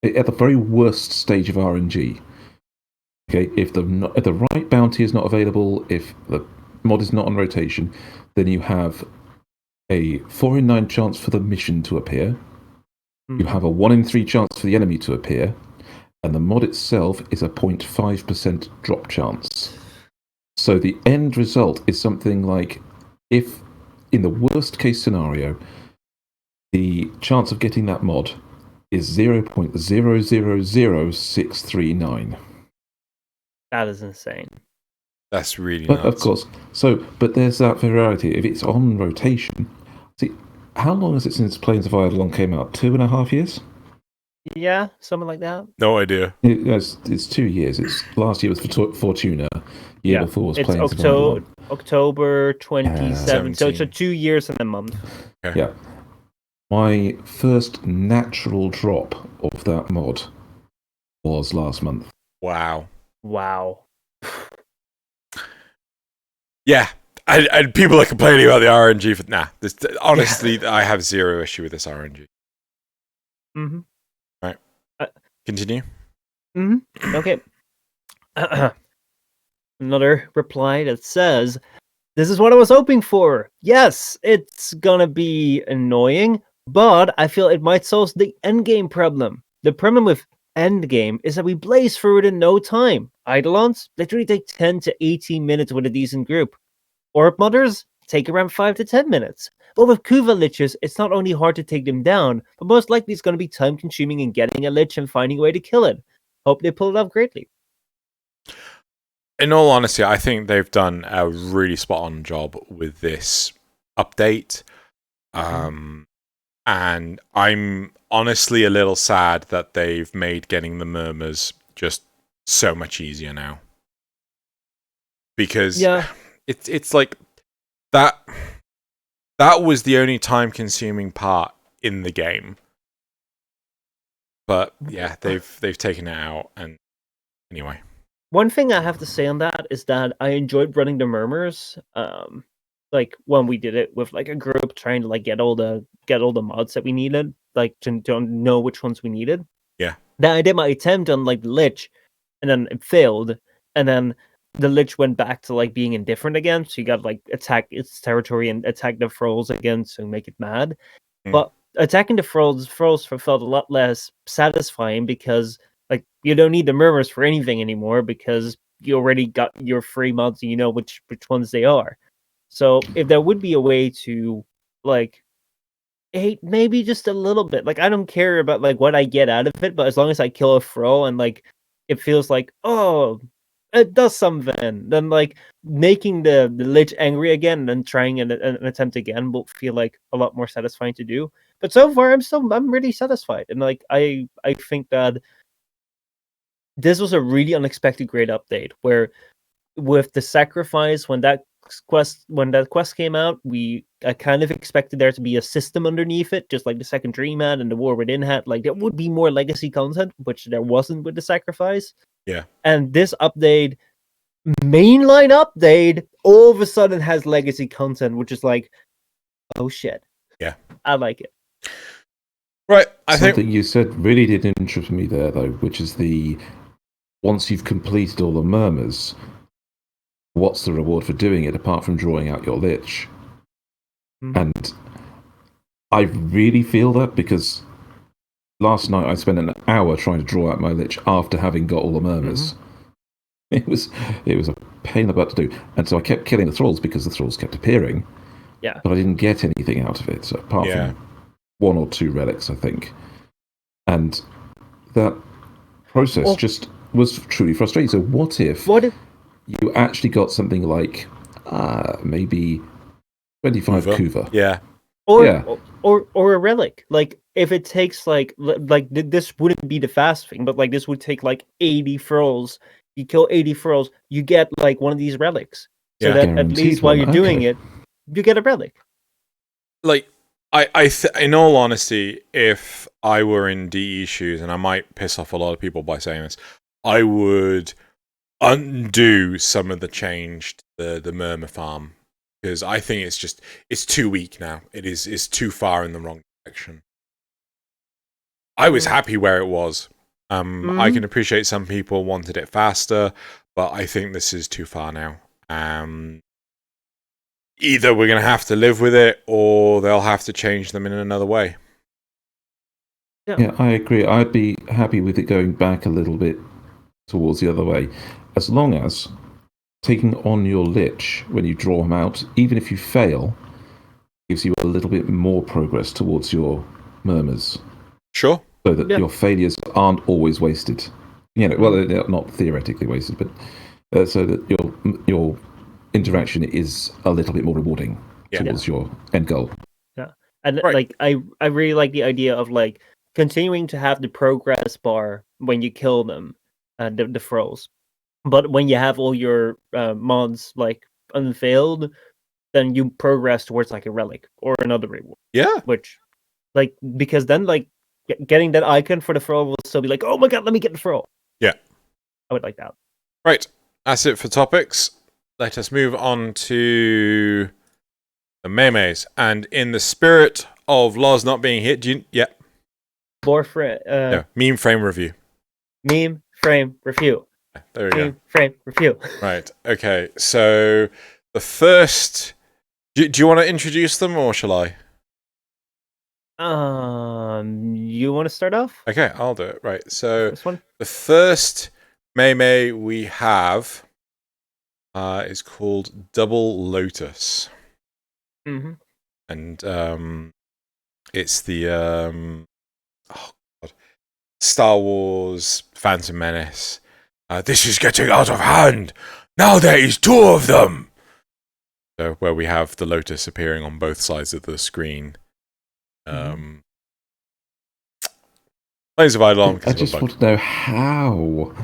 at the very worst stage of RNG. Okay, if the right bounty is not available, if the mod is not on rotation, then you have a 4 in 9 chance for the mission to appear. You have a 1 in 3 chance for the enemy to appear, and the mod itself is a 0.5% drop chance. So the end result is something like, if in the worst case scenario, the chance of getting that mod is 0.000639. That is insane. That's really But nuts. of course, but there's that variety. If it's on rotation, see, how long is it since Plains of Eidolon came out? 2.5 years? Yeah, something like that. No idea. It's 2 years. Last year was Fortuna. Year before was Plains of Eidolon. October 27. So 2 years and a month. Okay. Yeah. My first natural drop of that mod was last month. Wow. Yeah. And people are complaining about the RNG for honestly, I have zero issue with this RNG. Mm-hmm. Right. Continue. Mm-hmm. Okay. Another reply that says, "This is what I was hoping for. Yes, it's gonna be annoying, but I feel it might solve the endgame problem. The problem with endgame is that we blaze through it in no time. Eidolons literally take 10 to 18 minutes with a decent group. Orb modders take around 5 to 10 minutes. But with Kuva Liches, it's not only hard to take them down, but most likely it's going to be time consuming in getting a Lich and finding a way to kill it. Hope they pull it off greatly." In all honesty, I think they've done a really spot-on job with this update. And I'm honestly a little sad that they've made getting the murmurs just so much easier now. Because it's like that was the only time-consuming part in the game. But yeah, they've taken it out, and anyway. One thing I have to say on that is that I enjoyed running the murmurs. Like when we did it with like a group, trying to like get all the mods that we needed, like to know which ones we needed. Yeah. Then I did my attempt on like the Lich, and then it failed, and then the Lich went back to like being indifferent again. So you got like attack its territory and attack the thralls again, so make it mad. But attacking the thralls felt a lot less satisfying because like you don't need the murmurs for anything anymore because you already got your free mods and you know which ones they are. So if there would be a way to like maybe just a little bit, like I don't care about like what I get out of it, but as long as I kill a thrall and like it feels like, oh, it does something. Then like making the Lich angry again and then trying an attempt again will feel like a lot more satisfying to do. But so far, I'm really satisfied, and like I think that this was a really unexpected great update where with the sacrifice when that quest came out, I kind of expected there to be a system underneath it, just like the second dream had and the war within had. Like there would be more legacy content, which there wasn't with the sacrifice. Yeah. And this update, mainline update, all of a sudden has legacy content, which is like, oh shit. Yeah. I like it. Right. Something you said really did interest me there, though, which is once you've completed all the murmurs, what's the reward for doing it apart from drawing out your Lich? Mm-hmm. And I really feel that because last night I spent an hour trying to draw out my Lich after having got all the murmurs. Mm-hmm. It was a pain in the butt to do. And so I kept killing the thralls because the thralls kept appearing. Yeah. But I didn't get anything out of it, apart from 1 or 2 relics, I think. And that process just was truly frustrating. So what if you actually got something like maybe 25 Kuva? Yeah. Or a relic. Like if it takes like this wouldn't be the fast thing, but like this would take like 80 thralls. You kill 80 thralls, you get like one of these relics. So that at least while you're doing it, you get a relic. Like in all honesty, if I were in DE shoes, and I might piss off a lot of people by saying this, I would undo some of the change to the Murmur farm, because I think it's too weak now. It's too far in the wrong direction. I was happy where it was. I can appreciate some people wanted it faster, but I think this is too far now. Either we're going to have to live with it, or they'll have to change them in another way. Yeah, I agree. I'd be happy with it going back a little bit towards the other way, as long as taking on your Lich when you draw him out, even if you fail, gives you a little bit more progress towards your murmurs. Sure. So that your failures aren't always wasted. Well, they're not theoretically wasted, but so that your interaction is a little bit more rewarding towards your end goal. Yeah, and like I really like the idea of like continuing to have the progress bar when you kill them, the thralls. But when you have all your mods like unveiled, then you progress towards like a relic or another reward. Yeah. Which, like, because then like getting that icon for the thrall will still be like, oh my god, let me get the thrall. Yeah. I would like that. Right. That's it for topics. Let us move on to the memes. And in the spirit of Loz not being hit, Warframe. Meme frame review. Meme frame review. There we go. Frame review. Right. Okay. So the first. Do you want to introduce them, or shall I? You want to start off? Okay, I'll do it. Right. So This one? the first meme we have is called Double Lotus, Mm-hmm. and it's the Star Wars Phantom Menace. This is getting out of hand. Now there is 2 of them. So where we have the Lotus appearing on both sides of the screen. Plays of Eidolon. I just want to know how.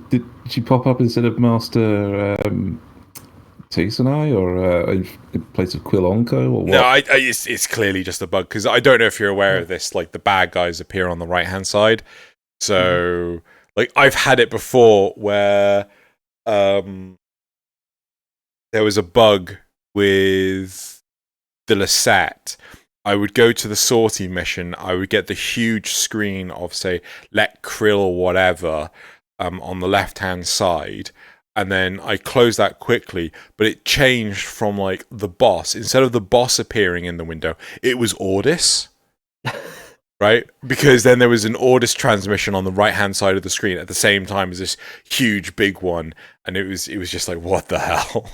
Did she pop up instead of Master Tsunai, or in place of Quilonko, or what? No, it's clearly just a bug, because I don't know if you're aware of this. Like, the bad guys appear on the right-hand side. So, like, I've had it before where there was a bug with the Lisette. I would go to the sortie mission. I would get the huge screen of, say, let Krill or whatever on the left-hand side. And then I closed that quickly, but it changed from, like, the boss. Instead of the boss appearing in the window, it was Ordis. Right? Because then there was an Ordis transmission on the right-hand side of the screen at the same time as this huge, big one. And it was just like, what the hell?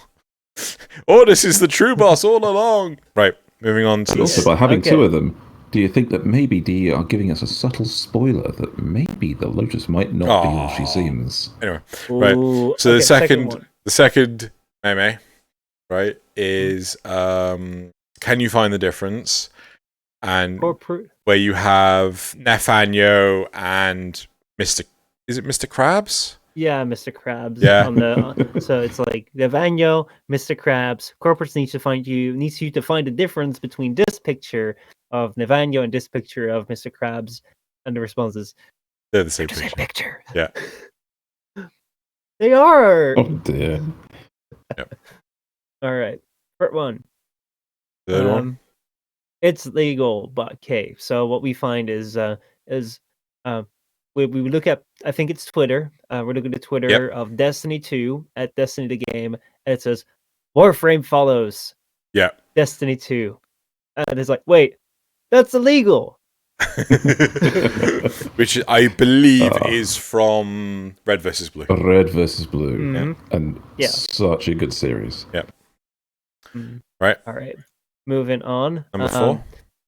Ordis is the true boss all along. Right. Moving on to Also, by having 2 of them, do you think that maybe DE are giving us a subtle spoiler that maybe the Lotus might not be all she seems? Anyway, Ooh, right. So okay, the second meme, right, is can you find the difference? And where you have Nathaniel and Mr. Is it Mr. Krabs? Yeah, Mr. Krabs. Yeah. On the so it's like Navanyo, Mr. Krabs. Corporates needs you to find the difference between this picture of Navanyo and this picture of Mr. Krabs, and the response is they're the same picture. Yeah. They are. Oh dear. Yep. All right. Part one. Third one. It's legal, but okay. So what we find is we look at, I think it's Twitter. We're looking at Twitter of Destiny 2 at Destiny the game, and it says Warframe follows. Yeah. Destiny 2, and it's like, wait, that's illegal. Which I believe is from Red versus Blue. Red versus Blue, Mm-hmm. and such a good series. Yep. Mm-hmm. Right. All right. Moving on. Number 4. Or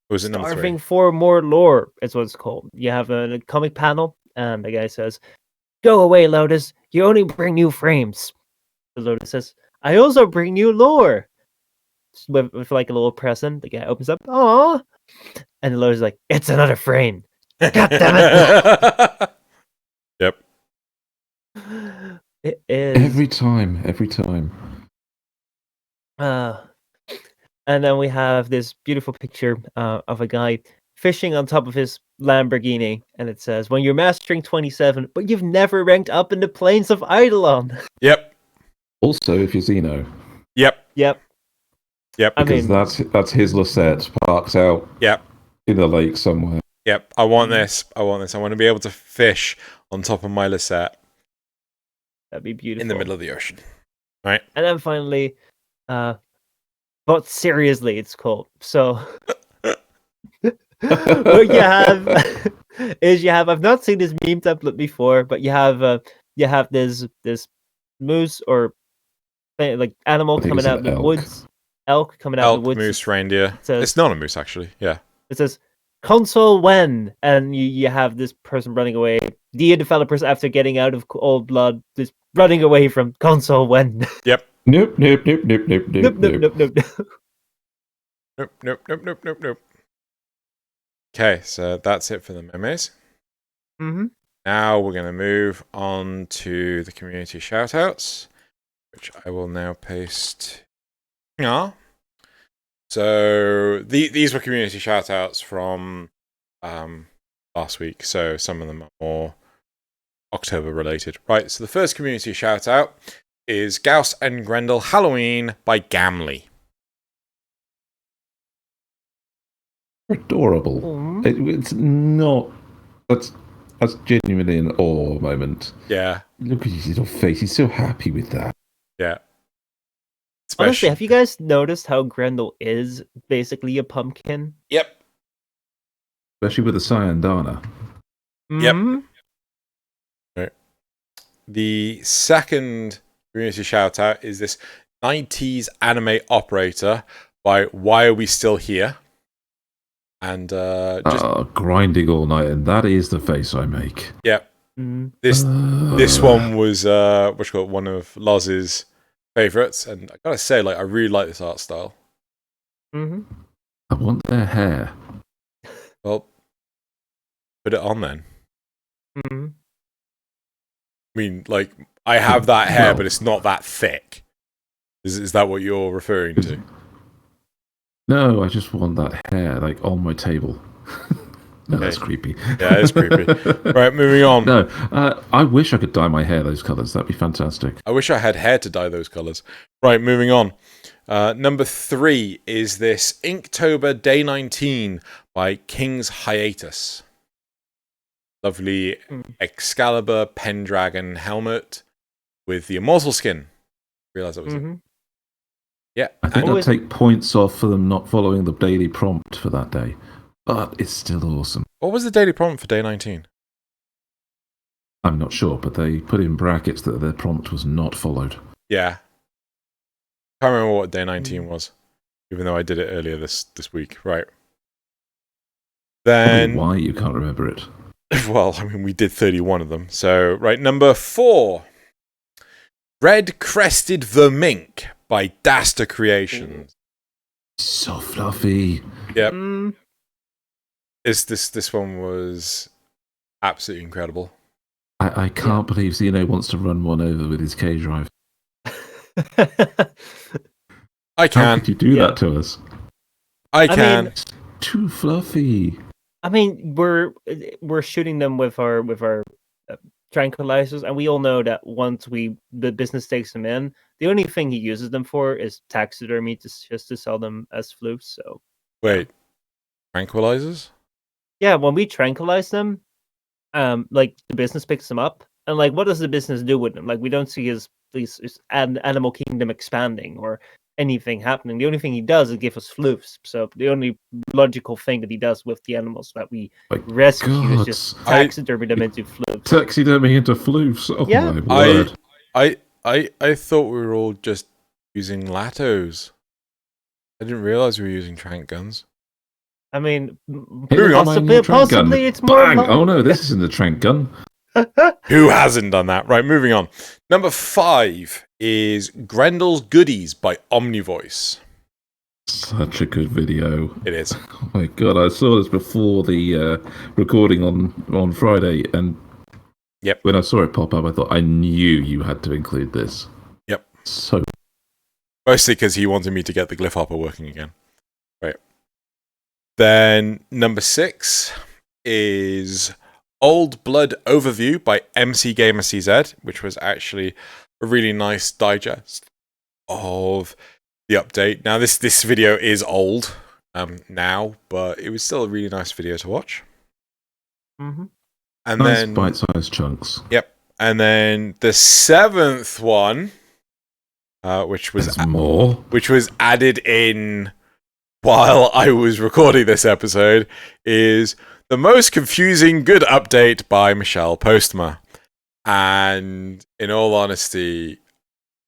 was it number 3? Starving for more lore is what it's called. You have a comic panel, and the guy says, "Go away, Lotus. You only bring new frames." The Lotus says, "I also bring new lore." With like a little present, the guy opens up, "Aww," and the Lotus is like, "It's another frame. God damn it!" Yep. It is every time. And then we have this beautiful picture of a guy fishing on top of his Lamborghini, and it says, "When you're mastering 27, but you've never ranked up in the plains of Eidolon." Yep. Also, if you're Xeno. Yep. Because that's his Lisette parked out. Yep. In a lake somewhere. Yep. I want this. I want to be able to fish on top of my Lisette. That'd be beautiful. In the middle of the ocean. Right. And then finally, but seriously, it's called. So what you have is I've not seen this meme template before, but you have this moose or like animal coming out of the woods. Elk coming out of the woods. Moose, reindeer. It's not a moose, actually. Yeah. It says console when, and you have this person running away. The developers, after getting out of Old Blood, just running away from console when. Yep. Nope. Nope. Okay, so that's it for the memes. Mm-hmm. Now we're going to move on to the community shoutouts, which I will now paste. Yeah. So these were community shoutouts from last week, so some of them are more October related. Right, so the first community shoutout is Gauss and Grendel Halloween by Gamley. Adorable. It's not. That's genuinely an awe moment. Yeah. Look at his little face. He's so happy with that. Yeah. Honestly, have you guys noticed how Grendel is basically a pumpkin? Yep. Especially with the Cyandana. Mm-hmm. Yep. Right. The second community shout out is this 90s anime operator by Why Are We Still Here? And grinding all night, and that is the face I make. Yep. This one was one of Loz's favorites, and I gotta say, I really like this art style. Mm-hmm. I want their hair. Well, put it on then. Mm-hmm. I mean, I have that hair, but it's not that thick. Is that what you're referring to? No, I just want that hair, on my table. No, okay. That's creepy. Yeah, it's creepy. Right, moving on. No, I wish I could dye my hair those colours. That'd be fantastic. I wish I had hair to dye those colours. Right, moving on. Number 3 is this Inktober Day 19 by King's Hiatus. Lovely Excalibur Pendragon helmet with the immortal skin. Realised that was it. Yeah. I think I'll take points off for them not following the daily prompt for that day. But it's still awesome. What was the daily prompt for Day 19? I'm not sure, but they put in brackets that their prompt was not followed. Yeah. Can't remember what Day 19 was, even though I did it earlier this week. Right. Then, why you can't remember it. well, I mean, we did 31 of them. So, right, number 4. Red Crested Vermink by Daster Creations. So fluffy. Yep. Mm, This one was absolutely incredible. I can't believe Xeno wants to run one over with his K drive. I How can. could you do that to us? I can. mean, Too fluffy. I mean, we're shooting them with our tranquilizers, and we all know that once the business takes them in, the only thing he uses them for is taxidermy, just to sell them as floofs. So Wait. Tranquilizers? yeah, when we tranquilize them, like the business picks them up, and like what does the business do with them? Like we don't see his animal kingdom expanding or anything happening. The only thing he does is give us floofs. So the only logical thing that he does with the animals that we My rescue is God. just taxidermy them into floofs. Taxidermy into floofs. Oh Yeah. my word. I thought we were all just using Latos. I didn't realize we were using trank guns. I mean, Here am I in your trank gun. possibly it's more. Bang! Oh no, this isn't a trank gun. Who hasn't done that? Right, moving on. Number 5 is Grendel's Goodies by Omnivoice. Such a good video. It is. Oh my god, I saw this before the recording on Friday, and Yep. when I saw it pop up, I thought I knew you had to include this. Yep. So Mostly because he wanted me to get the Glyph Hopper working again. Right. Then number 6 is Old Blood Overview by MC Gamer CZ, which was actually a really nice digest of the update. Now, this video is old now, but it was still a really nice video to watch. Mm-hmm. And nice then bite-sized chunks. Yep. And then the 7th one, which was There's more. which was added in while I was recording this episode, is The Most Confusing Good Update by Michelle Postma. And in all honesty,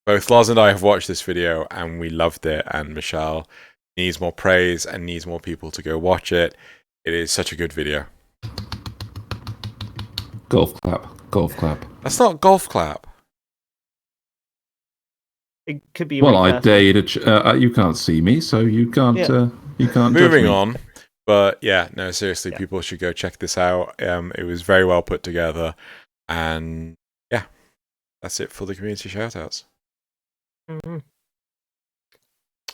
both Loz and I have watched this video and we loved it, and Michelle needs more praise and needs more people to go watch it. It is such a good video. Golf clap. Golf clap. That's not golf clap. It could be. Well, I recast. dare you to. You can't see me, so you can't. Yeah. You can't. Moving judge me. on. But yeah, no, seriously, Yeah. people should go check this out. It was very well put together. And yeah, that's it for the community shoutouts. Mm-hmm.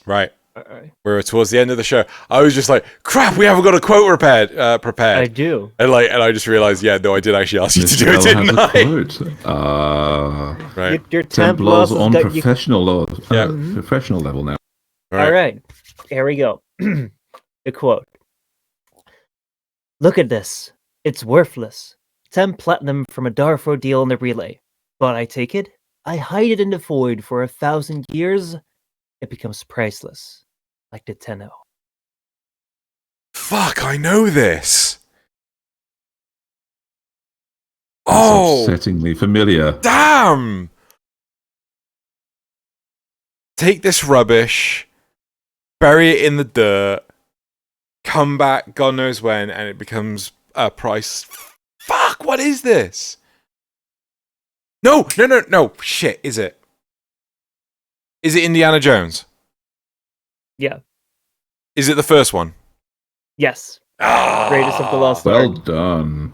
Right. All right. We're towards the end of the show. I was just like, crap, we haven't got a quote prepared. I do. And I just realized, yeah, no, I did actually ask you to do it, Michelle didn't has I? a quote. Right. Your Temp temp laws laws on got you. professional law. Yeah. Professional level now. All right. Here we go. The quote. Look at this. It's worthless. 10 platinum from a Darfur deal in the relay. But I take it, I hide it in the void for 1,000 years, it becomes priceless. Like the Tenno. Fuck, I know this. That's Oh, upsettingly familiar. damn. Take this rubbish, bury it in the dirt, come back God knows when, and it becomes a price. Fuck, what is this? No. Shit, is it? Is it Indiana Jones? Yeah. Is it the first one? Yes. Ah, Greatest of the Lost Well Ark. done.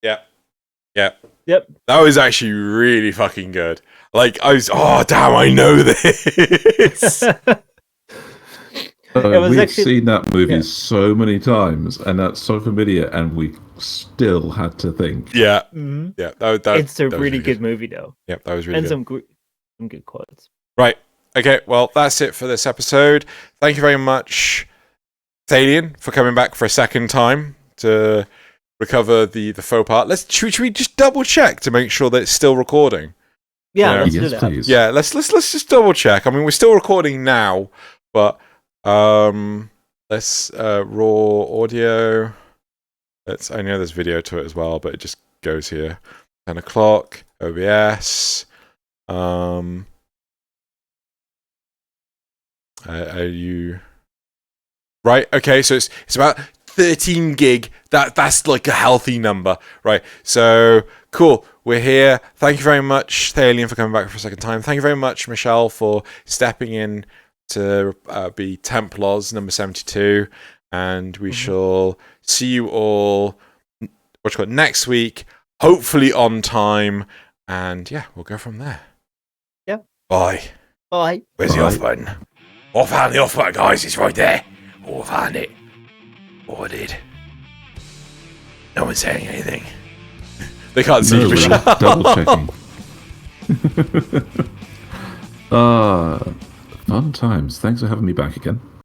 Yep. Yep. That was actually really fucking good. Like, oh, damn, I know this. It was We've actually- seen that movie yeah. so many times, and that's so familiar, and we still had to think. Yeah. Mhm. Yeah. That It's a that was really good movie, though. Yep, that was really And good. some good quotes. Right. Okay, well, that's it for this episode. Thank you very much, Thaylien, for coming back for a second time to recover the faux part. Should we just double check to make sure that it's still recording? Yeah, Yeah. let's do Yes, that. please. Yeah, let's just double check. I mean, we're still recording now, but let's raw audio. I know there's video to it as well, but it just goes here. 10 o'clock, OBS. Are you right? Okay, so it's about 13 gig. That's like a healthy number, right? So cool. We're here. Thank you very much, Thaylien, for coming back for a second time. Thank you very much, Michelle, for stepping in to be MDRLOz number 72. And we shall see you all next week, hopefully on time. And yeah, we'll go from there. Yeah. Bye. Bye. Where's the off button? I found the off button, guys. It's right there. Oh, I found it. Oh, I did. No one's saying anything. They can't see Michelle. Double checking. Fun times. Thanks for having me back again.